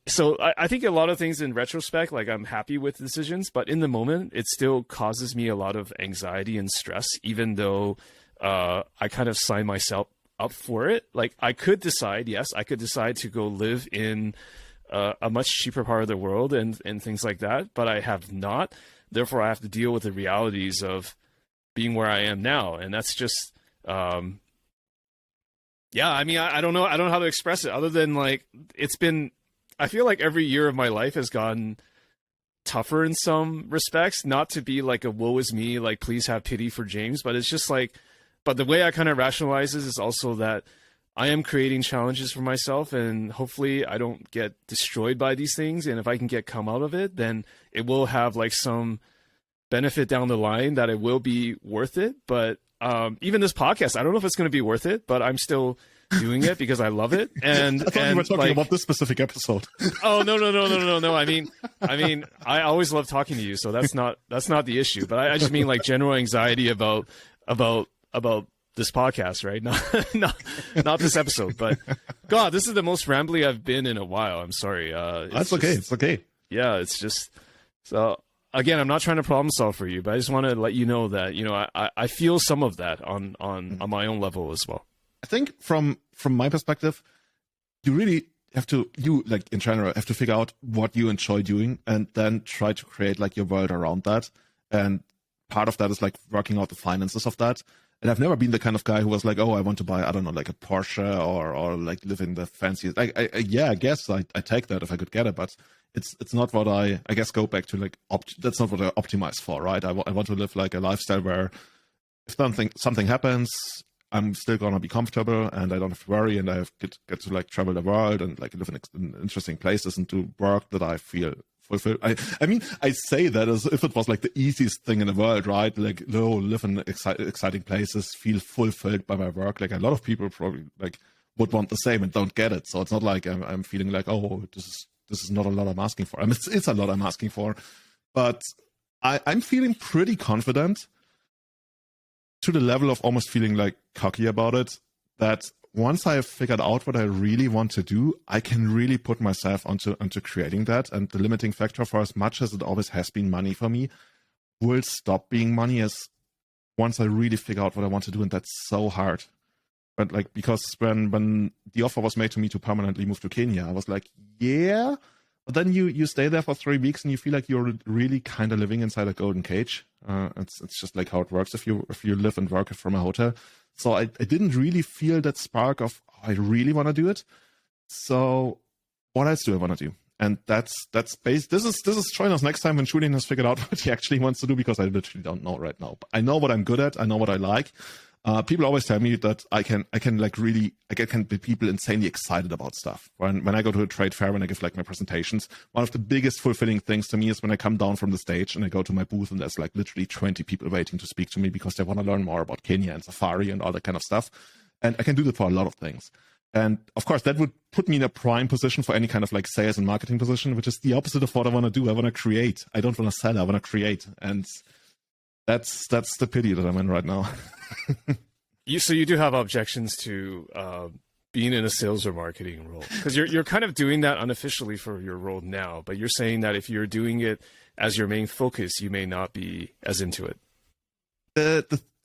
So I think a lot of things in retrospect, like, I'm happy with decisions, but in the moment, it still causes me a lot of anxiety and stress, even though I kind of sign myself up for it. Like, I could decide to go live in a much cheaper part of the world and things like that, but I have not. Therefore, I have to deal with the realities of being where I am now. And that's just, I mean, I don't know how to express it other than like, I feel like every year of my life has gotten tougher in some respects, not to be like a woe is me, like, please have pity for James, but it's just like, but the way I kind of rationalize this is also that I am creating challenges for myself, and hopefully I don't get destroyed by these things. And if I can come out of it, then it will have like some benefit down the line that it will be worth it. But even this podcast, I don't know if it's going to be worth it, but I'm still doing it because I love it. And I thought you were talking about this specific episode. Oh, no. I mean, I always love talking to you, so that's not the issue. But I just mean like general anxiety about this podcast, right? Not this episode, but God, this is the most rambly I've been in a while. I'm sorry. That's okay. It's okay. Yeah, it's just, so again, I'm not trying to problem solve for you, but I just want to let you know that, you know, I feel some of that on my own level as well. I think from my perspective, you really have to, like in general, have to figure out what you enjoy doing and then try to create like your world around that. And part of that is like working out the finances of that. And I've never been the kind of guy who was like, oh, I want to buy, I don't know, like a Porsche or like live in the fanciest. I guess I take that if I could get it, but it's not what I guess go back to like, that's not what I optimize for, right? I want to live like a lifestyle where if something happens, I'm still gonna be comfortable and I don't have to worry, and I get to like travel the world and like live in interesting places and do work that I feel fulfilled. I mean, I say that as if it was like the easiest thing in the world, right? Like, live in exciting places, feel fulfilled by my work. Like a lot of people probably like would want the same and don't get it. So it's not like I'm feeling like, oh, this is not a lot I'm asking for. I mean, it's a lot I'm asking for, but I'm feeling pretty confident to the level of almost feeling like cocky about it, that once I have figured out what I really want to do, I can really put myself onto creating that. And the limiting factor, for as much as it always has been money for me, will stop being money as once I really figure out what I want to do. And that's so hard. But like, because when the offer was made to me to permanently move to Kenya, I was like, yeah. But then you stay there for 3 weeks and you feel like you're really kind of living inside a golden cage. It's just like how it works if you live and work from a hotel. So I didn't really feel that spark of, oh, I really want to do it. So what else do I want to do? And that's based. This is join us next time when Julian has figured out what he actually wants to do, because I literally don't know right now. But I know what I'm good at. I know what I like. People always tell me that I can be people insanely excited about stuff. When I go to a trade fair, when I give like my presentations, one of the biggest fulfilling things to me is when I come down from the stage and I go to my booth and there's like literally 20 people waiting to speak to me because they want to learn more about Kenya and safari and all that kind of stuff. And I can do that for a lot of things. And of course, that would put me in a prime position for any kind of like sales and marketing position, which is the opposite of what I want to do. I want to create. I don't want to sell. I want to create. And that's the pity that I'm in right now. So you do have objections to being in a sales or marketing role, because you're kind of doing that unofficially for your role now, but you're saying that if you're doing it as your main focus, you may not be as into it.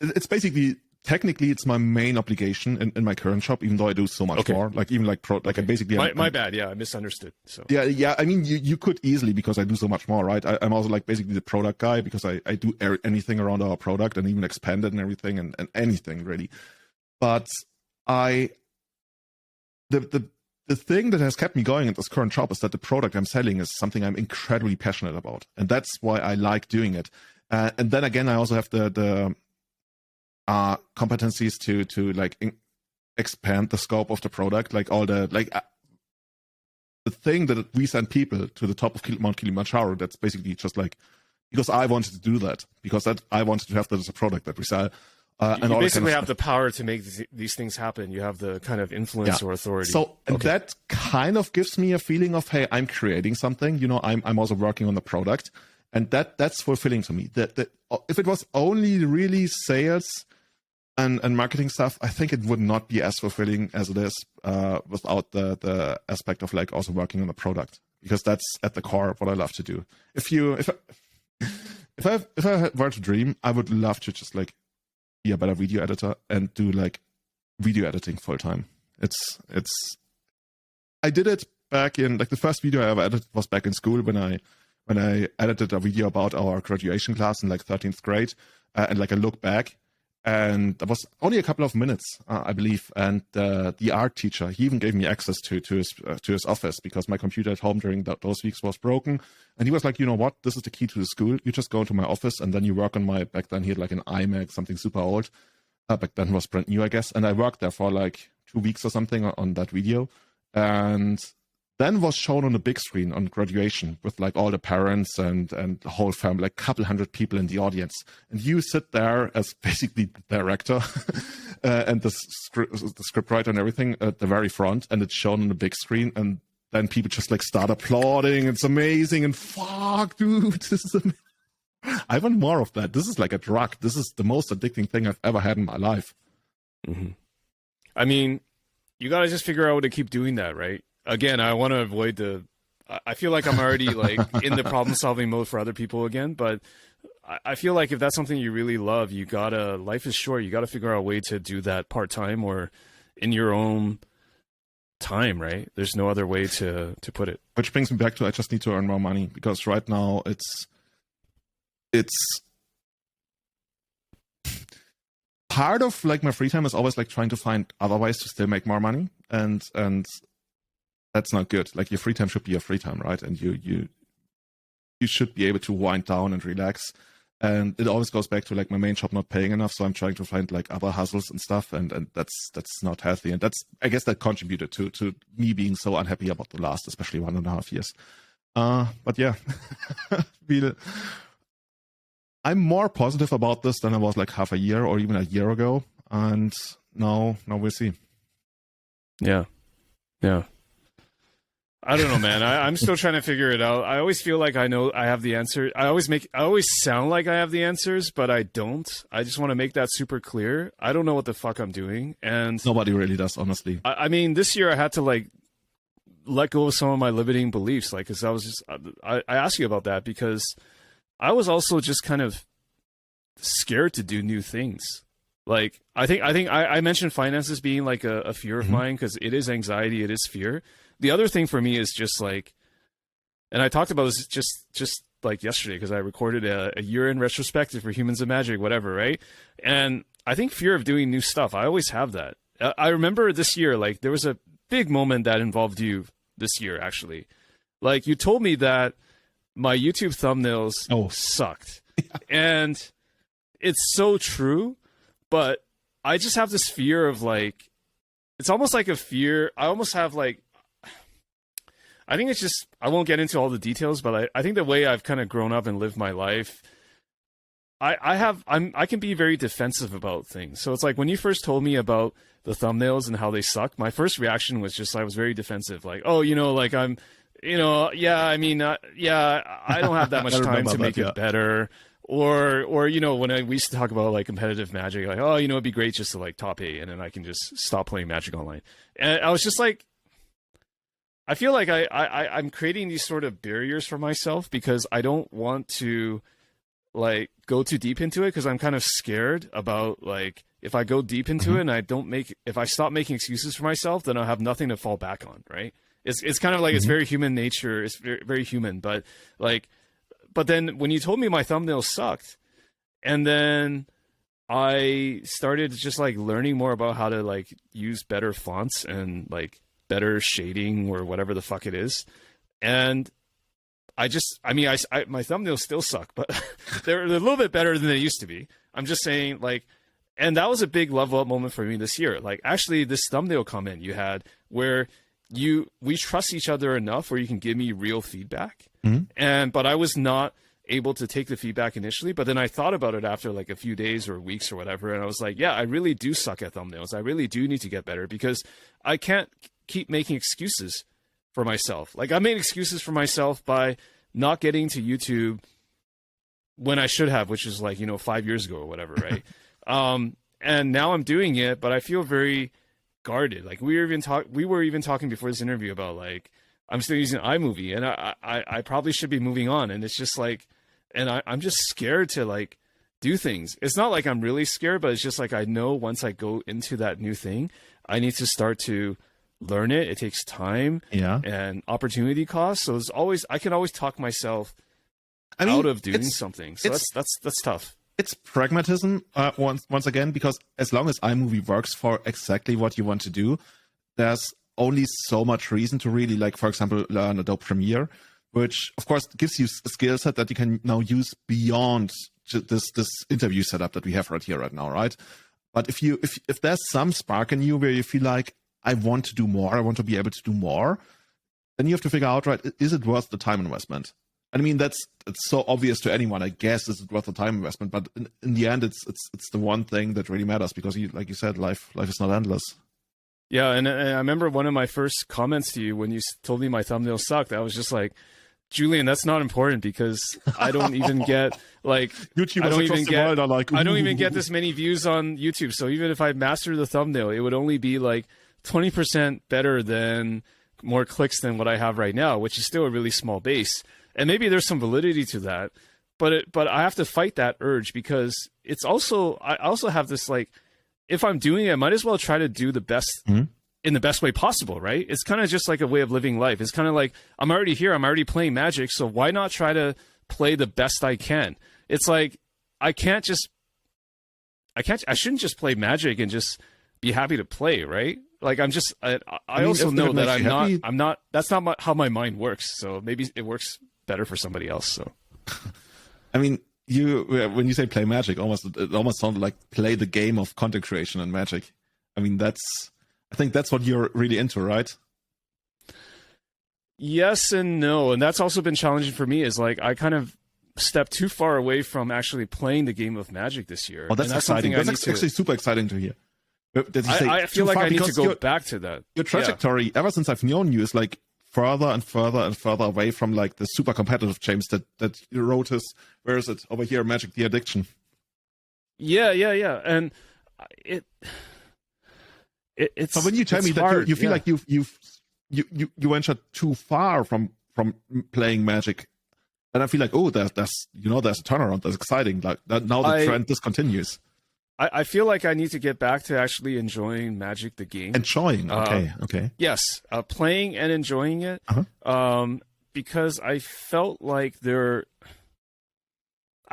It's basically, technically, it's my main obligation in my current job, even though I do so much more. Like even like I basically. My bad. Yeah, I misunderstood. So yeah. I mean, you could easily, because I do so much more, right? I'm also like basically the product guy, because I do anything around our product and even expand it and everything and anything really. But the thing that has kept me going at this current job is that the product I'm selling is something I'm incredibly passionate about, and that's why I like doing it. And then again, I also have the competencies to like expand the scope of the product, like all the the thing that we send people to the top of Mount Kilimanjaro. That's basically just like because I wanted to do that, because I wanted to have that as a product that we sell. You basically have the power to make these things happen. You have the kind of influence or authority. So that kind of gives me a feeling of, hey, I'm creating something. You know, I'm also working on the product, and that's fulfilling to me. That if it was only really sales and marketing stuff, I think it would not be as fulfilling as it is without the aspect of like also working on the product, because that's at the core of what I love to do. If I were to dream, I would love to just like be a better video editor and do like video editing full time. I did it back in like the first video I ever edited was back in school when I edited a video about our graduation class in like 13th grade, and like I look back, and that was only a couple of minutes, I believe. And the art teacher, he even gave me access to his office, because my computer at home during those weeks was broken. And he was like, you know what? This is the key to the school. You just go into my office and then you work on back then he had like an iMac, something super old. Back then it was brand new, I guess. And I worked there for like 2 weeks or something on that video. And then was shown on the big screen on graduation with like all the parents and the whole family, like a couple hundred people in the audience. And you sit there as basically the director and the script writer and everything at the very front, and it's shown on the big screen. And then people just like start applauding. It's amazing. And fuck, dude, this is amazing. I want more of that. This is like a drug. This is the most addicting thing I've ever had in my life. Mm-hmm. I mean, you got to just figure out how to keep doing that, right? Again, I want to avoid I feel like I'm already like in the problem solving mode for other people again, but I feel like if that's something you really love, life is short. You got to figure out a way to do that part-time or in your own time, right? There's no other way to put it. Which brings me back to, I just need to earn more money, because right now it's part of like my free time is always like trying to find other ways to still make more money, and that's not good. Like your free time should be your free time, right? And you should be able to wind down and relax. And it always goes back to like my main job not paying enough, so I'm trying to find like other hustles and stuff, and that's not healthy. And I guess that contributed to me being so unhappy about the last, especially 1.5 years. But yeah, I'm more positive about this than I was like half a year or even a year ago. And now we'll see. Yeah. I don't know, man. I'm still trying to figure it out. I always feel like I know I have the answer. I always sound like I have the answers, but I don't. I just want to make that super clear. I don't know what the fuck I'm doing, and Nobody really does, honestly. I mean, this year I had to like let go of some of my limiting beliefs, like, because I was just I asked you about that because I was also just kind of scared to do new things. Like, I think I mentioned finances being like a fear of mine because it is anxiety, it is fear. The other thing for me is just like, and I talked about this just like yesterday because I recorded a year-end retrospective for Humans of Magic, whatever, right? And I think fear of doing new stuff. I always have that. I remember this year, like, there was a big moment that involved you this year, actually. Like, you told me that my YouTube thumbnails sucked. And it's so true, but I just have this fear of like, it's almost like a fear. I almost have like, I think it's just, I won't get into all the details, but I think the way I've kind of grown up and lived my life, I can be very defensive about things. So it's like when you first told me about the thumbnails and how they suck, my first reaction was just, I was very defensive. Like, oh, like I'm, yeah, I mean, yeah, I don't have that much time to make it better. Or when we used to talk about like competitive Magic, like, oh, it'd be great just to like top 8 and then I can just stop playing Magic online. And I was just like, I feel like I'm creating these sort of barriers for myself because I don't want to like go too deep into it because I'm kind of scared about like if I go deep into it and if I stop making excuses for myself, then I'll have nothing to fall back on, right? It's kind of like it's very human nature. It's very, very human, but then when you told me my thumbnails sucked, and then I started just like learning more about how to like use better fonts and like better shading or whatever the fuck it is. And my thumbnails still suck, but they're a little bit better than they used to be. I'm just saying, like, and that was a big level up moment for me this year. Like, actually, this thumbnail comment you had where we trust each other enough where you can give me real feedback. But I was not able to take the feedback initially, but then I thought about it after like a few days or weeks or whatever. And I was like, yeah, I really do suck at thumbnails. I really do need to get better because I can't keep making excuses for myself. Like, I made excuses for myself by not getting to YouTube when I should have, which is like, 5 years ago or whatever. Right. And now I'm doing it, but I feel very guarded. Like we were even talking before this interview about like, I'm still using iMovie and I probably should be moving on. And it's just like, and I'm just scared to like do things. It's not like I'm really scared, but it's just like, I know once I go into that new thing, I need to start to learn it. It takes time and opportunity costs. So I can always talk myself out of doing something. So that's tough. It's pragmatism once again, because as long as iMovie works for exactly what you want to do, there's only so much reason to really, like, for example, learn Adobe Premiere, which of course gives you a skill set that you can now use beyond this interview setup that we have right here, right now, right? But if there's some spark in you where you feel like, I want to do more, I want to be able to do more, then you have to figure out, right, is it worth the time investment? I mean, it's so obvious to anyone, I guess, is it worth the time investment? But in the end, it's the one thing that really matters because, like you said, life is not endless. Yeah, and I remember one of my first comments to you when you told me my thumbnail sucked. I was just like, Julian, that's not important because I don't even get like YouTube. I don't even get this many views on YouTube. So even if I master the thumbnail, it would only be like 20% better than more clicks than what I have right now, which is still a really small base. And maybe there's some validity to that, but I have to fight that urge because I also have this like, if I'm doing it, I might as well try to do the best in the best way possible, right? It's kind of just like a way of living life. It's kind of like, I'm already here, I'm already playing Magic, so why not try to play the best I can? It's like, I shouldn't just play Magic and just be happy to play, right? Like I also know that I'm not, that's not how my mind works. So maybe it works better for somebody else. So, I mean, when you say play Magic, it almost sounded like play the game of content creation and Magic. I mean, I think that's what you're really into, right? Yes and no. And that's also been challenging for me is like, I kind of stepped too far away from actually playing the game of Magic this year. Oh, that's exciting. That's actually super exciting to hear. I feel like I need to go back to that. Your trajectory, ever since I've known you, is like further and further and further away from like the super competitive James that you wrote his, where is it over here, Magic the Addiction. Yeah, and it's. But when you tell me that you feel like you ventured too far from playing Magic, and I feel like, oh, there's a turnaround. That's exciting. Like that, now the trend discontinues. I feel like I need to get back to actually enjoying Magic the game. Enjoying, okay. Yes, playing and enjoying it. Because I felt like I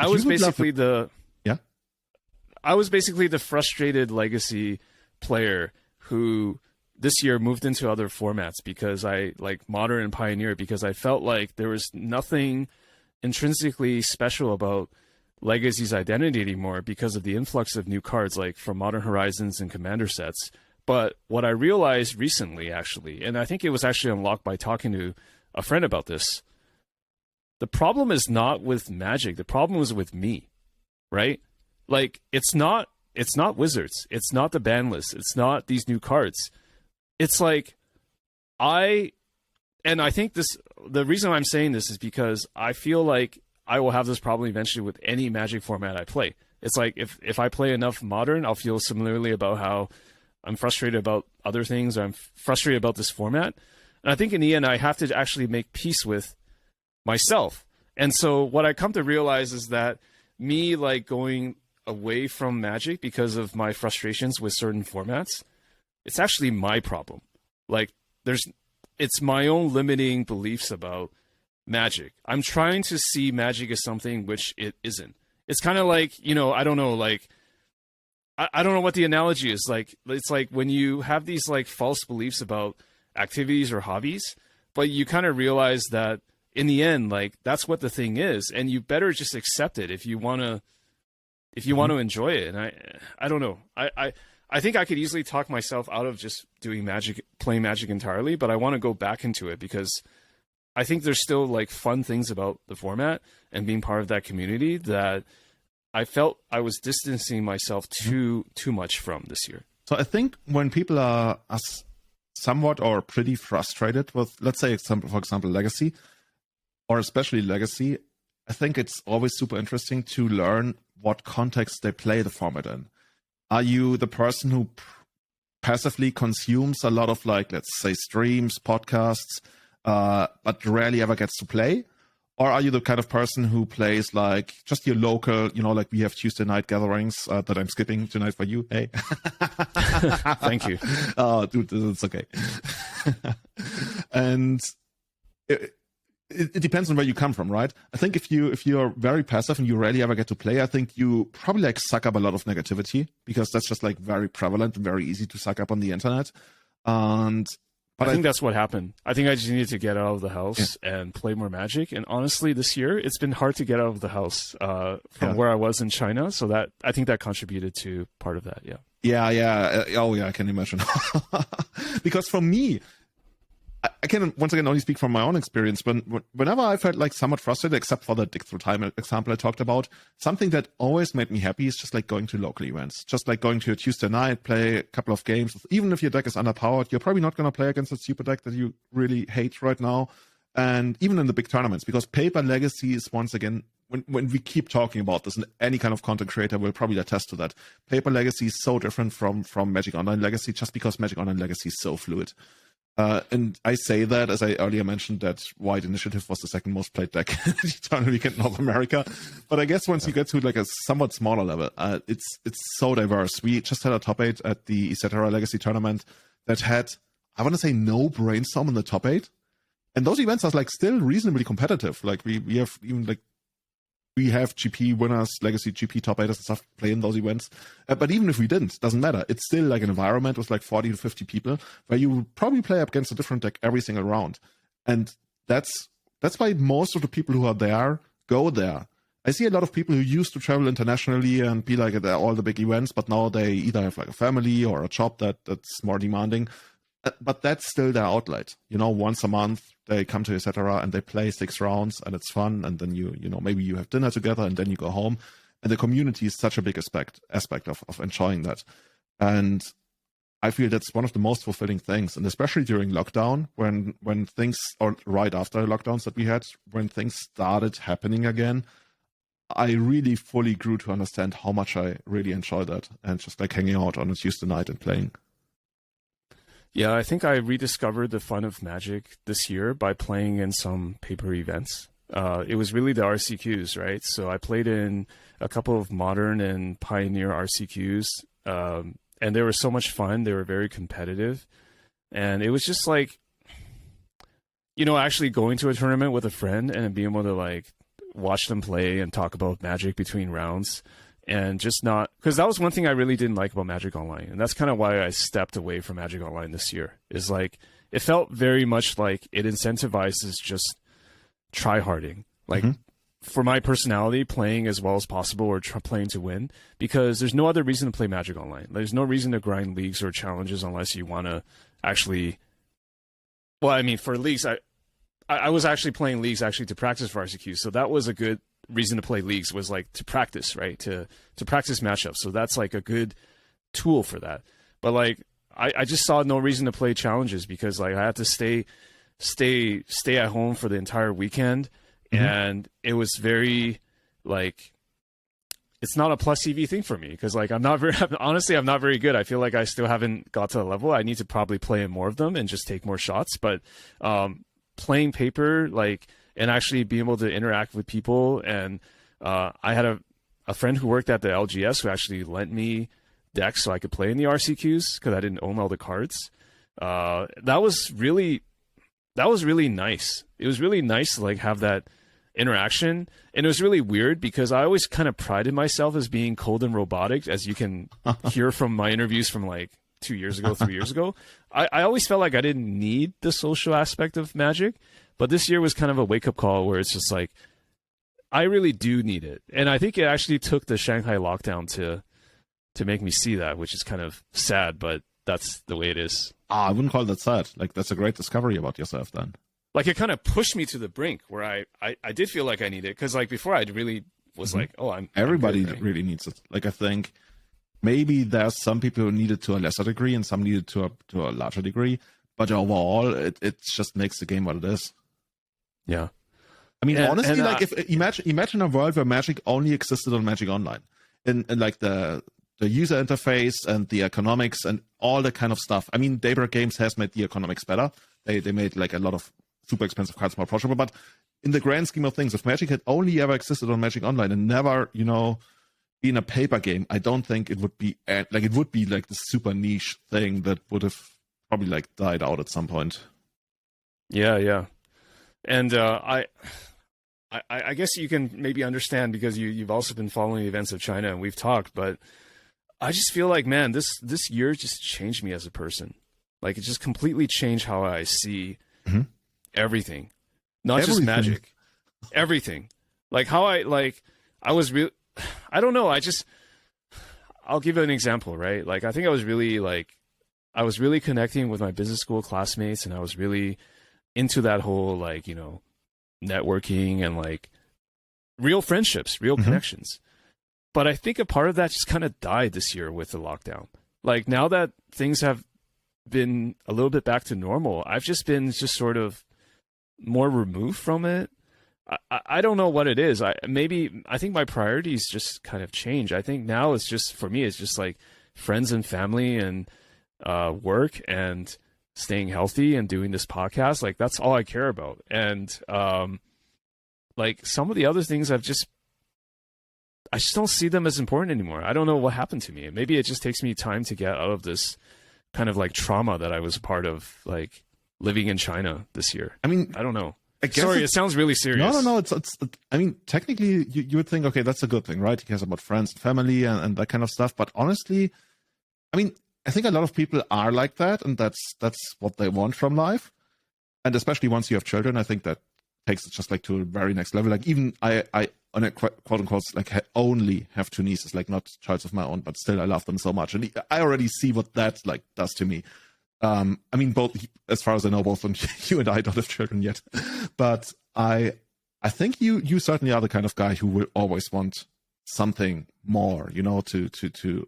was basically the frustrated legacy player who this year moved into other formats because I like Modern and Pioneer, because I felt like there was nothing intrinsically special about Legacy's identity anymore because of the influx of new cards like from Modern Horizons and Commander sets. But what I realized recently, actually, and I think it was actually unlocked by talking to a friend about this, the problem is not with Magic. The problem is with me, right? Like, it's not Wizards. It's not the ban list. It's not these new cards. It's like, I think the reason I'm saying this is because I feel like I will have this problem eventually with any Magic format I play. It's like, if I play enough Modern, I'll feel similarly about how I'm frustrated about other things, or I'm frustrated about this format. And I think in the end, I have to actually make peace with myself. And so what I come to realize is that me like going away from Magic because of my frustrations with certain formats, it's actually my problem. Like, it's my own limiting beliefs about Magic. I'm trying to see Magic as something which it isn't. It's kind of like, I don't know, like, I don't know what the analogy is. Like, it's like when you have these like false beliefs about activities or hobbies, but you kind of realize that in the end, like, that's what the thing is, and you better just accept it if you want to enjoy it. And I don't know. I think I could easily talk myself out of just doing Magic, playing Magic entirely, but I want to go back into it because I think there's still like fun things about the format and being part of that community that I felt I was distancing myself too much from this year. So I think when people are somewhat or pretty frustrated with, let's say, for example, Legacy, or especially Legacy, I think it's always super interesting to learn what context they play the format in. Are you the person who passively consumes a lot of, like, let's say, streams, podcasts, but rarely ever gets to play? Or are you the kind of person who plays like just your local, like we have Tuesday night gatherings that I'm skipping tonight for you. Hey. Thank you. Oh, dude, it's okay. And it depends on where you come from, right? I think if you're very passive and you rarely ever get to play, I think you probably like suck up a lot of negativity because that's just like very prevalent and very easy to suck up on the internet. But I think that's what happened. I think I just needed to get out of the house and play more Magic. And honestly, this year, it's been hard to get out of the house from where I was in China. So that I think that contributed to part of that, Yeah. Oh, yeah, I can imagine. Because for me, I can, once again, only speak from my own experience. Whenever I felt like somewhat frustrated, except for the Dig Through Time example I talked about, something that always made me happy is just like going to local events. Just like going to a Tuesday night, play a couple of games. Even if your deck is underpowered, you're probably not going to play against a stupid deck that you really hate right now. And even in the big tournaments, because Paper Legacy is, once again, when we keep talking about this, and any kind of content creator will probably attest to that, Paper Legacy is so different from Magic Online Legacy just because Magic Online Legacy is so fluid. And I say that, as I earlier mentioned, that White Initiative was the second most played deck in the Eternal Weekend in North America. But I guess once you get to like a somewhat smaller level, it's so diverse. We just had a top 8 at the Etc. Legacy tournament that had, I want to say, no brainstorm in the top 8. And those events are like still reasonably competitive. Like we have even like, we have GP winners, Legacy GP top 8ers and stuff playing those events. But even if we didn't, doesn't matter. It's still like an environment with like 40 to 50 people where you would probably play up against a different deck every single round. And that's why most of the people who are there go there. I see a lot of people who used to travel internationally and be like at all the big events, but now they either have like a family or a job that's more demanding. But that's still their outlet. Once a month they come to Etc. and they play 6 rounds and it's fun. And then maybe you have dinner together and then you go home. And the community is such a big aspect of enjoying that. And I feel that's one of the most fulfilling things, and especially during lockdown, when things, or right after lockdowns that we had, when things started happening again, I really fully grew to understand how much I really enjoy that, and just like hanging out on a Tuesday night and playing. Yeah, I think I rediscovered the fun of Magic this year by playing in some paper events. It was really the RCQs, right? So I played in a couple of modern and pioneer RCQs, and they were so much fun. They were very competitive, and it was just like, actually going to a tournament with a friend and being able to like watch them play and talk about Magic between rounds, and just not, because that was one thing I really didn't like about Magic Online, and that's kind of why I stepped away from Magic Online this year. Is like it felt very much like it incentivizes just try-harding, like for my personality, playing as well as possible or playing to win, because there's no other reason to play Magic Online. There's no reason to grind leagues or challenges unless you want to actually. Well, I mean, for leagues, I was actually playing leagues actually to practice for RCQs, so that was a good reason to play leagues, was like to practice, right? To practice matchups. So that's like a good tool for that. But like I just saw no reason to play challenges because like I had to stay at home for the entire weekend, and it was very like it's not a plus EV thing for me because like I'm not very good. I feel like I still haven't got to the level. I need to probably play in more of them and just take more shots. But playing paper, like, and actually being able to interact with people, and I had a friend who worked at the LGS who actually lent me decks so I could play in the RCQs because I didn't own all the cards. That was really nice. It was really nice to like have that interaction, and it was really weird because I always kind of prided myself as being cold and robotic, as you can hear from my interviews from like 2 years ago, 3 years ago. I always felt like I didn't need the social aspect of Magic, but this year was kind of a wake-up call where it's just like, I really do need it. And I think it actually took the Shanghai lockdown to make me see that, which is kind of sad, but that's the way it is. I wouldn't call that sad. Like, that's a great discovery about yourself then. Like, it kind of pushed me to the brink where I did feel like I need it. Because, like, before I really was like, oh, Everybody I'm good, right? really needs it. Like, I think maybe there's some people who need it to a lesser degree and some need it to a larger degree. But overall, it just makes the game what it is. Yeah. I mean, honestly, like, if imagine a world where Magic only existed on Magic Online. And like the user interface and the economics and all that kind of stuff. I mean, Daybreak Games has made the economics better. They made like a lot of super expensive cards more approachable. But in the grand scheme of things, if Magic had only ever existed on Magic Online and never, been a paper game, I don't think it would be like, it would be like this super niche thing that would have probably like died out at some point. Yeah. And I guess you can maybe understand because you've also been following the events of China and we've talked, but I just feel like, man, this year just changed me as a person. Like, it just completely changed how I see everything, not just Magic, everything. Like how I was real. I don't know. I'll give you an example, right? Like, I think I was really connecting with my business school classmates, and I was really into that whole, like, networking and like real friendships, real connections. But I think a part of that just kind of died this year with the lockdown. Like, now that things have been a little bit back to normal, I've just been sort of more removed from it. I don't know what it is. I think my priorities just kind of change. I think now it's just, for me, it's just like friends and family and work and staying healthy and doing this podcast. Like, that's all I care about. And like some of the other things I just don't see them as important anymore. I don't know what happened to me. Maybe it just takes me time to get out of this kind of like trauma that I was a part of, like living in China this year. I mean, I don't know. Sorry, it sounds really serious. No. It's I mean, technically, you would think, okay, that's a good thing, right? He cares about friends and family and that kind of stuff. But honestly, I mean, I think a lot of people are like that, and that's what they want from life. And especially once you have children, I think that takes it just like to a very next level. Like, even I on a quote unquote, like, only have two nieces, like not childs of my own, but still I love them so much, and I already see what that like does to me. I mean, both, as far as I know, both you and I don't have children yet, but I think you certainly are the kind of guy who will always want something more, to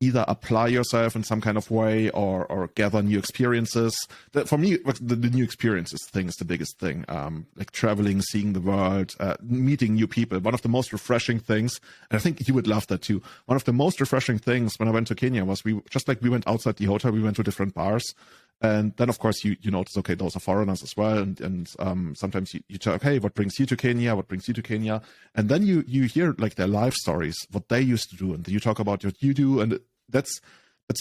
either apply yourself in some kind of way or gather new experiences. For me, the new experiences thing is the biggest thing. Like traveling, seeing the world, meeting new people. One of the most refreshing things, and I think you would love that too. One of the most refreshing things when I went to Kenya was we went outside the hotel, we went to different bars. And then, of course, you notice, okay, those are foreigners as well. And sometimes you talk, hey, what brings you to Kenya? What brings you to Kenya? And then you hear like their life stories, what they used to do. And you talk about what you do. And that's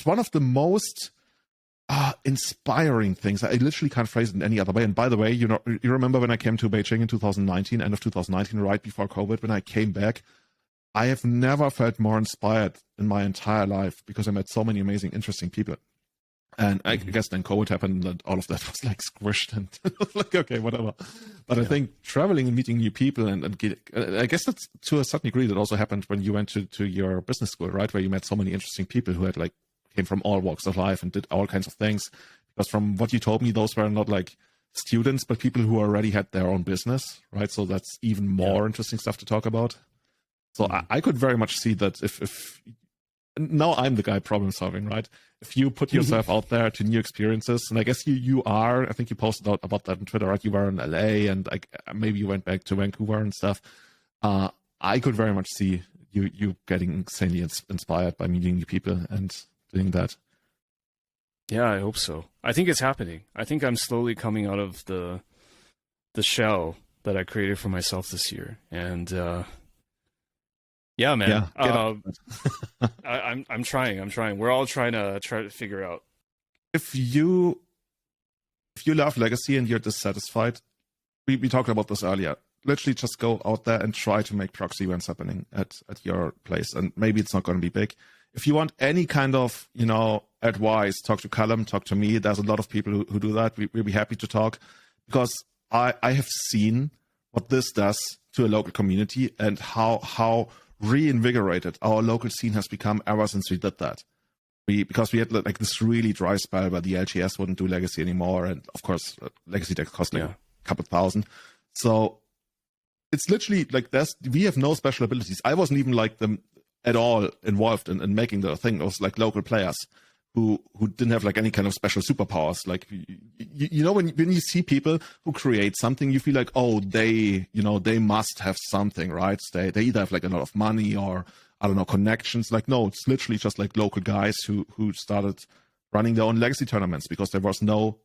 one of the most inspiring things. I literally can't phrase it in any other way. And by the way, you remember when I came to Beijing in 2019, end of 2019, right before COVID, when I came back, I have never felt more inspired in my entire life because I met so many amazing, interesting people. And I guess then COVID happened and all of that was like squished and like, okay, whatever. But I think traveling and meeting new people I guess that's to a certain degree that also happened when you went to your business school, right? Where you met so many interesting people who had like came from all walks of life and did all kinds of things. Because from what you told me, those were not like students, but people who already had their own business, right? So that's even more interesting stuff to talk about. So I could very much see that if now I'm the guy problem solving, right? If you put yourself out there to new experiences, and I guess you are, I think you posted out about that on Twitter, right? You were in LA and maybe you went back to Vancouver and stuff. I could very much see you getting insanely inspired by meeting new people and doing that. Yeah, I hope so. I think it's happening. I think I'm slowly coming out of the shell that I created for myself this year. And yeah, man. Yeah, I'm trying. We're all trying to figure out. If you love legacy and you're dissatisfied, we talked about this earlier. Literally just go out there and try to make proxy events happening at your place. And maybe it's not going to be big. If you want any kind of, advice, talk to Callum, talk to me. There's a lot of people who do that. We'll be happy to talk because I have seen what this does to a local community and how reinvigorated our local scene has become ever since we did that. Because we had like this really dry spell where the LGS wouldn't do legacy anymore, and of course legacy decks cost like a couple thousand. So it's literally like we have no special abilities. I wasn't even like them at all involved in making the thing. It was like local players who didn't have like any kind of special superpowers. Like when you see people who create something, you feel like, oh, they must have something, right? They either have like a lot of money or I don't know, connections. Like, no, it's literally just like local guys who started running their own legacy tournaments because there was no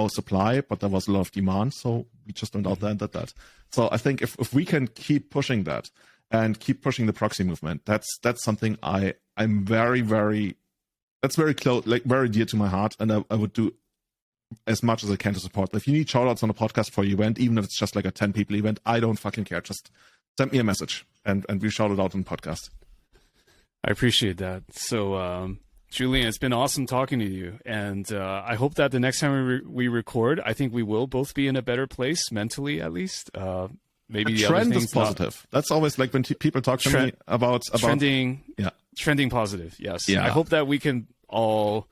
supply, but there was a lot of demand. So we just went out there and did that. So I think if we can keep pushing that and keep pushing the proxy movement, that's something I'm very, very, that's very close, like very dear to my heart. And I would do as much as I can to support. If you need shout outs on a podcast for your event, even if it's just like a 10 people event, I don't fucking care. Just send me a message and we shout it out on the podcast. I appreciate that. So, Julian, it's been awesome talking to you. And I hope that the next time we record, I think we will both be in a better place mentally, at least. Maybe the trend is positive. That's always like when people talk to me about trending. Yeah. Trending positive. Yes. Yeah. I hope that we can all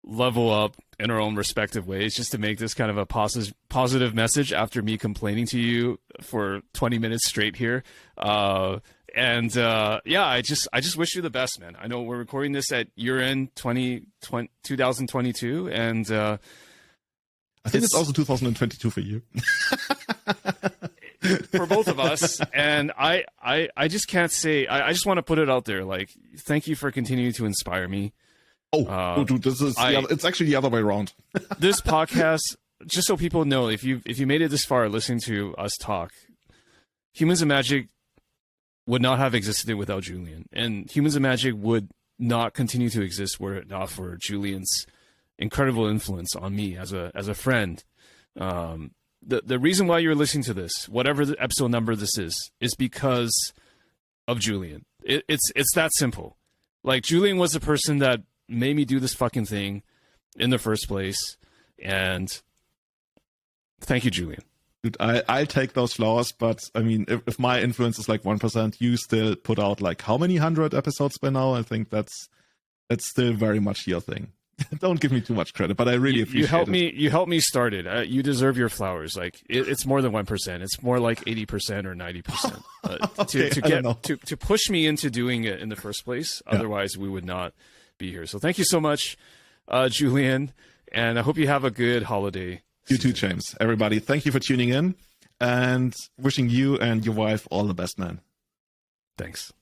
level up in our own respective ways just to make this kind of a positive message after me complaining to you for 20 minutes straight here. I just wish you the best, man. I know we're recording this at year-end 2022, and I think it's also 2022 for you. For both of us. And I just can't say, I just want to put it out there. Like, thank you for continuing to inspire me. Dude, it's actually the other way around. This podcast, just so people know, if you made it this far listening to us talk, Humans of Magic would not have existed without Julian, and Humans of Magic would not continue to exist were it not for Julian's incredible influence on me as a friend. The reason why you're listening to this, whatever the episode number this is because of Julian. It's that simple. Like, Julian was the person that made me do this fucking thing in the first place, and thank you, Julian. Dude, I'll take those flowers, but I mean, if my influence is like 1%, you still put out like how many 100 episodes by now? I think that's still very much your thing. Don't give me too much credit, but I really appreciate it. You helped me start it. You deserve your flowers. Like it's more than 1%. It's more like 80% or 90% to push me into doing it in the first place. Yeah. Otherwise, we would not be here. So thank you so much, Julian, and I hope you have a good holiday. You too, James. Everybody, thank you for tuning in, and wishing you and your wife all the best, man. Thanks.